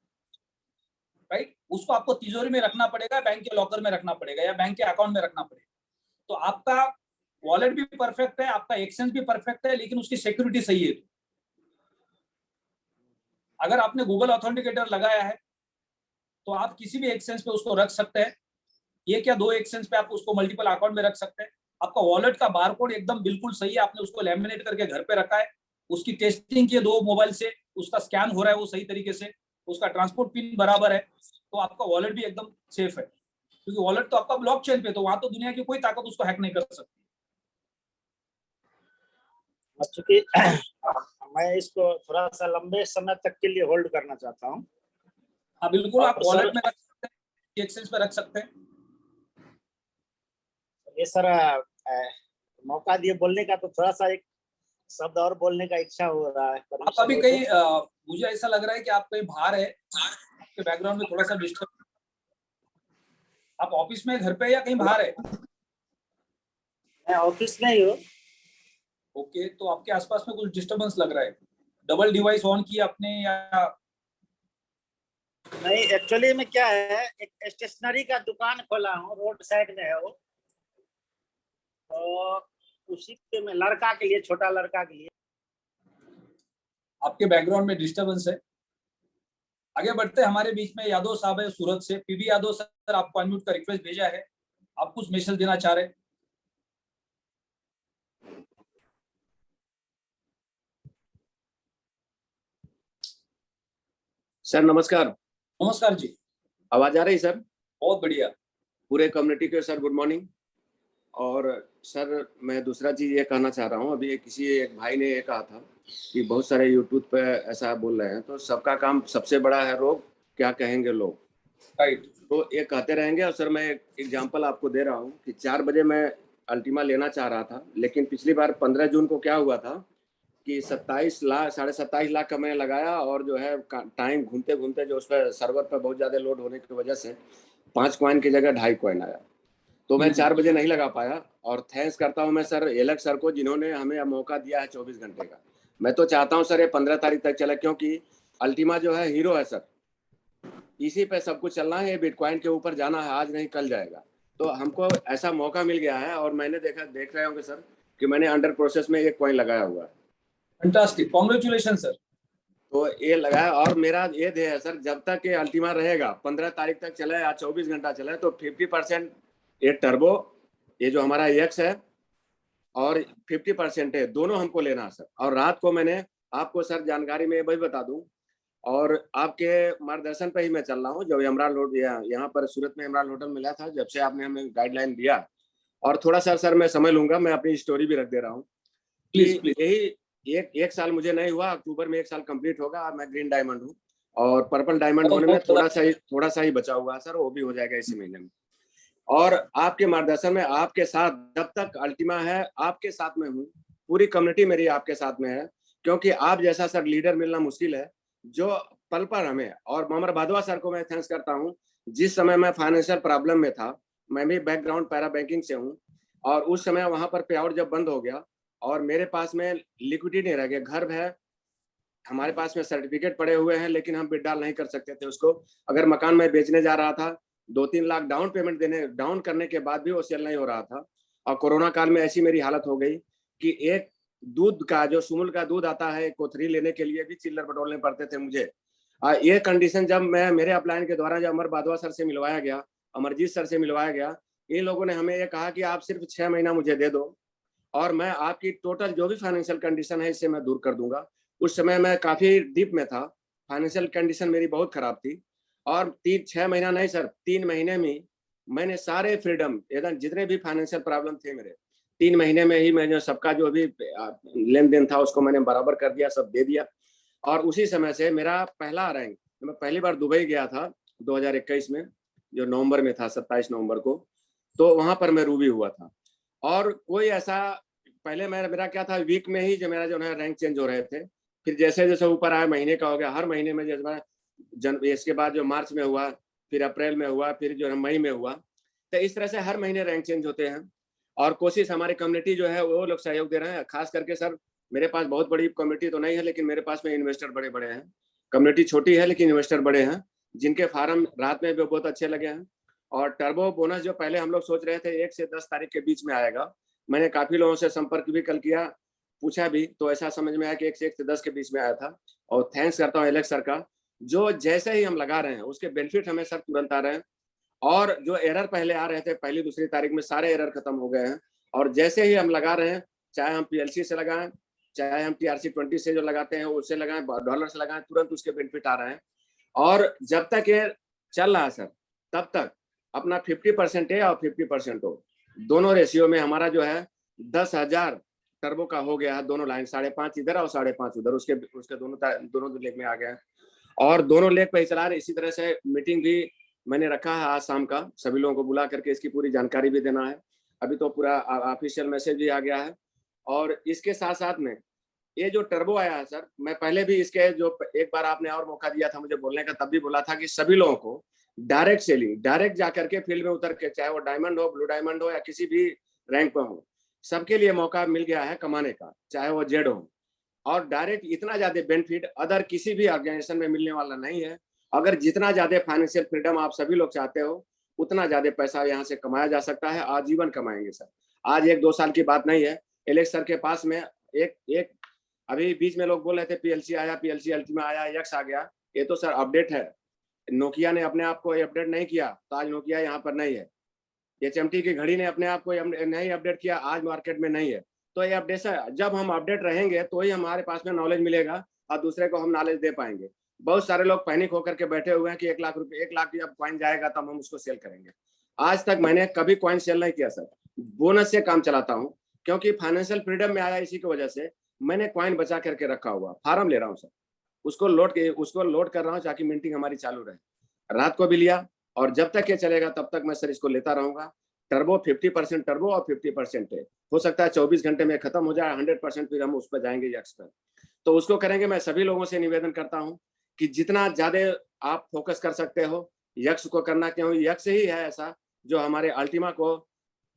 राइट। उसको आपको तिजोरी में रखना पड़ेगा, बैंक के लॉकर में रखना पड़ेगा या बैंक के अकाउंट में रखना पड़ेगा। तो आपका वॉलेट भी परफेक्ट है, आपका एक्सचेंज भी परफेक्ट है, लेकिन उसकी सिक्योरिटी सही है। अगर आपने गूगल ऑथेंटिकेटर लगाया है तो आप किसी भी एक्सचेंज पे उसको रख सकते हैं। ये क्या 2 एक्सचेंज पे आप उसको मल्टीपल अकाउंट में रख सकते हैं। आपका वॉलेट का बारकोड एकदम बिल्कुल सही है, आपने उसको लैमिनेट करके घर पे रखा है, उसकी टेस्टिंग की 2 मोबाइल से, उसका स्कैन हो रहा है वो सही तरीके से, उसका ट्रांसपोर्ट पिन बराबर है, तो आपका वॉलेट भी एकदम सेफ है। क्योंकि वॉलेट तो आपका ब्लॉकचेन पे, तो वहां तो दुनिया की कोई ताकत उसको हैक नहीं कर सकती। चूंकि मैं इसको थोड़ा सा लंबे समय तक के लिए होल्ड करना चाहता हूँ। हाँ बिल्कुल, आप और वॉलेट में रख सकते हैं, एक्सचेंज पे रख सकते हैं। ये सर मौका दिए बोलने का, तो थोड़ा सा एक शब्द और बोलने का इच्छा हो रहा है। आप अभी कहीं मुझे ऐसा लग रहा है कि आप कहीं बाहर है, आपके बैकग्राउंड में थोड़ा सा डिस्टर्ब। आप ऑफिस में, घर पे या कहीं बाहर है? मैं ऑफिस में ही हूँ। ओके, तो आपके आसपास में कुछ डिस्टर्बेंस लग रहा है। डबल डिवाइस ऑन किया आपने या नहीं? एक्चुअली में क्या है, एक स्टेशनरी का दुकान खोला हूँ, रोड साइड में है वो, तो उसी के में लड़का के लिए, छोटा लड़का के लिए। आपके बैकग्राउंड में डिस्टर्बेंस है। आगे बढ़ते, हमारे बीच में यादव साहब है सूरत से। पीबी यादव सर, आपको अनम्यूट का रिक्वेस्ट भेजा है, आप कुछ मैसेज देना चाह रहे हैं? सर नमस्कार। नमस्कार जी, आवाज आ रही सर? बहुत बढ़िया। पूरे कम्युनिटी के सर गुड मॉर्निंग। और सर मैं दूसरा चीज ये कहना चाह रहा हूँ, अभी एक भाई ने ये कहा था कि बहुत सारे यूट्यूब पे ऐसा बोल रहे हैं, तो सबका काम सबसे बड़ा है रोग, क्या कहेंगे लोग, राइट। तो ये कहते रहेंगे। और सर मैं एक एग्जांपल आपको दे रहा हूँ कि 4 बजे मैं अल्टीमा लेना चाह रहा था, लेकिन पिछली बार 15 जून को क्या हुआ था कि 27 लाख 27.5 लाख का मैंने लगाया, और जो है टाइम घूमते घूमते जो उस पर सर्वर पर बहुत ज़्यादा लोड होने की वजह से 5 कॉइन की जगह 2.5 कॉइन आया, तो मैं 4 बजे नहीं लगा पाया। और थैंक्स करता हूं मैं सर एलक सर को, जिन्होंने हमें मौका दिया है 24 घंटे का। मैं तो चाहता हूं सर ये 15 तारीख तक चले, क्योंकि अल्टीमा जो है हीरो है सर, इसी पे सब कुछ चलना है, बिटकॉइन के ऊपर जाना है, आज नहीं कल जाएगा। तो हमको ऐसा मौका मिल गया है, और मैंने देख रहे होंगे सर कि मैंने अंडर प्रोसेस में 1 कॉइन लगाया हुआ है। Fantastic, congratulation sir. तो ये लगाया, और मेरा ये ध्येय है सर, जब तक ये अल्टीमा रहेगा 15 तारीख तक चले या 24 घंटा चले, तो 50% ये टर्बो, ये जो हमारा एक्स है, और 50% है, दोनों हमको लेना है सर। और रात को मैंने आपको सर जानकारी में वही बता दूं, और आपके मार्गदर्शन पे ही मैं चल रहा हूँ। जब इमरान रोड यहाँ पर सूरत में इमरान होटल मिला था, जब से आपने हमें गाइडलाइन दिया, और थोड़ा सा सर मैं समझ लूंगा, मैं अपनी स्टोरी भी रख दे रहा हूँ। प्लीज यही एक साल मुझे नहीं हुआ, अक्टूबर में 1 साल कंप्लीट होगा। मैं ग्रीन डायमंड हूँ, और पर्पल डायमंड होने में थोड़ा सा ही बचा हुआ है सर, वो भी हो जाएगा इसी महीने में। और आपके मार्गदर्शन में, आपके साथ जब तक अल्टीमा है, आपके साथ में हूँ, पूरी कम्युनिटी मेरी आपके साथ में है, क्योंकि आप जैसा सर लीडर मिलना मुश्किल है, जो पल पर हमें। और अमर भादवा सर को मैं थैंक्स करता हूँ, जिस समय मैं फाइनेंशियल प्रॉब्लम में था, मैं भी बैकग्राउंड पैरा बैंकिंग से हूँ, और उस समय वहां पर पे आउट जब बंद हो गया और मेरे पास में लिक्विडिटी नहीं रह गया, घर है, हमारे पास में सर्टिफिकेट पड़े हुए हैं, लेकिन हम विड्रॉल नहीं कर सकते थे उसको। अगर मकान में बेचने जा रहा था, 2-3 लाख डाउन पेमेंट डाउन करने के बाद भी वो सेल नहीं हो रहा था। और कोरोना काल में ऐसी मेरी हालत हो गई कि एक दूध का, जो सुमुल का दूध आता है, कोथरी लेने के लिए भी चिल्लर बटोरने पड़ते थे मुझे। ये कंडीशन जब मैं मेरे अपलाइन के द्वारा जब अमर भादवा सर से मिलवाया गया, अमरजीत सर से मिलवाया गया, इन लोगों ने हमें ये कहा कि आप सिर्फ 6 महीना मुझे दे दो, और मैं आपकी टोटल जो भी फाइनेंशियल कंडीशन है, इससे मैं दूर कर दूंगा। उस समय मैं काफी डीप में था, फाइनेंशियल कंडीशन मेरी बहुत खराब थी, और 6 महीना नहीं सर, 3 महीने में मैंने सारे फ्रीडम, जितने भी फाइनेंशियल प्रॉब्लम थे मेरे, 3 महीने में ही मैंने सबका जो भी लेन देन था उसको मैंने बराबर कर दिया, सब दे दिया। और उसी समय से मेरा पहला रैंक, मैं पहली बार दुबई गया था 2021 में, जो नवंबर में था, 27 नवंबर को, तो वहां पर मैं रूबी हुआ था। और कोई ऐसा, पहले मेरा क्या था, वीक में ही जो मेरा जो है रैंक चेंज हो रहे थे, फिर जैसे जैसे ऊपर आया, महीने का हो गया, हर महीने में जैसे इसके बाद जो मार्च में हुआ, फिर अप्रैल में हुआ, फिर जो है मई में हुआ, तो इस तरह से हर महीने रैंक चेंज होते हैं। और कोशिश हमारी कम्युनिटी जो है वो लोग सहयोग दे रहे हैं, खास करके सर मेरे पास बहुत बड़ी कम्युनिटी तो नहीं है, लेकिन मेरे पास में इन्वेस्टर बड़े बड़े हैं, कम्युनिटी छोटी है लेकिन इन्वेस्टर बड़े हैं, जिनके फार्म रात में भी बहुत अच्छे लगे हैं। और टर्बो बोनस जो पहले हम लोग सोच रहे थे 1 से 10 तारीख के बीच में आएगा, मैंने काफी लोगों से संपर्क भी कल किया, पूछा भी, तो ऐसा समझ में आया कि 1 से 10 के बीच में आया था। और थैंक्स करता हूँ एलेक्स सर का, जो जैसे ही हम लगा रहे हैं उसके बेनिफिट हमें सर तुरंत आ रहे हैं। और जो एरर पहले आ रहे थे पहली दूसरी तारीख में, सारे एरर खत्म हो गए हैं। और जैसे ही हम लगा रहे हैं, चाहे हम PLC से लगाएं, चाहे हम TRC-20 से जो लगाते हैं उससे लगाएं, डॉलर से लगाएं, तुरंत उसके बेनिफिट आ रहे हैं। और जब तक ये चल रहा है सर, तब तक अपना 50% है और 50% हो, दोनों रेशियो में हमारा जो है 10,000 टर्बो का हो गया है। दोनों लाइन 5.5 इधर और 5.5 उधर, उसके दोनों लेग में आ गए हैं और दोनों लेग पे चला रहे। इसी तरह से मीटिंग भी मैंने रखा है आज शाम का, सभी लोगों को बुला करके इसकी पूरी जानकारी भी देना है। अभी तो पूरा ऑफिशियल मैसेज भी आ गया है। और इसके साथ साथ में ये जो टर्बो आया है सर, मैं पहले भी इसके जो एक बार आपने और मौका दिया था मुझे बोलने का, तब भी बोला था कि सभी लोगों को डायरेक्ट सेलिंग, डायरेक्ट जाकर के फील्ड में उतर के, चाहे वो डायमंड हो, ब्लू डायमंड हो या किसी भी रैंक पर हो, सबके लिए मौका मिल गया है कमाने का, चाहे वो जेड हो। और डायरेक्ट इतना ज्यादा बेनिफिट अदर किसी भी ऑर्गेनाइजेशन में मिलने वाला नहीं है। अगर जितना ज्यादा फाइनेंशियल फ्रीडम आप सभी लोग चाहते हो, उतना ज्यादा पैसा यहाँ से कमाया जा सकता है, आजीवन कमाएंगे सर। आज 1-2 साल की बात नहीं है। एलेक्स सर के पास में एक अभी बीच में लोग बोल रहे थे PLC आया, PLC अल्टीमा आया, यक्स आ गया। ये तो सर अपडेट है, नोकिया ने अपने आप को अपडेट नहीं किया तो आज नोकिया यहाँ पर नहीं है। HMT की घड़ी ने अपने आप को नहीं अपडेट किया, आज मार्केट में नहीं है। तो ये अपडेट है, जब हम अपडेट रहेंगे तो ही हमारे पास में नॉलेज मिलेगा और दूसरे को हम नॉलेज दे पाएंगे। बहुत सारे लोग पैनिक होकर के बैठे हुए हैं कि 1 लाख रुपए, 1 लाख जब कॉइन जाएगा तब हम उसको सेल करेंगे। आज तक मैंने कभी कॉइन सेल नहीं किया सर, बोनस से काम चलाता हूँ, क्योंकि फाइनेंशियल फ्रीडम में आया। इसी की वजह से मैंने कॉइन बचा करके रखा हुआ, फार्म ले रहा हूँ सर, उसको लोड कर रहा हूँ ताकि मिंटिंग हमारी चालू रहे। रात को भी लिया और जब तक ये चलेगा तब तक मैं सर इसको लेता रहूंगा। टर्बो 50% टर्बो और 50% है, हो सकता है 24 घंटे में खत्म हो जाए, 100% फिर हम उस पर जाएंगे यक्स पर, तो उसको करेंगे। मैं सभी लोगों से निवेदन करता हूँ कि जितना ज्यादा आप फोकस कर सकते हो यक्स को करना, क्यों यक्स ही है ऐसा जो हमारे अल्टीमा को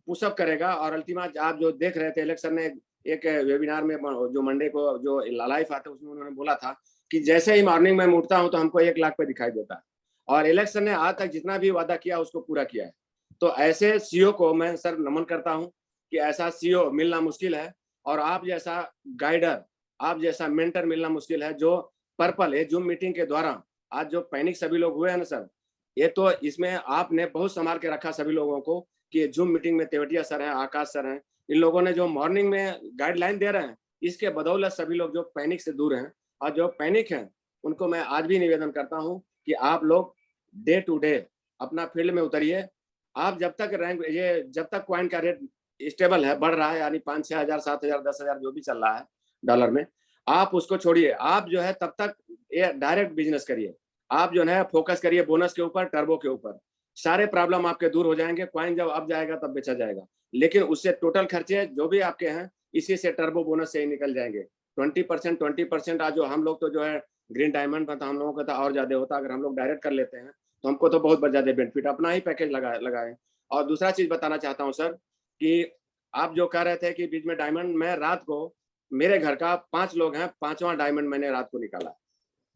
पुशअप करेगा। और अल्टीमा आप जो देख रहे थे, इलेक्शन ने एक वेबिनार में जो मंडे को जो लाइव आता है उसमें उन्होंने बोला था कि जैसे ही मॉर्निंग में उठता हूं तो हमको 1 लाख पे दिखाई देता है। और इलेक्शन ने आज तक जितना भी वादा किया उसको पूरा किया है। तो ऐसे CEO को मैं सर नमन करता हूं कि ऐसा CEO मिलना मुश्किल है, और आप जैसा गाइडर, आप जैसा मेंटर मिलना मुश्किल है। जो पर्पल है जूम मीटिंग के द्वारा आज जो पैनिक सभी लोग हुए हैं ना सर, ये तो इसमें आपने बहुत संभाल के रखा सभी लोगों को कि जूम मीटिंग में तेवटिया सर हैं, आकाश सर हैं, इन लोगों ने जो मॉर्निंग में गाइडलाइन दे रहे हैं, इसके बदौलत सभी लोग जो पैनिक से दूर हैं। और जो पैनिक हैं उनको मैं आज भी निवेदन करता हूं कि आप लोग डे टू डे अपना फील्ड में उतरिए। आप जब तक जब तक कॉइन का रेट स्टेबल है, बढ़ रहा है, यानी 5-6 हजार, 7 हजार, 10 हजार जो भी चल रहा है डॉलर में, आप उसको छोड़िए। आप जो है तब तक ये डायरेक्ट बिजनेस करिए, आप जो है फोकस करिए बोनस के ऊपर, टर्बो के ऊपर, सारे प्रॉब्लम आपके दूर हो जाएंगे। कॉइन जब अब जाएगा तब बेचा जाएगा, लेकिन उससे टोटल खर्चे जो भी आपके हैं इसी से टर्बो बोनस से ही निकल जाएंगे। 20% आज जो हम लोग तो जो है ग्रीन डायमंड में, तो हम लोगों का तो और ज्यादा होता। अगर हम लोग डायरेक्ट कर लेते हैं तो हमको तो बहुत ज्यादा बेनिफिट, अपना ही पैकेज लगाए। और दूसरा चीज बताना चाहता हूँ सर कि आप जो कह रहे थे कि बीच में डायमंड, मैं रात को, मेरे घर का 5 लोग हैं, 5वां डायमंड मैंने रात को निकाला।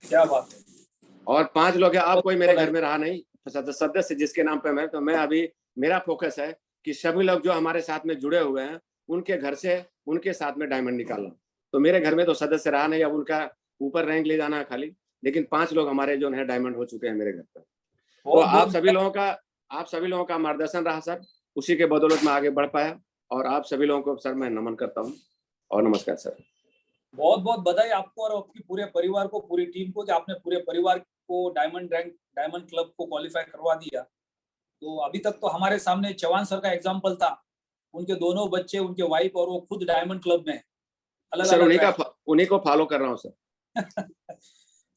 क्या बात है। और 5 लोग हैं, आप कोई मेरे घर में रहा नहीं सदस्य जिसके नाम पे मैं, तो मैं अभी मेरा फोकस है कि सभी लोग जो हमारे साथ में जुड़े हुए हैं उनके घर से उनके साथ में डायमंड निकालना। तो मेरे घर में तो सदस्य रहा नहीं, अब उनका ऊपर रैंक ले जाना है खाली, लेकिन 5 लोग हमारे जो है डायमंड हो चुके हैं मेरे घर पर। तो आप सभी लोगों का मार्गदर्शन रहा सर, उसी के बदौलत में आगे बढ़ पाया। और आप सभी लोगों को सर मैं नमन करता हूँ और नमस्कार सर। बहुत बहुत बधाई आपको और आपकी पूरे परिवार को, पूरी टीम को, कि आपने पूरे परिवार को डायमंड क्लब को क्वालिफाई करवा दिया। तो अभी तक तो हमारे सामने चौहान सर का एग्जांपल था, उनके दोनों बच्चे, उनके वाइफ और वो खुद डायमंड क्लब में अलग उन्हीं को फॉलो कर रहा हूँ सर।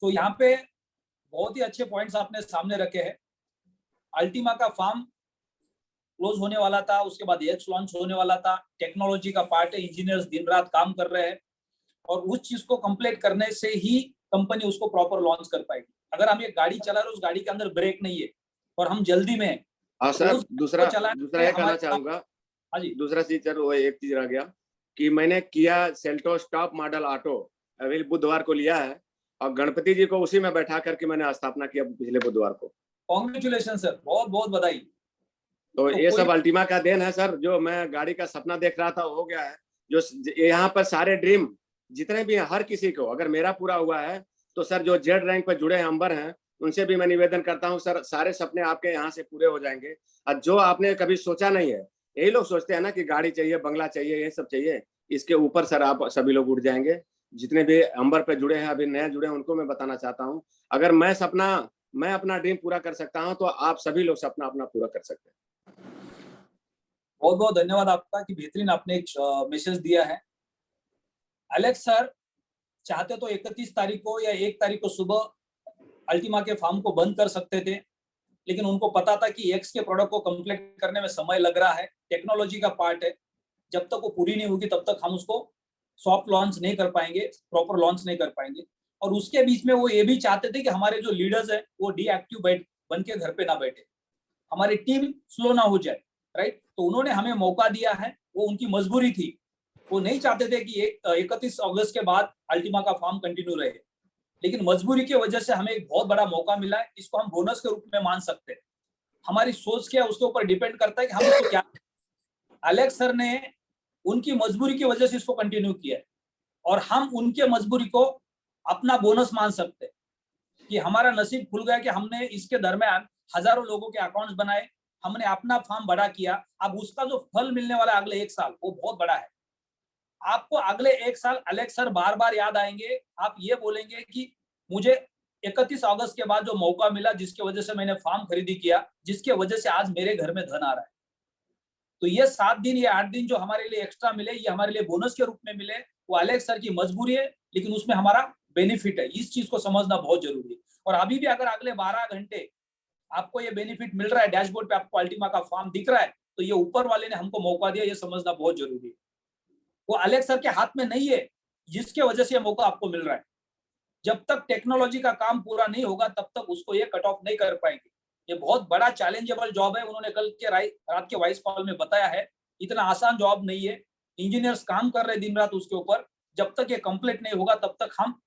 तो यहाँ पे बहुत ही अच्छे पॉइंट्स आपने सामने रखे हैं। अल्टीमा का फार्म क्लोज होने वाला था, उसके बाद एक्स लॉन्च होने वाला था। टेक्नोलॉजी का पार्ट है, इंजीनियर्स दिन रात काम कर रहे हैं और उस चीज को कंप्लीट करने से ही कंपनी उसको प्रॉपर लॉन्च कर पाएगी। अगर हम एक गाड़ी चला रहे हैं, उस गाड़ी के अंदर ब्रेक नहीं है और हम जल्दी में, हाँ सर, दूसरा ये कहना चाहूंगा, हाँ जी, दूसरा चीज सर वो एक चीज रह गया कि मैंने Kia Seltos top model auto अभी बुधवार को लिया है और गणपति जी को उसी में बैठा करके मैंने स्थापना किया पिछले बुधवार को। कॉन्ग्रेचुलेशन सर, बहुत बहुत बधाई। तो ये सब अल्टीमा का देन है सर। जो मैं गाड़ी का सपना देख रहा था हो गया है। जो यहाँ पर सारे ड्रीम जितने भी हैं, हर किसी को अगर मेरा पूरा हुआ है तो सर जो जेड रैंक पर जुड़े हैं अंबर हैं, उनसे भी मैं निवेदन करता हूं सर, सारे सपने आपके यहाँ से पूरे हो जाएंगे। और जो आपने कभी सोचा नहीं है, यही लोग सोचते हैं ना कि गाड़ी चाहिए, बंगला चाहिए, ये सब चाहिए, इसके ऊपर सर आप सभी लोग उठ जाएंगे। जितने भी अंबर पे जुड़े हैं, अभी नए जुड़े हैं, उनको मैं बताना चाहता हूँ, अगर मैं अपना ड्रीम पूरा कर सकता हूँ तो आप सभी लोग सपना अपना पूरा कर सकते हैं। बहुत बहुत धन्यवाद आपका कि बेहतरीन आपने एक मैसेज दिया है। एलेक्स सर चाहते तो 31 तारीख को या 1 तारीख को सुबह अल्टीमा के फार्म को बंद कर सकते थे, लेकिन उनको पता था कि एक्स के प्रोडक्ट को कंप्लीट करने में समय लग रहा है, टेक्नोलॉजी का पार्ट है, जब तक वो पूरी नहीं होगी तब तक हम उसको सॉफ्ट लॉन्च नहीं कर पाएंगे, प्रॉपर लॉन्च नहीं कर पाएंगे। और उसके बीच में वो ये भी चाहते थे कि हमारे जो लीडर्स है वो डीएक्टिव बन के घर पे ना बैठे, हमारी टीम स्लो ना हो जाए, राइट। तो उन्होंने हमें मौका दिया है, वो उनकी मजबूरी थी, वो नहीं चाहते थे कि 31 अगस्त के बाद अल्टीमा का फार्म कंटिन्यू रहे, लेकिन मजबूरी की वजह से हमें एक बहुत बड़ा मौका मिला है। इसको हम बोनस के रूप में मान सकते हैं। हमारी सोच क्या है उसके ऊपर डिपेंड करता है कि हम इसको क्या। एलेक्स सर ने उनकी मजबूरी की वजह से इसको कंटिन्यू किया है और हम उनके मजबूरी को अपना बोनस मान सकते हैं कि हमारा नसीब खुल गया कि हमने इसके दरमियान हजारों लोगों के अकाउंट्स बनाए, हमने अपना फार्म बड़ा किया। अब उसका जो फल मिलने वाला अगले 1 साल वो बहुत बड़ा है। आपको अगले 1 साल एलेक्स सर बार बार याद आएंगे। आप ये बोलेंगे कि मुझे 31 अगस्त के बाद जो मौका मिला, जिसकी वजह से मैंने फार्म खरीदी किया, जिसके वजह से आज मेरे घर में धन आ रहा है। तो ये 7 दिन या 8 दिन जो हमारे लिए एक्स्ट्रा मिले, ये हमारे लिए बोनस के रूप में मिले, वो एलेक्स सर की मजबूरी है, लेकिन उसमें हमारा बेनिफिट है। इस चीज को समझना बहुत जरूरी है। और अभी भी अगर अगले 12 घंटे आपको ये बेनिफिट मिल रहा है, डैशबोर्ड पे आपको अल्टीमा का फार्म दिख रहा है, तो ये ऊपर वाले ने हमको मौका दिया, ये समझना बहुत जरूरी है। वो एलेक्स सर के हाथ में नहीं है, जिसके वजह से ये मौका आपको मिल रहा है। जब तक टेक्नोलॉजी का काम पूरा नहीं होगा तब तक उसको ये कट ऑफ नहीं कर पाएंगे। ये बहुत बड़ा चैलेंजेबल जॉब है। उन्होंने कल के रात के वॉइस कॉल में बताया है, इतना आसान जॉब नहीं है। इंजीनियर्स काम कर रहे दिन रात उसके ऊपर। जब तक ये कंप्लीट नहीं होगा तब तक हम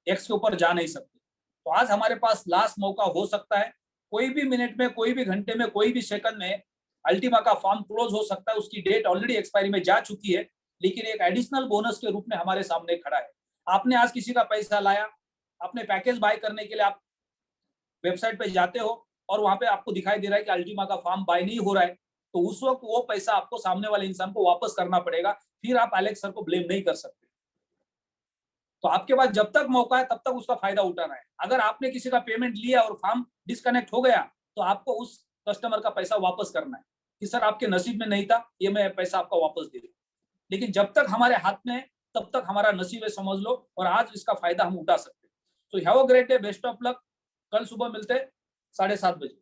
एक्स के ऊपर जा नहीं सकते। तो आज हमारे पास लास्ट मौका हो सकता है। कोई भी मिनट में, कोई भी घंटे में, कोई भी सेकंड में अल्टीमा का फॉर्म क्लोज हो सकता है। उसकी डेट ऑलरेडी एक्सपायरी में जा चुकी है, लेकिन एक एडिशनल बोनस के रूप में हमारे सामने खड़ा है। आपने आज किसी का पैसा लाया, अपने पैकेज बाय करने के लिए आप वेबसाइट पे जाते हो और वहां पे आपको दिखाई दे रहा है कि अल्टीमा का फॉर्म बाय नहीं हो रहा है, तो उस वक्त वो पैसा आपको सामने वाले इंसान को वापस करना पड़ेगा। फिर आप एलेक्स सर को ब्लेम नहीं कर सकते। तो आपके पास जब तक मौका है तब तक उसका फायदा उठाना है। अगर आपने किसी का पेमेंट लिया और फॉर्म डिस्कनेक्ट हो गया तो आपको उस कस्टमर का पैसा वापस करना है कि सर आपके नसीब में नहीं था, ये मैं पैसा आपका वापस दे दूं। लेकिन जब तक हमारे हाथ में है तब तक हमारा नसीब है, समझ लो, और आज इसका फायदा हम उठा सकते हैं। तो have a great day, best of luck. कल सुबह मिलते 7:30 बजे।